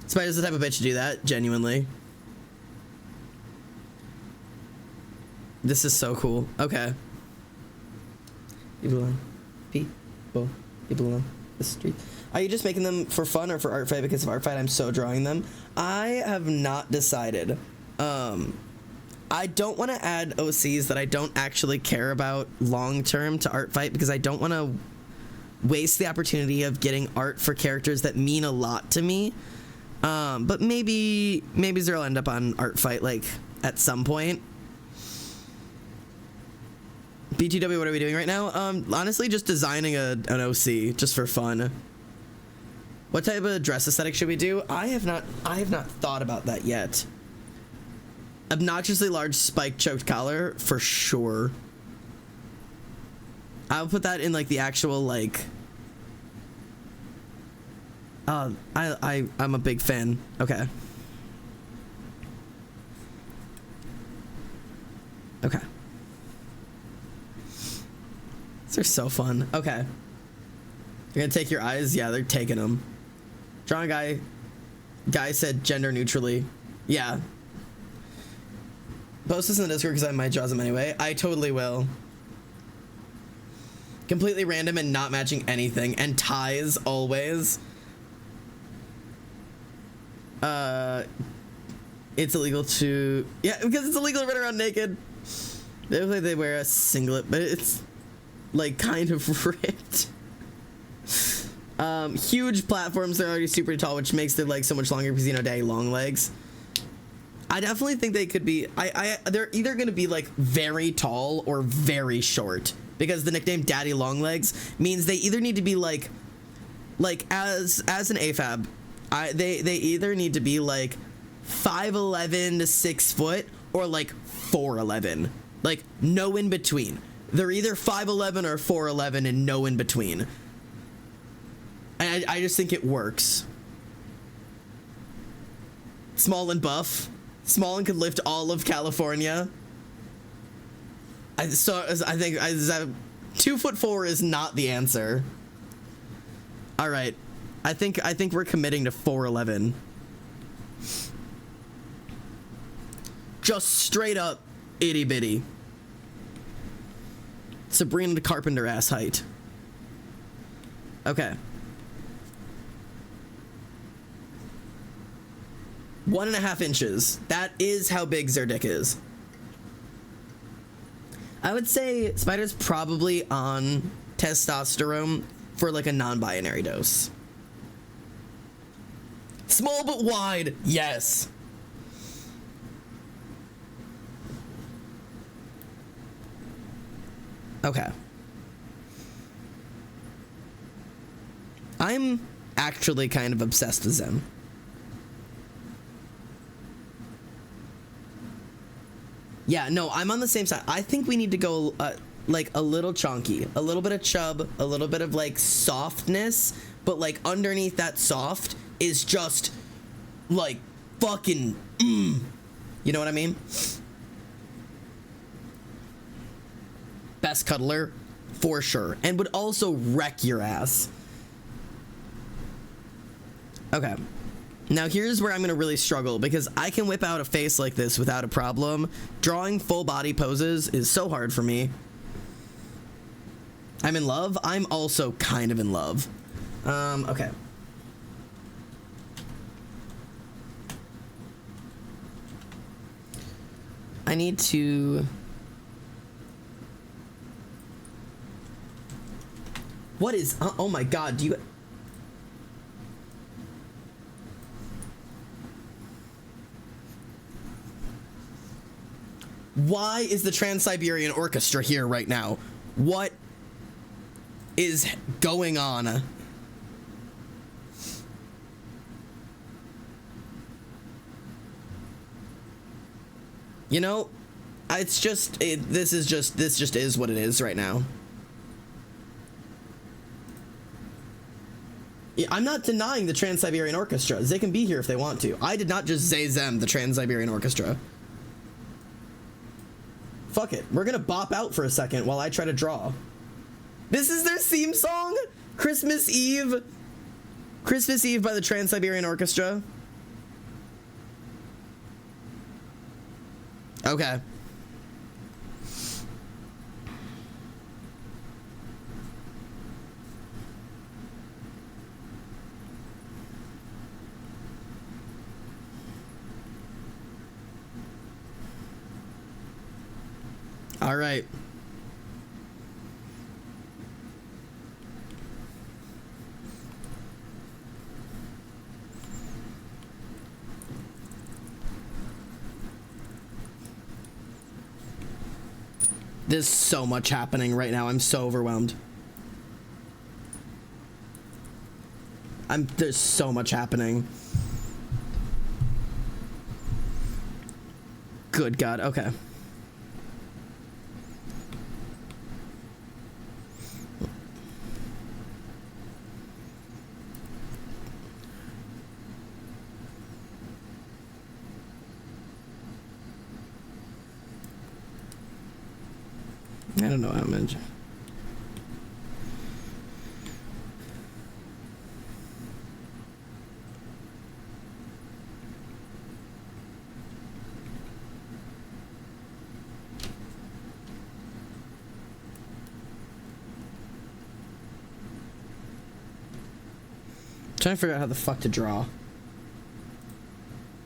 Spider's the type of bitch to do that, genuinely. This is so cool. Okay. People on the street. Are you just making them for fun or for art fight? Because of art fight, I'm so drawing them. I have not decided. I don't want to add OCs that I don't actually care about long term to art fight because I don't want to waste the opportunity of getting art for characters that mean a lot to me. But maybe they'll end up on art fight like at some point. BTW, what are we doing right now? Honestly, just designing an OC just for fun. What type of dress aesthetic should we do? I have not thought about that yet. Obnoxiously large spike choked collar for sure. I'll put that in like the actual like. I'm a big fan. Okay. Okay. These are so fun. Okay. You're gonna take your eyes? Yeah, they're taking them. Drawing guy said gender neutrally. Yeah. Post this in the Discord because I might draw them anyway. I totally will. Completely random and not matching anything. And ties always. It's illegal to... Yeah, because it's illegal to run around naked. They look like they wear a singlet, but it's like kind of ripped. Huge platforms. They're already super tall, which makes their legs so much longer because, you know, daddy long legs. I definitely think they could be... they're either going to be, like, very tall or very short. Because the nickname Daddy Longlegs means they either need to be, like as an AFAB, they either need to be, like, 5'11" to 6 foot or, like, 4'11". Like, no in between. They're either 5'11" or 4'11" and no in between. And I just think it works. Small and buff. Small and could lift all of California. I think 2'4" is not the answer. All right, I think we're committing to 4'11". Just straight up itty bitty. Sabrina the Carpenter ass height. Okay. 1.5 inches. That is how big their dick is. I would say Spider's probably on testosterone for like a non-binary dose. Small but wide, yes. Okay. I'm actually kind of obsessed with them. Yeah, no, I'm on the same side. I think we need to go like a little chunky, a little bit of chub, a little bit of like softness, but like underneath that soft is just like fucking you know what I mean? Best cuddler for sure, and would also wreck your ass. Okay. Now here's where I'm gonna really struggle, because I can whip out a face like this without a problem. Drawing full body poses is so hard for me. I'm in love. I'm also kind of in love. Okay. I need to... What is... oh my god, do you... Why is the Trans-Siberian Orchestra here right now? What is going on? You know, it's just this just is what it is right now. Yeah, I'm not denying the Trans-Siberian Orchestra. They can be here if they want to. I did not just say them, the Trans-Siberian Orchestra. Fuck it. We're gonna bop out for a second while I try to draw. This is their theme song? Christmas Eve. Christmas Eve by the Trans-Siberian Orchestra. Okay. All right. There's so much happening right now. I'm so overwhelmed. There's so much happening. Good God. Okay. I don't know how much. Trying to figure out how the fuck to draw.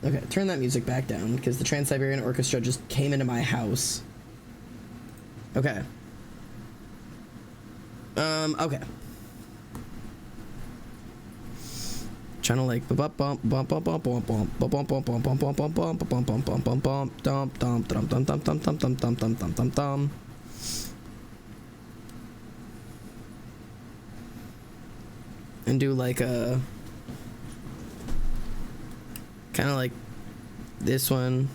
Okay, turn that music back down because the Trans-Siberian Orchestra just came into my house. Okay. Okay. Trying to like bump bump bump bump bump bump bump bump bump bump bump bump bump bump bump bump bump bump bump dump dump dump dump dump dump dump dump dump dump dump dump dump. And do like a kind of like this one,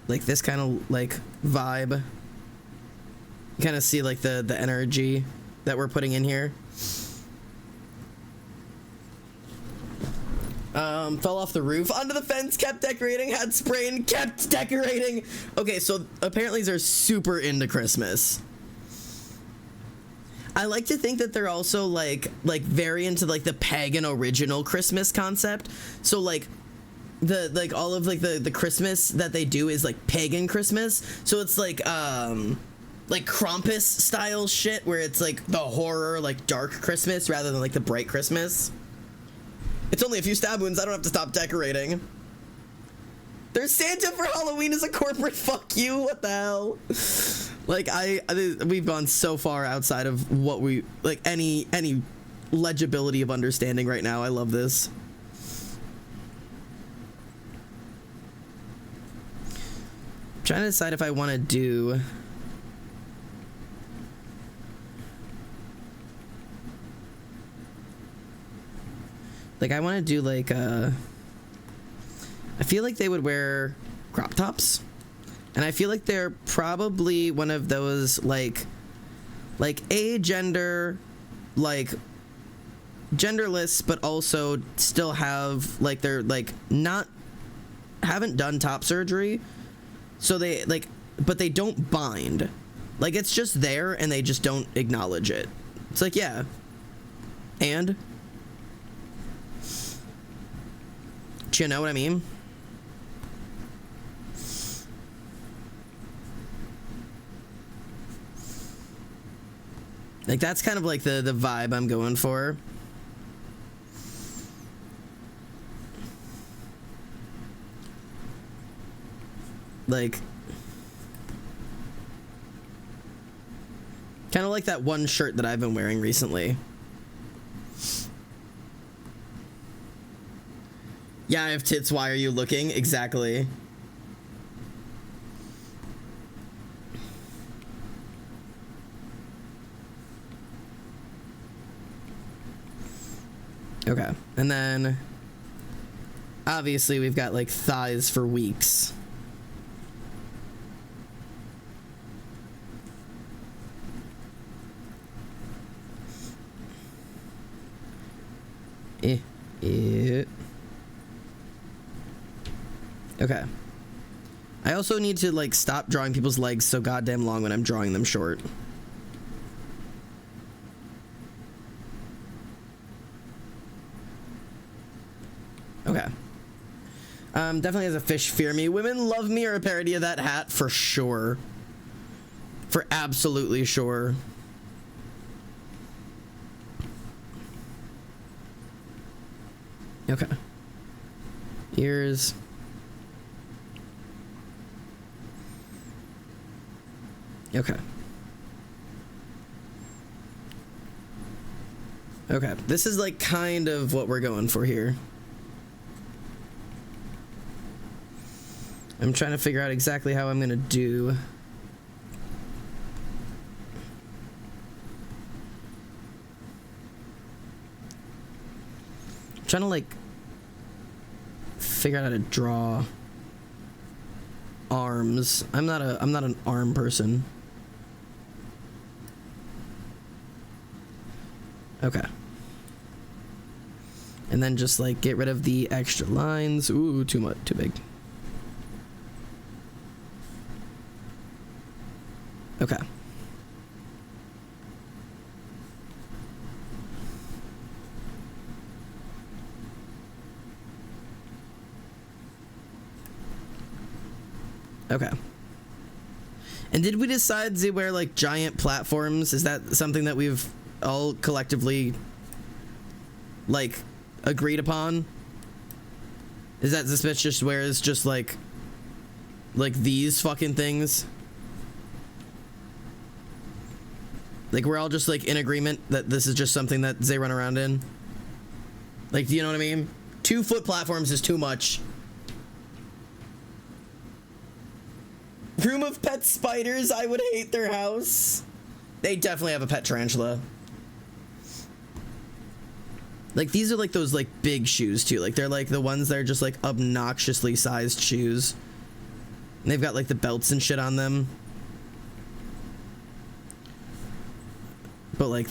like this kind of like vibe. You kind of see like the energy that we're putting in here. Fell off the roof, onto the fence, kept decorating, had sprained, kept decorating. Okay, so apparently they're super into Christmas. I like to think that they're also like very into like the pagan original Christmas concept. So like all of like the Christmas that they do is like pagan Christmas. So it's like Krampus style shit where it's like the horror, like dark Christmas rather than like the bright Christmas. It's only a few stab wounds. I don't have to stop decorating. There's Santa for Halloween is a corporate fuck you. What the hell? Like we've gone so far outside of what we like any legibility of understanding right now. I love this. I'm trying to decide if I want to do like I want to do like I feel like they would wear crop tops. And I feel like they're probably one of those like agender, like genderless, but also still have like they're like haven't done top surgery. So they like, but they don't bind. Like it's just there and they just don't acknowledge it. It's like, yeah. And do you know what I mean? Like that's kind of like the vibe I'm going for. Like kind of like that one shirt that I've been wearing recently. Yeah, I have tits, why are you looking? Exactly. Okay, and then obviously we've got like thighs for weeks. Okay. I also need to like stop drawing people's legs so goddamn long when I'm drawing them short. Okay. Definitely has a fish fear me. Women love me or a parody of that hat for sure. For absolutely sure. Okay. Ears. Okay. Okay. This is like kind of what we're going for here. I'm trying to figure out exactly how I'm gonna do. I'm trying to like figure out how to draw arms. I'm not an arm person. Okay. And then just like get rid of the extra lines. Ooh, too much, too big. Okay. Okay. And did we decide to wear like giant platforms? Is that something that we've all collectively, like, agreed upon is that this bitch just wears just like these fucking things. Like, we're all just like in agreement that this is just something that they run around in. Like, do you know what I mean? 2-foot platforms is too much. Room of pet spiders, I would hate their house. They definitely have a pet tarantula. Like, these are like those like big shoes too. Like, they're like the ones that are just like obnoxiously sized shoes. And they've got like the belts and shit on them. But like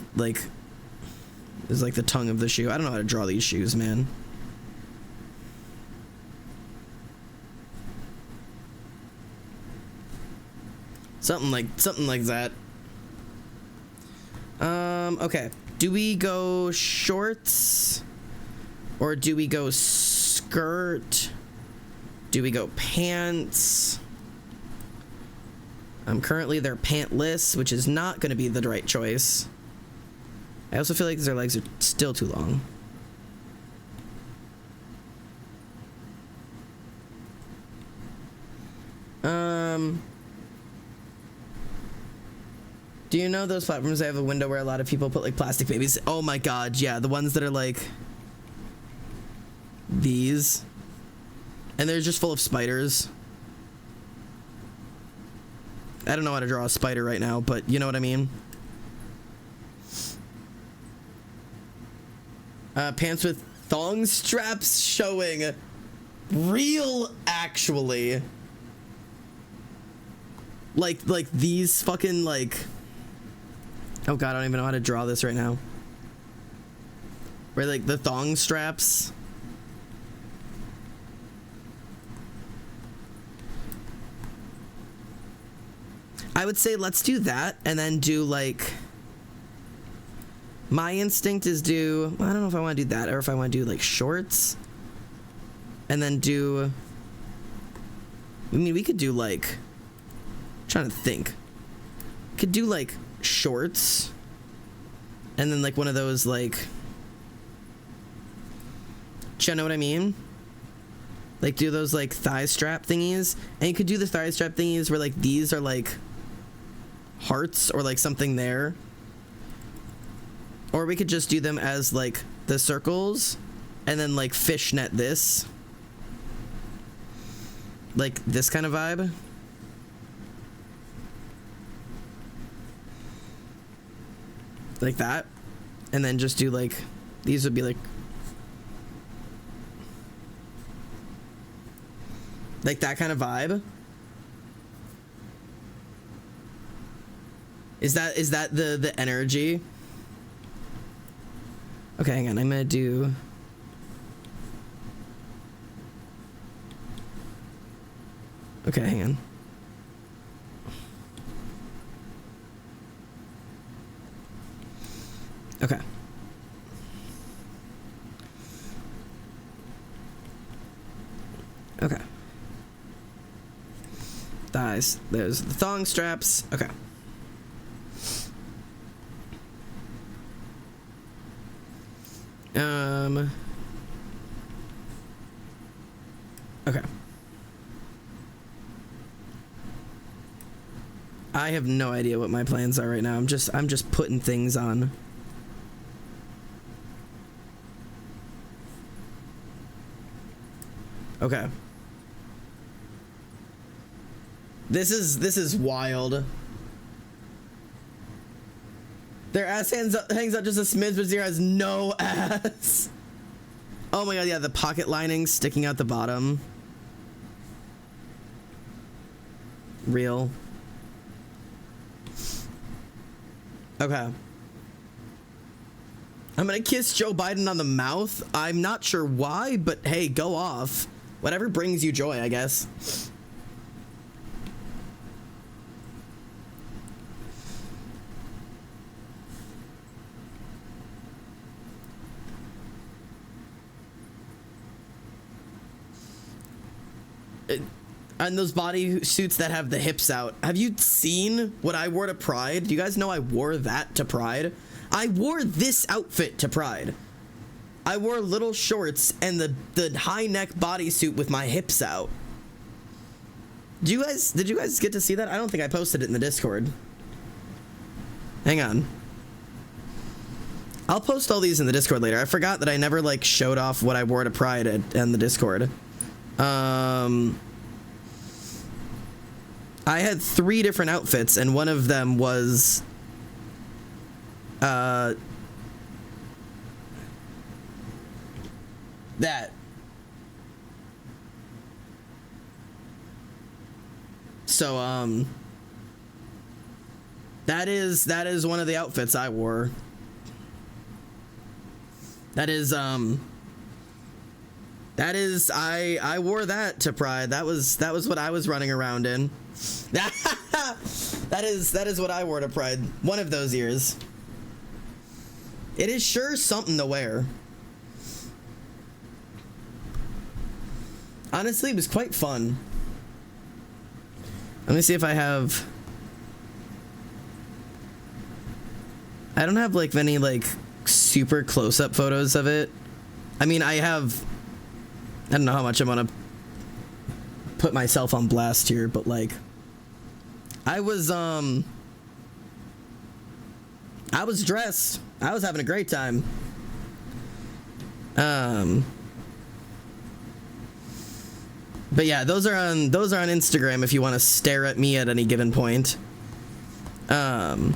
is like the tongue of the shoe. I don't know how to draw these shoes, man. Something like that. Okay. Do we go shorts? Or do we go skirt? Do we go pants? Currently they're pantless, which is not going to be the right choice. I also feel like their legs are still too long. Do you know those platforms that have a window where a lot of people put like plastic babies? Oh my god, yeah, the ones that are like these. And they're just full of spiders. I don't know how to draw a spider right now, but you know what I mean? Pants with thong straps showing. Real, actually. Like these fucking, like... Oh god, I don't even know how to draw this right now. Where, like, the thong straps... I would say let's do that, and then do, like... My instinct is do... I don't know if I want to do that, or if I want to do, like, shorts. And then do... I mean, we could do, like... I'm trying to think. Could do, like, shorts. And then, like, one of those, like... Do you know what I mean? Like, do those, like, thigh strap thingies. And you could do the thigh strap thingies where, like, these are, like... hearts or, like, something there. Or we could just do them as, like, the circles. And then, like, fishnet this. Like, this kind of vibe. Like that. And then just do, like... These would be, like... Like that kind of vibe. Is that the energy? Okay, hang on. I'm gonna do... Okay, hang on. Okay. Okay. Thighs. There's the thong straps. Okay. Okay. I have no idea what my plans are right now. I'm just putting things on. Okay. This is wild. Their ass hangs out just a smidge, but Zero has no ass. Oh my god, yeah, the pocket lining sticking out the bottom. Real. Okay. I'm gonna kiss Joe Biden on the mouth. I'm not sure why, but hey, go off. Whatever brings you joy, I guess. And those body suits that have the hips out. Have you seen what I wore to Pride? Do you guys know I wore that to Pride? I wore this outfit to Pride. I wore little shorts and the high neck bodysuit with my hips out. Did you guys get to see that? I don't think I posted it in the Discord. Hang on. I'll post all these in the Discord later. I forgot that I never like showed off what I wore to Pride in the Discord. I had 3 different outfits, and one of them was that. So that is one of the outfits I wore. I wore that to Pride. That was what I was running around in. that is what I wore to Pride one of those years. It is sure something to wear. Honestly, it was quite fun. Let me see if I have... I don't have like many like super close-up photos of it. I mean, I don't know how much I'm gonna put myself on blast here, but like I was dressed. I was having a great time. But yeah, those are on Instagram if you want to stare at me at any given point. And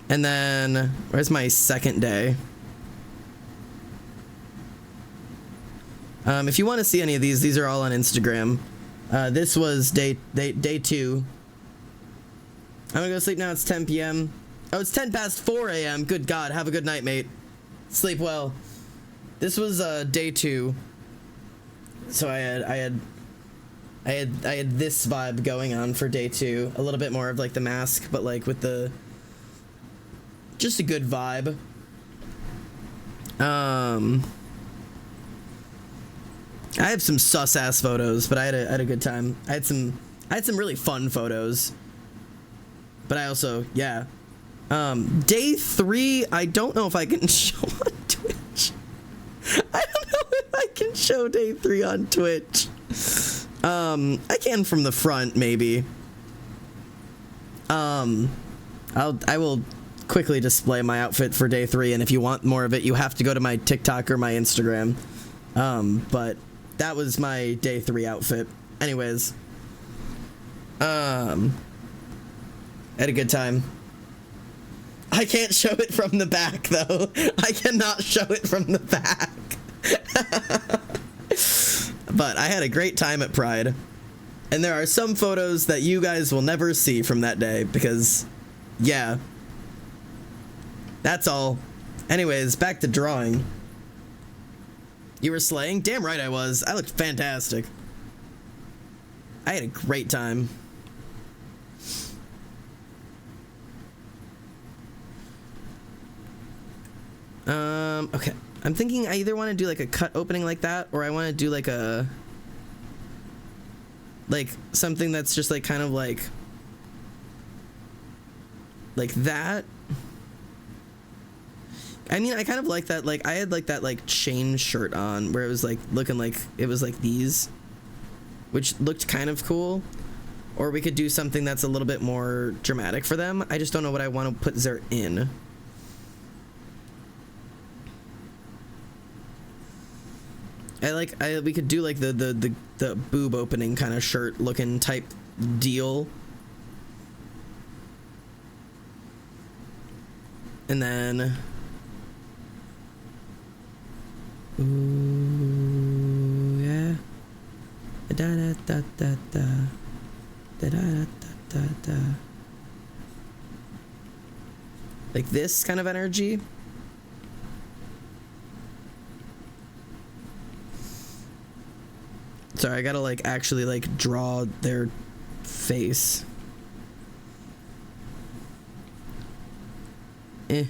then where's my second day? If you want to see any of these are all on Instagram. This was day 2. I'm gonna go sleep now. It's 10 p.m. Oh, it's 10 past 4 a.m. Good God, have a good night, mate. Sleep well. This was day 2. So I had this vibe going on for day 2. A little bit more of like the mask, but like with the just a good vibe. I have some sus ass photos, but I had a good time. I had some really fun photos. But I also, yeah. Day 3, I don't know if I can show on Twitch. I don't know if I can show day 3 on Twitch. I can from the front, maybe. I will quickly display my outfit for day 3, and if you want more of it, you have to go to my TikTok or my Instagram. But that was my day 3 outfit. Anyways. Had a good time. I can't show it from the back, though. I cannot show it from the back. But I had a great time at Pride. And there are some photos that you guys will never see from that day, because, yeah. That's all. Anyways, back to drawing. You were slaying? Damn right I was. I looked fantastic. I had a great time. Okay. I'm thinking I either want to do like a cut opening like that, or I want to do like something that's just like kind of like that. I mean, I kind of like that. Like I had like that like chain shirt on where it was like looking like it was like these, which looked kind of cool. Or we could do something that's a little bit more dramatic for them. I just don't know what I want to put there in. We could do like the boob opening kind of shirt looking type deal. And then ooh, yeah. Da da da da da. Da da da da da. Like this kind of energy. Sorry, I gotta like actually like draw their face. They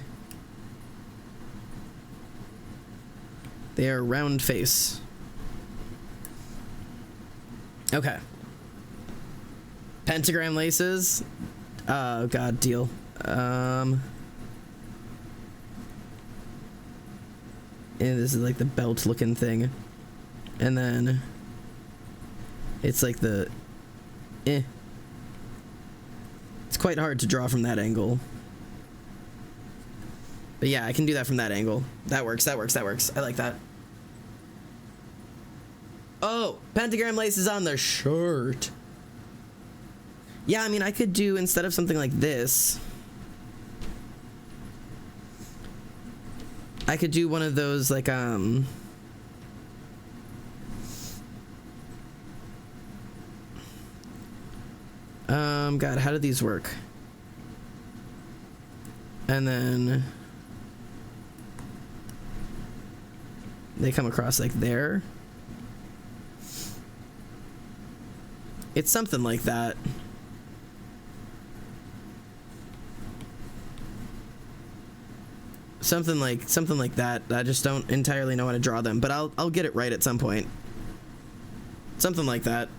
are round face. Okay. Pentagram laces. Oh god, deal. And this is like the belt looking thing. And then it's like the It's quite hard to draw from that angle. But yeah, I can do that from that angle. That works, that works, that works. I like that. Oh, pentagram lace is on the shirt. Yeah, I mean, I could do, instead of something like this, I could do one of those, like, God, how do these work? And then they come across like there. It's something like that. Something like that. I just don't entirely know how to draw them, but I'll get it right at some point. Something like that.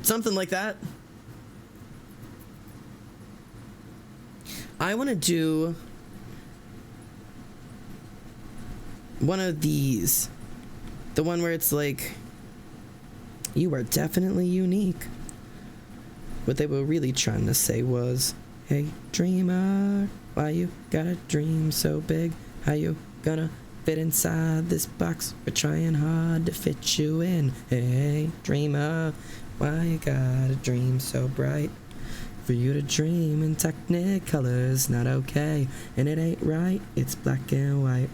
Something like that. I want to do one of these. The one where it's like, you are definitely unique. What they were really trying to say was, hey, dreamer, why you got a dream so big? How you gonna fit inside this box? We're trying hard to fit you in. Hey, dreamer, why you got a dream so bright? For you to dream in technicolor's not okay, and it ain't right, it's black and white.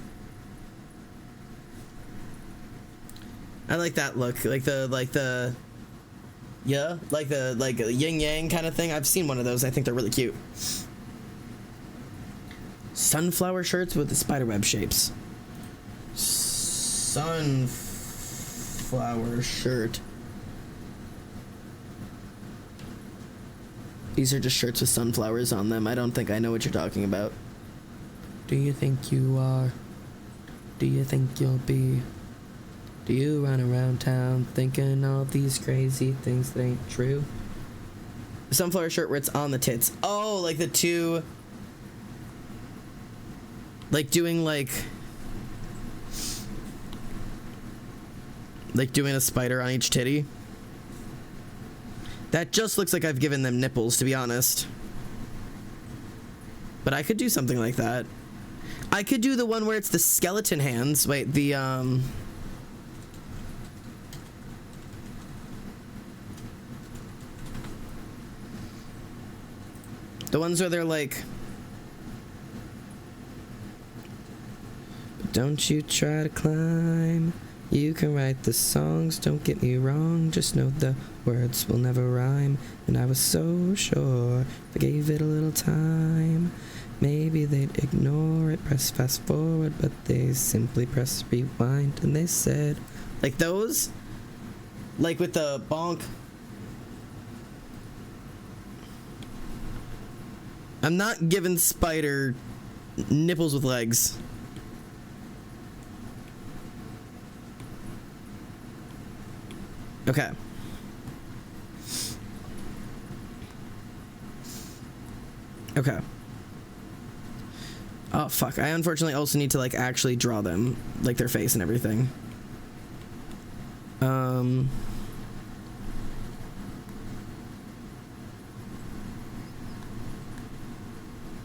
I like that look, like the yin yang kind of thing. I've seen one of those. I think they're really cute. Sunflower shirts with the spiderweb shapes. Sunflower shirt. These are just shirts with sunflowers on them. I don't think I know what you're talking about. Do you think you are? Do you think you'll be? Do you run around town thinking all these crazy things that ain't true? Sunflower shirt where it's on the tits. Oh, like the two... Like doing like doing a spider on each titty. That just looks like I've given them nipples, to be honest. But I could do something like that. I could do the one where it's the skeleton hands. Wait, the ones where they're like, don't you try to climb. You can write the songs, don't get me wrong. Just know the words will never rhyme. And I was so sure if I gave it a little time, maybe they'd ignore it, press fast forward. But they simply press rewind. And they said, like those? Like with the bonk. I'm not giving spider nipples with legs. Okay. Okay. Oh, fuck. I unfortunately also need to, like, actually draw them. Like, their face and everything.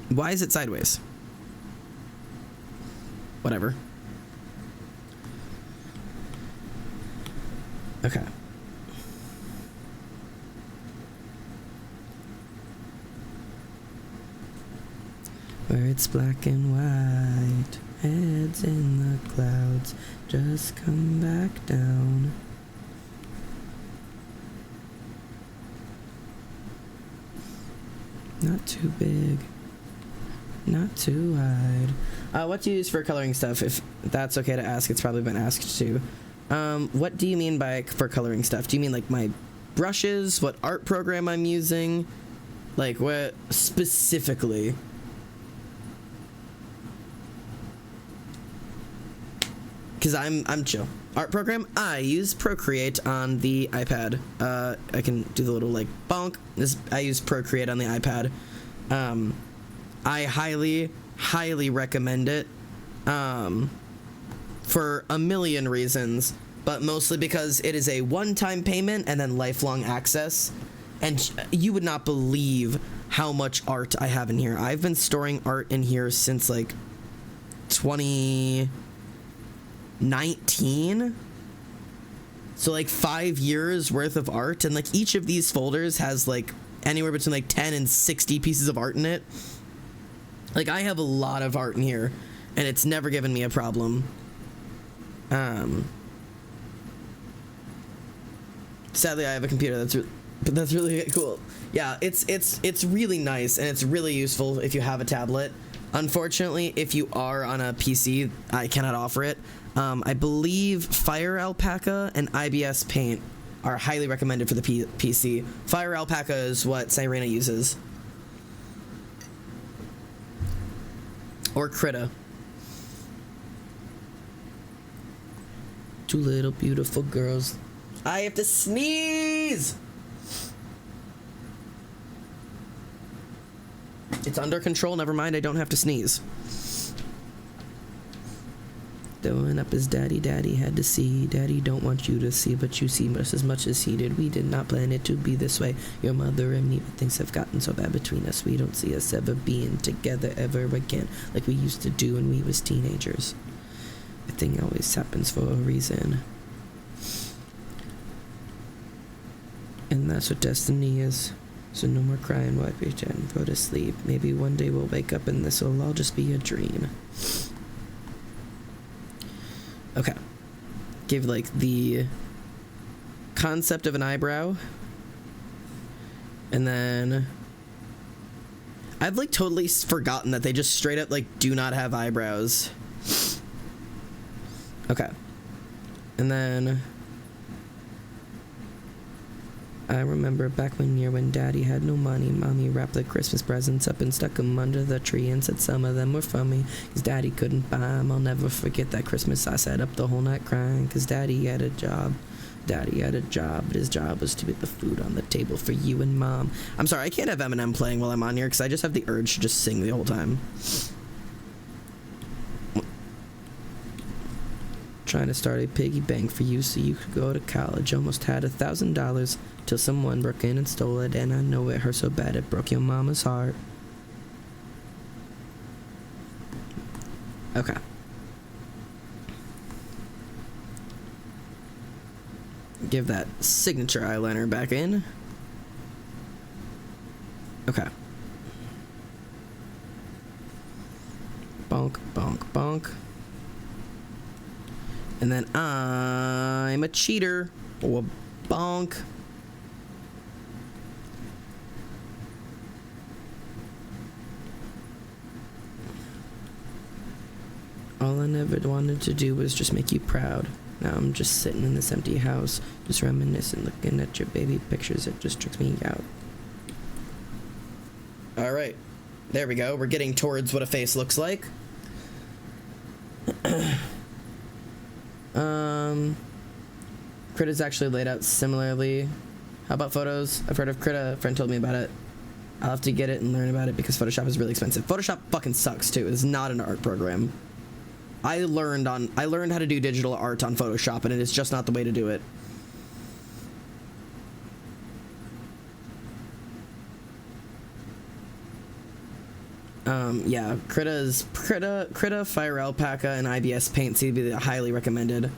Why is it sideways? Whatever. Okay. Where it's black and white, heads in the clouds, just come back down. Not too big, not too wide. What do you use for coloring stuff? If that's okay to ask, it's probably been asked too. What do you mean by for coloring stuff? Do you mean like my brushes, what art program I'm using? Like what specifically? because I'm chill. Art program, I use Procreate on the iPad. I can do the little like bonk. I use Procreate on the iPad. I highly recommend it for a million reasons, but mostly because it is a one-time payment and then lifelong access. And you would not believe how much art I have in here. I've been storing art in here since like 2019. So like 5 years worth of art, and like each of these folders has like anywhere between like 10 and 60 pieces of art in it. Like I have a lot of art in here, and it's never given me a problem. Sadly, I have a computer that's really cool. Yeah, it's really nice, and it's really useful if you have a tablet. Unfortunately, if you are on a PC, I cannot offer it. I believe Fire Alpaca and IBS Paint are highly recommended for the PC. Fire Alpaca is what Cyrena uses. Or Krita. Two little beautiful girls. I have to sneeze! It's under control, never mind, I don't have to sneeze. Throwing up his daddy had to see. Daddy don't want you to see, but you see just as much as he did. We did not plan it to be this way. Your mother and me, but things have gotten so bad between us. We don't see us ever being together ever again, like we used to do when we was teenagers. Everything always happens for a reason. And that's what destiny is. So no more crying, wipe your chin, go to sleep. Maybe one day we'll wake up and this will all just be a dream. Okay. Give like the concept of an eyebrow. And then I've like totally forgotten that they just straight up like do not have eyebrows. Okay. And then I remember back when Daddy had no money, Mommy wrapped the Christmas presents up and stuck them under the tree and said some of them were from me, 'cause Daddy couldn't buy them. I'll never forget that Christmas I sat up the whole night crying, 'cause Daddy had a job. Daddy had a job, but his job was to put the food on the table for you and Mom. I'm sorry, I can't have Eminem playing while I'm on here, 'cause I just have the urge to just sing the whole time. Trying to start a piggy bank for you so you could go to college. Almost had $1,000 till someone broke in and stole it, and I know it hurt so bad it broke your mama's heart. Okay. Give that signature eyeliner back in. Okay. Bonk, bonk, bonk. And then I'm a cheater. Oh, bonk. All I never wanted to do was just make you proud. Now I'm just sitting in this empty house, just reminiscing, looking at your baby pictures. It just tricks me out. All right. There we go. We're getting towards what a face looks like. Krita's actually laid out similarly. How about photos? I've heard of Krita. A friend told me about it. I'll have to get it and learn about it because Photoshop is really expensive. Photoshop fucking sucks too. It's not an art program. I learned how to do digital art on Photoshop, and it is just not the way to do it. Yeah, Krita, Fire Alpaca, and IBS Paint seem to be highly recommended.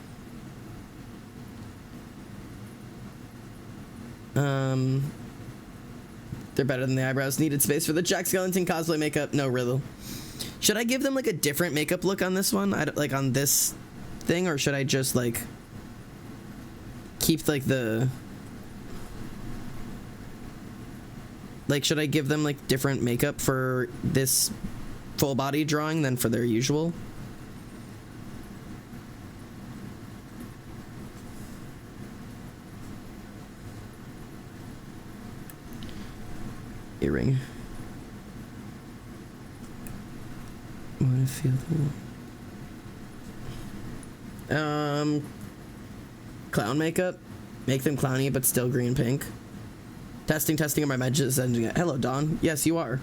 They're better than the eyebrows. Needed space for the Jack Skellington cosplay makeup. No, really. Should I give them like a different makeup look on this one? Like on this thing, or should I just like keep like the... Like, should I give them like different makeup for this full body drawing than for their usual? Earring. Wanna feel the... Clown makeup. Make them clowny, but still green pink. Testing, testing. Are my messages sending it? Hello, Dawn. Yes, you are.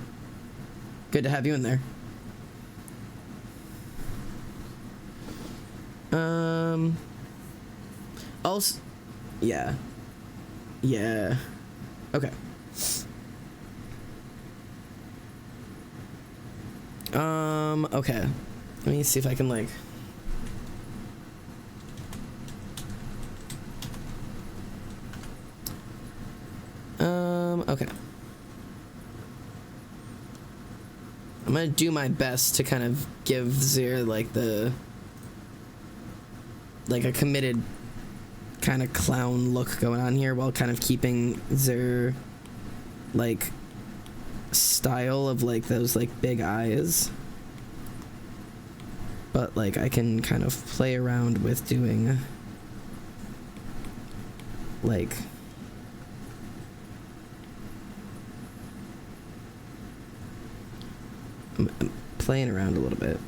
Good to have you in there. Also, yeah. Yeah. Okay. Okay. Let me see if I can, like... Okay. I'm gonna do my best to kind of give Zir, like, a committed kind of clown look going on here, while kind of keeping Zir, like, style of, like, those, like, big eyes. But, like, I can kind of play around with doing, like... I'm playing around a little bit.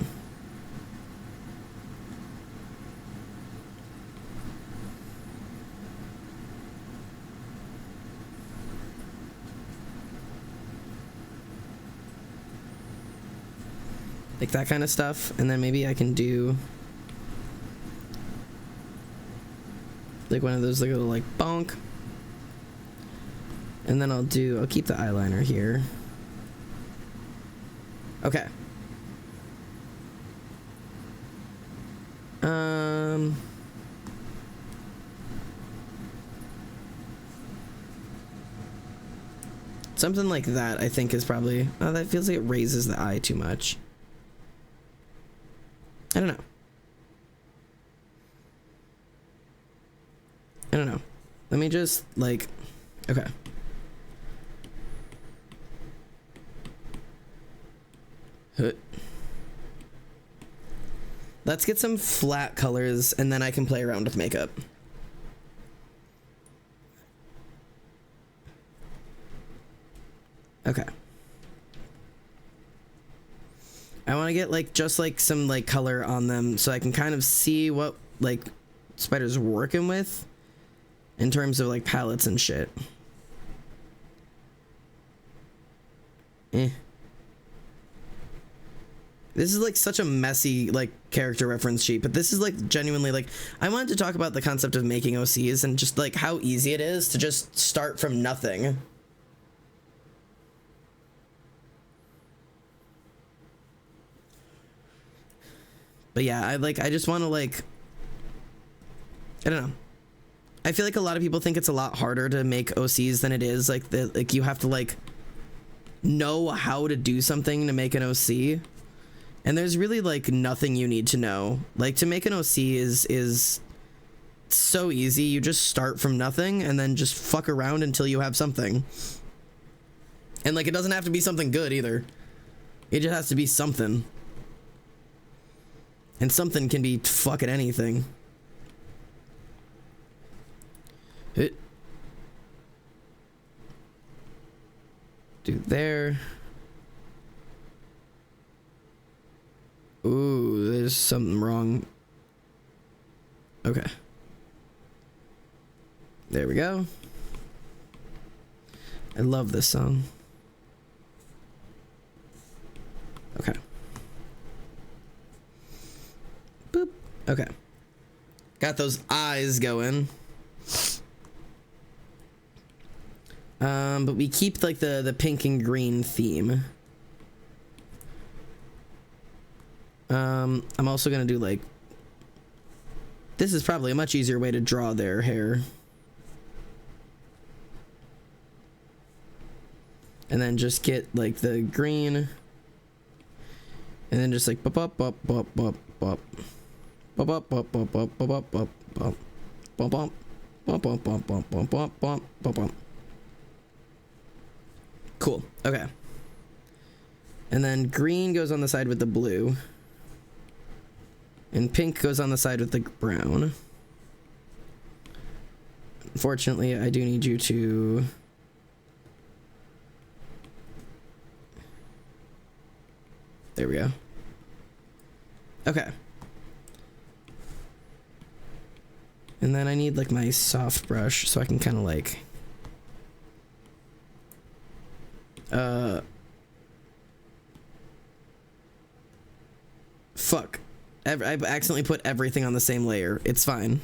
Like that kind of stuff, and then maybe I can do like one of those like little like bonk, and then I'll keep the eyeliner here. Okay. Something like that I think is probably, oh, that feels like it raises the eye too much. I don't know. I don't know. Let me just, like, okay. Let's get some flat colors, and then I can play around with makeup. Okay. I want to get, like, just, like, some, like, color on them so I can kind of see what, like, Spider's working with in terms of, like, palettes and shit. This is, like, such a messy, like, character reference sheet, but this is, like, genuinely, like, I wanted to talk about the concept of making OCs and just, like, how easy it is to just start from nothing. But yeah, I just want to, like, I don't know. I feel like a lot of people think it's a lot harder to make OCs than it is. Like, you have to, like, know how to do something to make an OC. And there's really, like, nothing you need to know. Like, to make an OC is so easy. You just start from nothing and then just fuck around until you have something. And, like, it doesn't have to be something good either. It just has to be something. And something can be fucking anything. Do there. Ooh, there's something wrong. Okay. There we go. I love this song. Okay. Boop. Okay. Got those eyes going. But we keep, like, the pink and green theme. I'm also gonna do, like, this is probably a much easier way to draw their hair. And then just get, like, the green. And then just, like, bop bop bop bop bop bop. Bop bop bop bop bop bop bop bop. Bop bop. Bop bop bop bop bop bop bop bop bop. Cool. Okay. And then green goes on the side with the blue. And pink goes on the side with the brown. Unfortunately, I do need you to... There we go. Okay. And then I need like my soft brush so I can kind of like fuck. I accidentally put everything on the same layer. It's fine.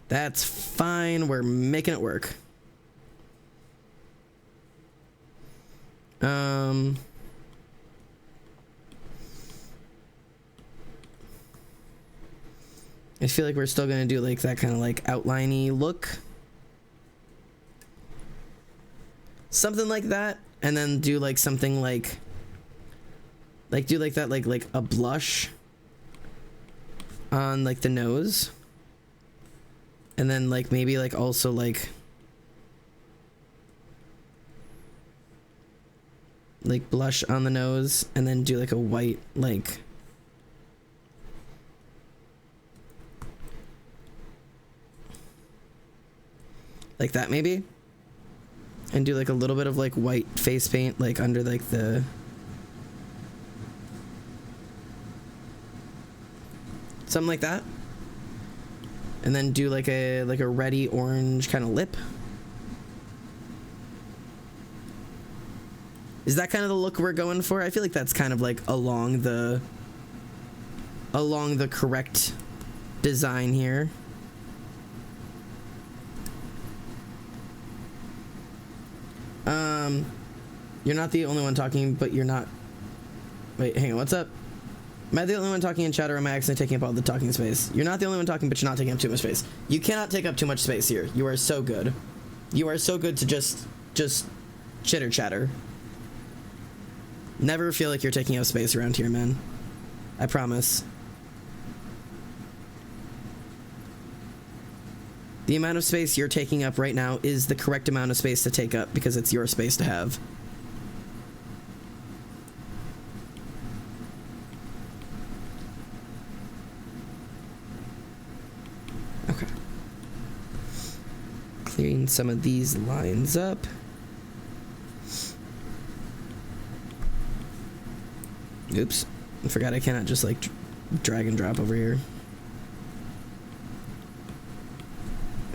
That's fine. We're making it work. I feel like we're still gonna do like that kind of like outliney look. Something like that, and then do like something like do like that like a blush on like the nose. And then like maybe like also like blush on the nose, and then do like a white like that maybe, and do like a little bit of like white face paint like under like the something like that, and then do like a reddy orange kind of lip. Is that kind of the look we're going for? I feel like that's kind of like along the correct design here. You're not the only one talking, but you're not... Wait, hang on, what's up? Am I the only one talking in chat, or am I accidentally taking up all the talking space? You're not the only one talking, but you're not taking up too much space. You cannot take up too much space here. You are so good. You are so good to just chitter chatter. Never feel like you're taking up space around here, man. I promise. The amount of space you're taking up right now is the correct amount of space to take up because it's your space to have. Okay. Clearing some of these lines up. Oops. I forgot I cannot just like drag and drop over here.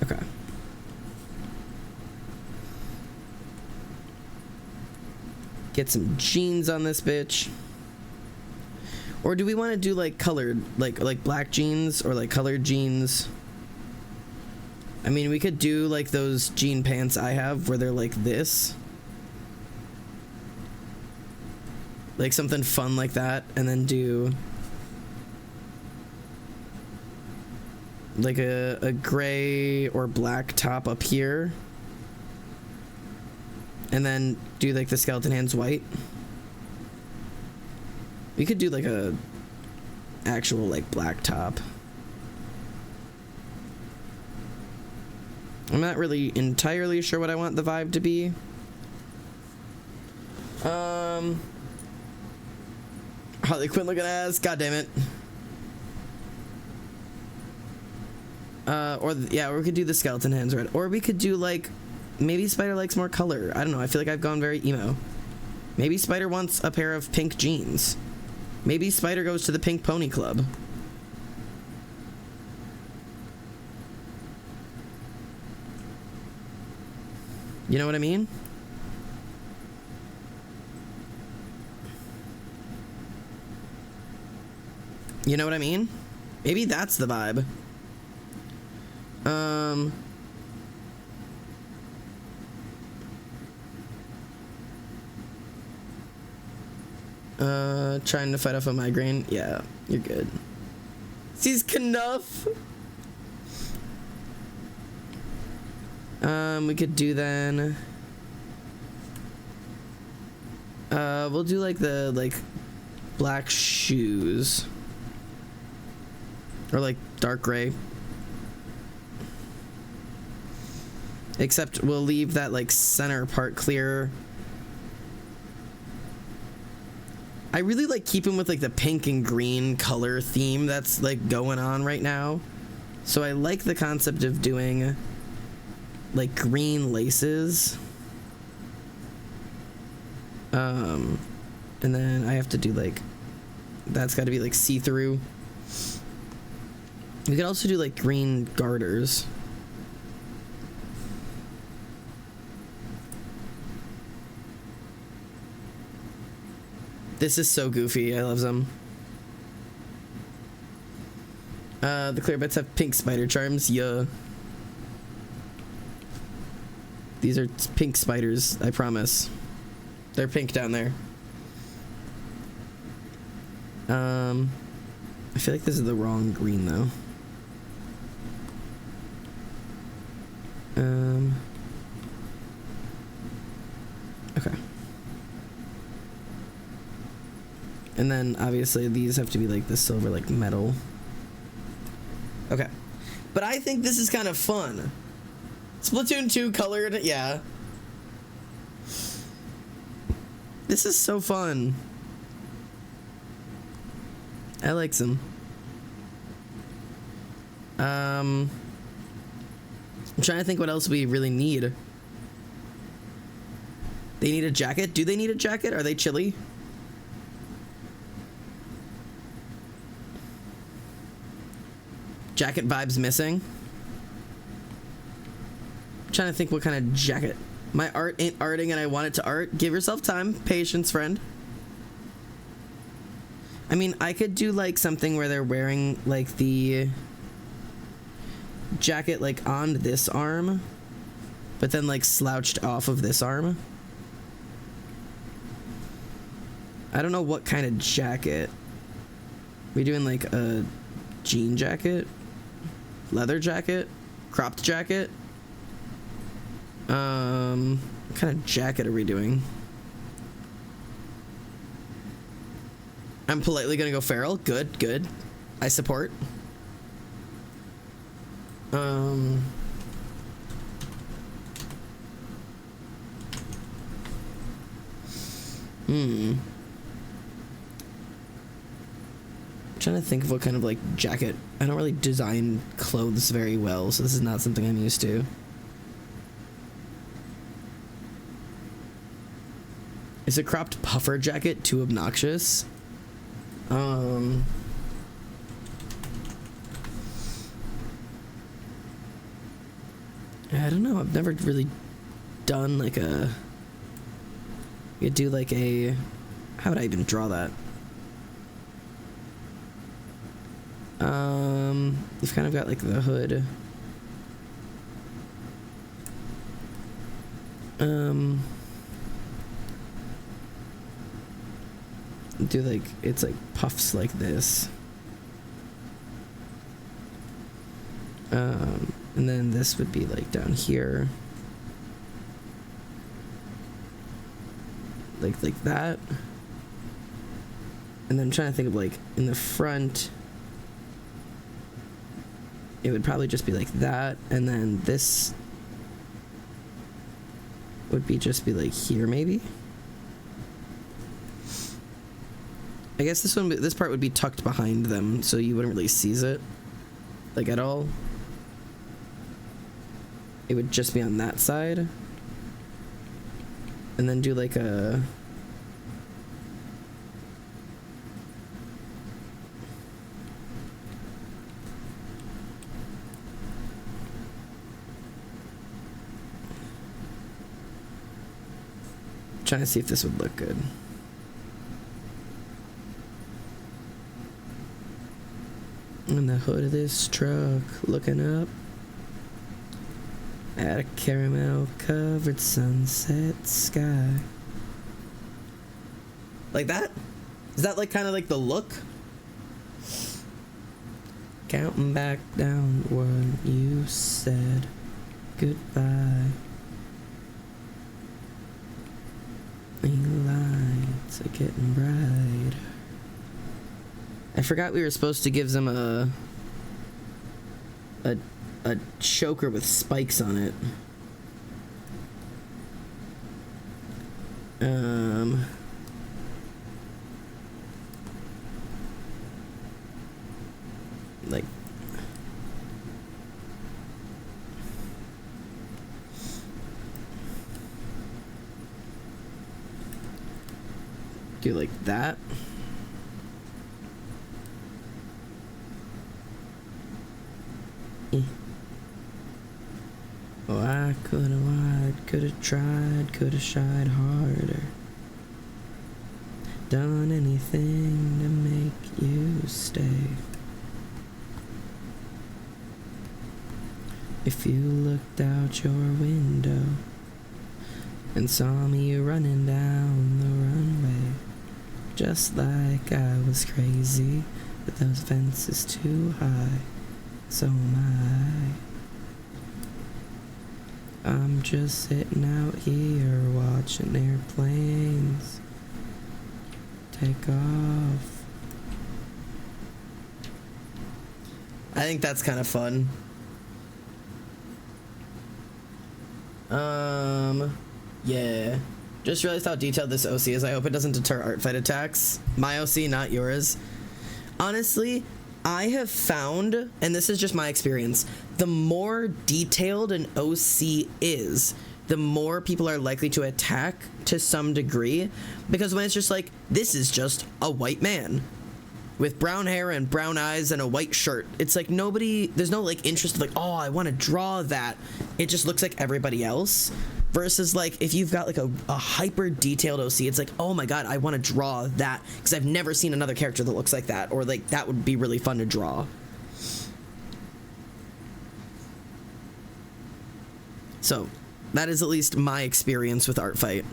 Okay. Get some jeans on this bitch. Or do we want to do like colored, like black jeans or like colored jeans? I mean, we could do like those jean pants I have where they're like this. Like something fun like that, and then do like a gray or black top up here, and then do like the skeleton hands white. We could do like a actual like black top. I'm not really entirely sure what I want the vibe to be. Harley Quinn looking ass, god damn it. Or we could do the skeleton hands red. Or we could do like, maybe Spider likes more color. I don't know, I feel like I've gone very emo. Maybe Spider wants a pair of pink jeans. Maybe Spider goes to the Pink Pony Club. You know what I mean? You know what I mean? Maybe that's the vibe. Trying to fight off a migraine. Yeah, you're good. She's Knuff. We could do then. We'll do like the black shoes. Or like dark gray. Except we'll leave that like center part clear. I really like keeping with like the pink and green color theme that's like going on right now. So I like the concept of doing like green laces. And then I have to do like that's got to be like see-through. We could also do like green garters. This is so goofy. I love them. The clear bits have pink spider charms. Yeah. These are pink spiders, I promise. They're pink down there. I feel like this is the wrong green though. Okay. And then obviously these have to be like the silver, like metal. Okay. But I think this is kind of fun. Splatoon 2 colored, yeah. This is so fun. I like some. I'm trying to think what else we really need. They need a jacket? Do they need a jacket? Are they chilly? Jacket vibes missing. I'm trying to think what kind of jacket. My art ain't arting and I want it to art. Give yourself time. Patience, friend. I mean, I could do like something where they're wearing like the jacket like on this arm, but then like slouched off of this arm. I don't know what kind of jacket. We doing like a jean jacket? Leather jacket? Cropped jacket? What kind of jacket are we doing? I'm politely gonna go feral. Good, good. I support. Trying to think of what kind of like jacket. I don't really design clothes very well, so this is not something I'm used to. Is a cropped puffer jacket too obnoxious? I don't know. I've never really done like a. You do like a. How would I even draw that? You've kind of got like the hood. Do like it's like puffs like this. And then this would be like down here. Like that. And then I'm trying to think of like in the front. It would probably just be like that, and then this would be just be like here maybe. I guess this part would be tucked behind them, so you wouldn't really seize it like at all. It would just be on that side, and then do like a. Trying to see if this would look good. In the hood of this truck, looking up at a caramel covered sunset sky. Like that? Is that like kind of like the look? Counting back down what you said goodbye. Lights are getting bright. I forgot we were supposed to give them a choker with spikes on it. Like do like that. Oh, I could've tried, could've shied harder. Done anything to make you stay. If you looked out your window and saw me running down the runway, just like I was crazy, but those fences too high, so am I. I'm just sitting out here watching airplanes take off. I think that's kind of fun. Yeah. Just realized how detailed this OC is. I hope it doesn't deter art fight attacks. My OC, not yours. Honestly, I have found, and this is just my experience, the more detailed an OC is, the more people are likely to attack to some degree. Because when it's just like, this is just a white man with brown hair and brown eyes and a white shirt, it's like nobody, there's no like interest of like, oh, I want to draw that. It just looks like everybody else. Versus like if you've got like a hyper detailed OC, it's like, oh my god, I want to draw that because I've never seen another character that looks like that, or like that would be really fun to draw. So that is at least my experience with art fight.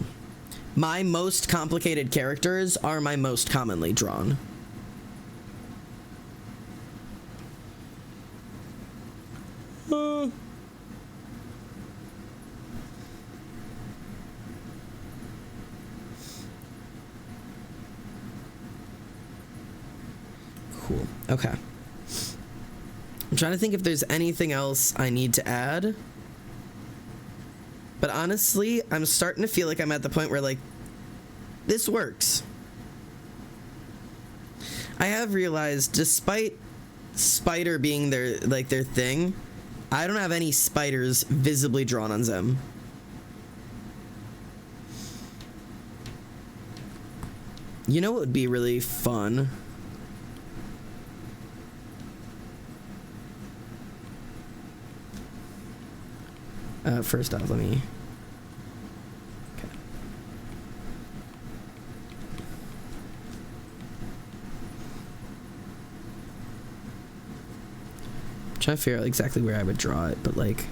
My most complicated characters are my most commonly drawn. Cool. Okay. I'm trying to think if there's anything else I need to add. But honestly, I'm starting to feel like I'm at the point where, like, this works. I have realized, despite spider being their thing, I don't have any spiders visibly drawn on Zem. You know what would be really fun? First off, let me... Okay. I'm trying to figure out exactly where I would draw it, but like...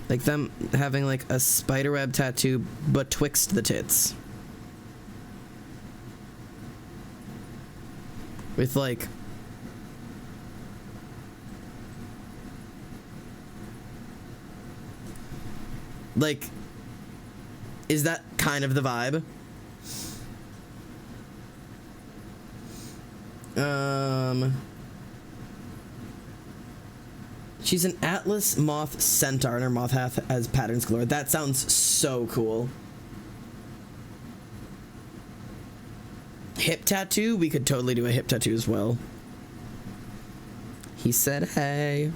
Like them having like a spiderweb tattoo betwixt the tits. With like... Like, is that kind of the vibe? She's an Atlas moth centaur, and her moth hath as patterns galore. That sounds so cool. Hip tattoo? We could totally do a hip tattoo as well. He said, hey.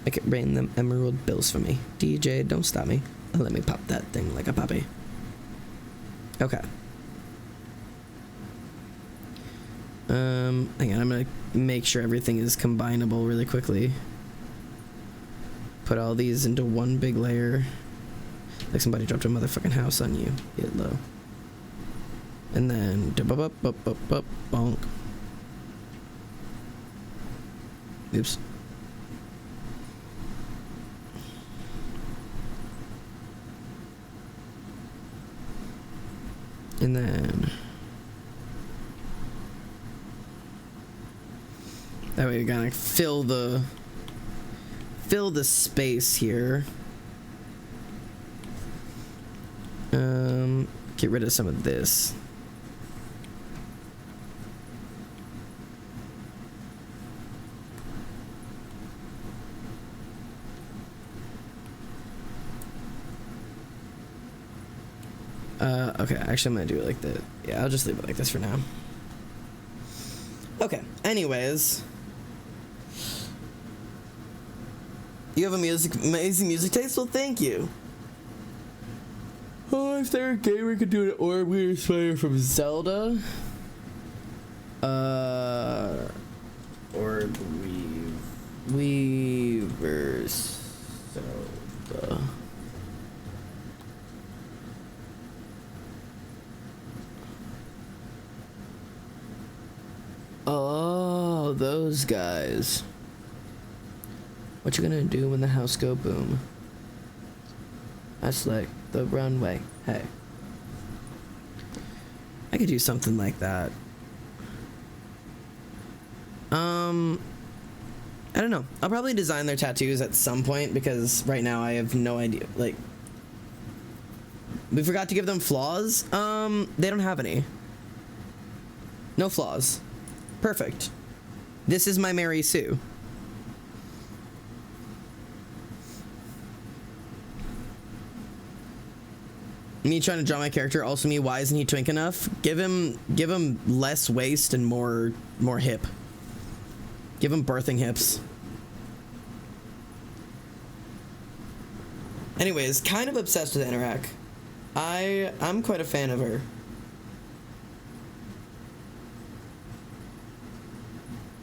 Make it rain them emerald bills for me. DJ, don't stop me. Let me pop that thing like a puppy. Okay. Hang on, I'm gonna make sure everything is combinable really quickly. Put all these into one big layer. Like somebody dropped a motherfucking house on you. Get low. And then bonk. Oops. And then that way we gotta fill the space here. Get rid of some of this. Okay, actually I'm gonna do it like that. Yeah, I'll just leave it like this for now. Okay, anyways. You have amazing music taste? Well, thank you. Oh, if there were a game we could do an orb weird spider from Zelda. Orb Weaver's Zelda. Oh, those guys. What you gonna do when the house go boom? That's like the runway. Hey. I could do something like that. I don't know. I'll probably design their tattoos at some point because right now I have no idea. Like, we forgot to give them flaws. They don't have any. No flaws. Perfect. This is my Mary Sue. Me trying to draw my character, also me, why isn't he twink enough? Give him less waist and more hip. Give him birthing hips. Anyways, kind of obsessed with Anorak. I'm quite a fan of her.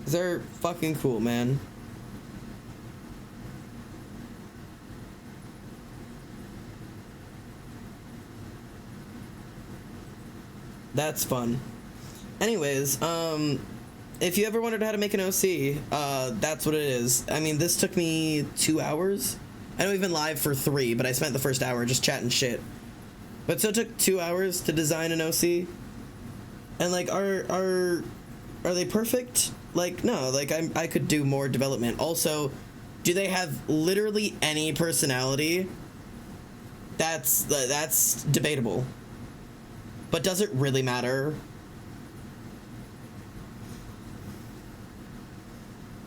They're fucking cool, man. That's fun. Anyways, if you ever wondered how to make an OC, that's what it is. I mean, this took me 2 hours. I know we've been live for 3, but I spent the first hour just chatting shit. But so it took 2 hours to design an OC. And like, are they perfect? Like, no, like I could do more development. Also, do they have literally any personality? That's debatable. But does it really matter?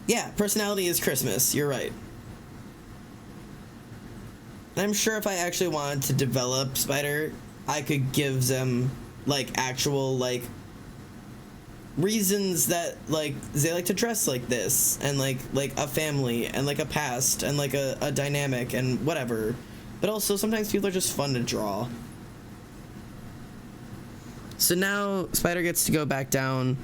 Yeah, personality is Christmas. You're right. And I'm sure if I actually wanted to develop Spider, I could give them, like, actual, like, reasons that, like, they like to dress like this, and, like a family, and, like, a past, and, like, a dynamic, and whatever. But also, sometimes people are just fun to draw. So now, Spider gets to go back down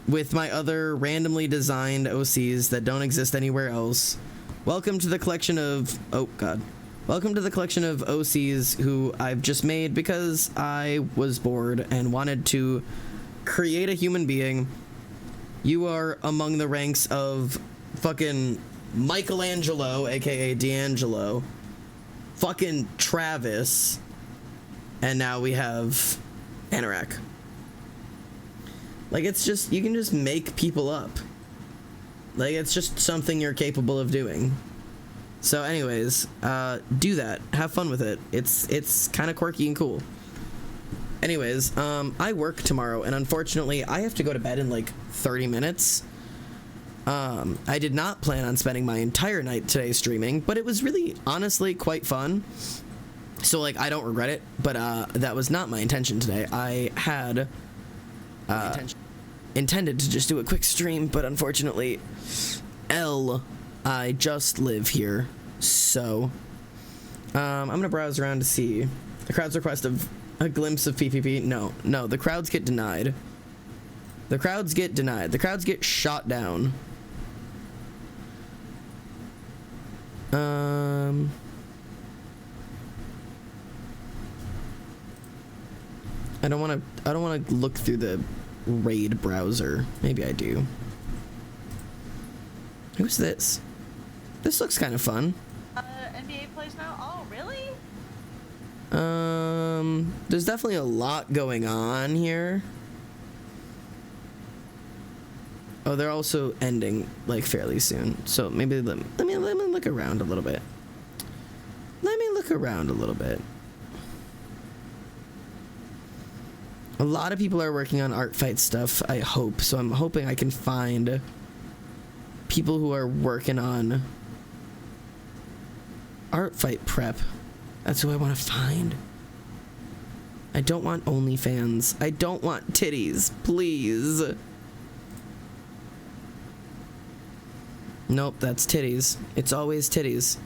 with my other randomly designed OCs that don't exist anywhere else. Welcome to the collection of... Oh, God. Welcome to the collection of OCs who I've just made because I was bored and wanted to create a human being. You are among the ranks of fucking Michelangelo, aka D'Angelo, fucking Travis, and now we have Anorak. Like, it's just, you can just make people up. Like, it's just something you're capable of doing. So anyways, do that. Have fun with it. It's kind of quirky and cool. Anyways, I work tomorrow, and unfortunately, I have to go to bed in, like, 30 minutes. I did not plan on spending my entire night today streaming, but it was really, honestly, quite fun. So, like, I don't regret it, but that was not my intention today. I had intended to just do a quick stream, but unfortunately, I just live here, so I'm gonna browse around to see the crowd's request of a glimpse of PvP. No, the crowds get denied. The crowds get denied. The crowds get shot down. I don't want to look through the raid browser. Maybe I do. Who's this? This looks kind of fun.
NBA plays now? Oh, really?
There's definitely a lot going on here. Oh, they're also ending, like, fairly soon. So maybe let me look around a little bit. Let me look around a little bit. A lot of people are working on art fight stuff, I hope. So I'm hoping I can find people who are working on art fight prep. That's who I want to find. I don't want OnlyFans. I don't want titties, please. Nope, that's titties. It's always titties.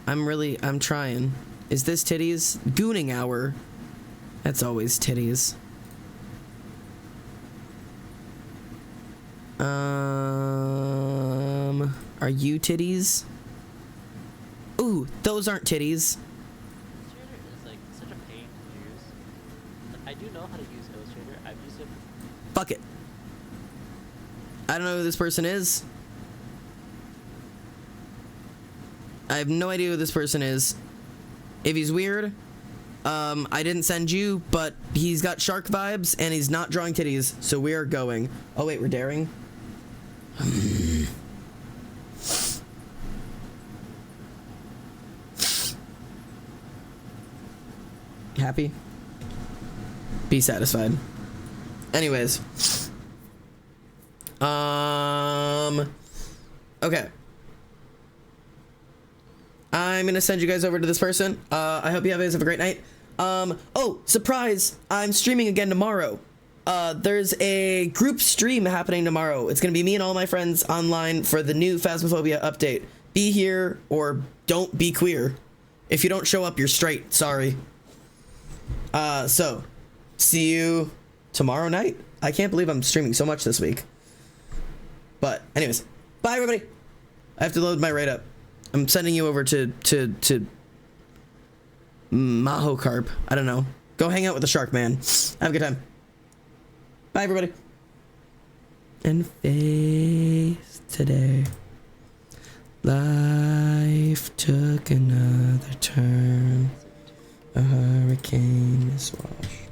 I'm trying. Is this titties? Gooning hour. That's always titties. Are you titties? Ooh, those aren't titties.
Illustrator is like such a pain to use. Like, I do know how to use Illustrator. I've used it.
Fuck it. I don't know who this person is. I have no idea who this person is. If he's weird, I didn't send you, but he's got shark vibes and he's not drawing titties, so we are going. Oh wait, we're daring? Happy? Be satisfied. Anyways. Okay. I'm gonna send you guys over to this person. I hope you guys have a great night. Oh, surprise! I'm streaming again tomorrow. There's a group stream happening tomorrow. It's gonna be me and all my friends online for the new Phasmophobia update. Be here or don't be queer. If you don't show up, you're straight. Sorry. So, see you tomorrow night. I can't believe I'm streaming so much this week. But, anyways, bye everybody. I have to load my raid up. I'm sending you over to Maho Carp. I don't know. Go hang out with the shark man. Have a good time. Bye everybody. And face today. Life took another turn. A hurricane is washed.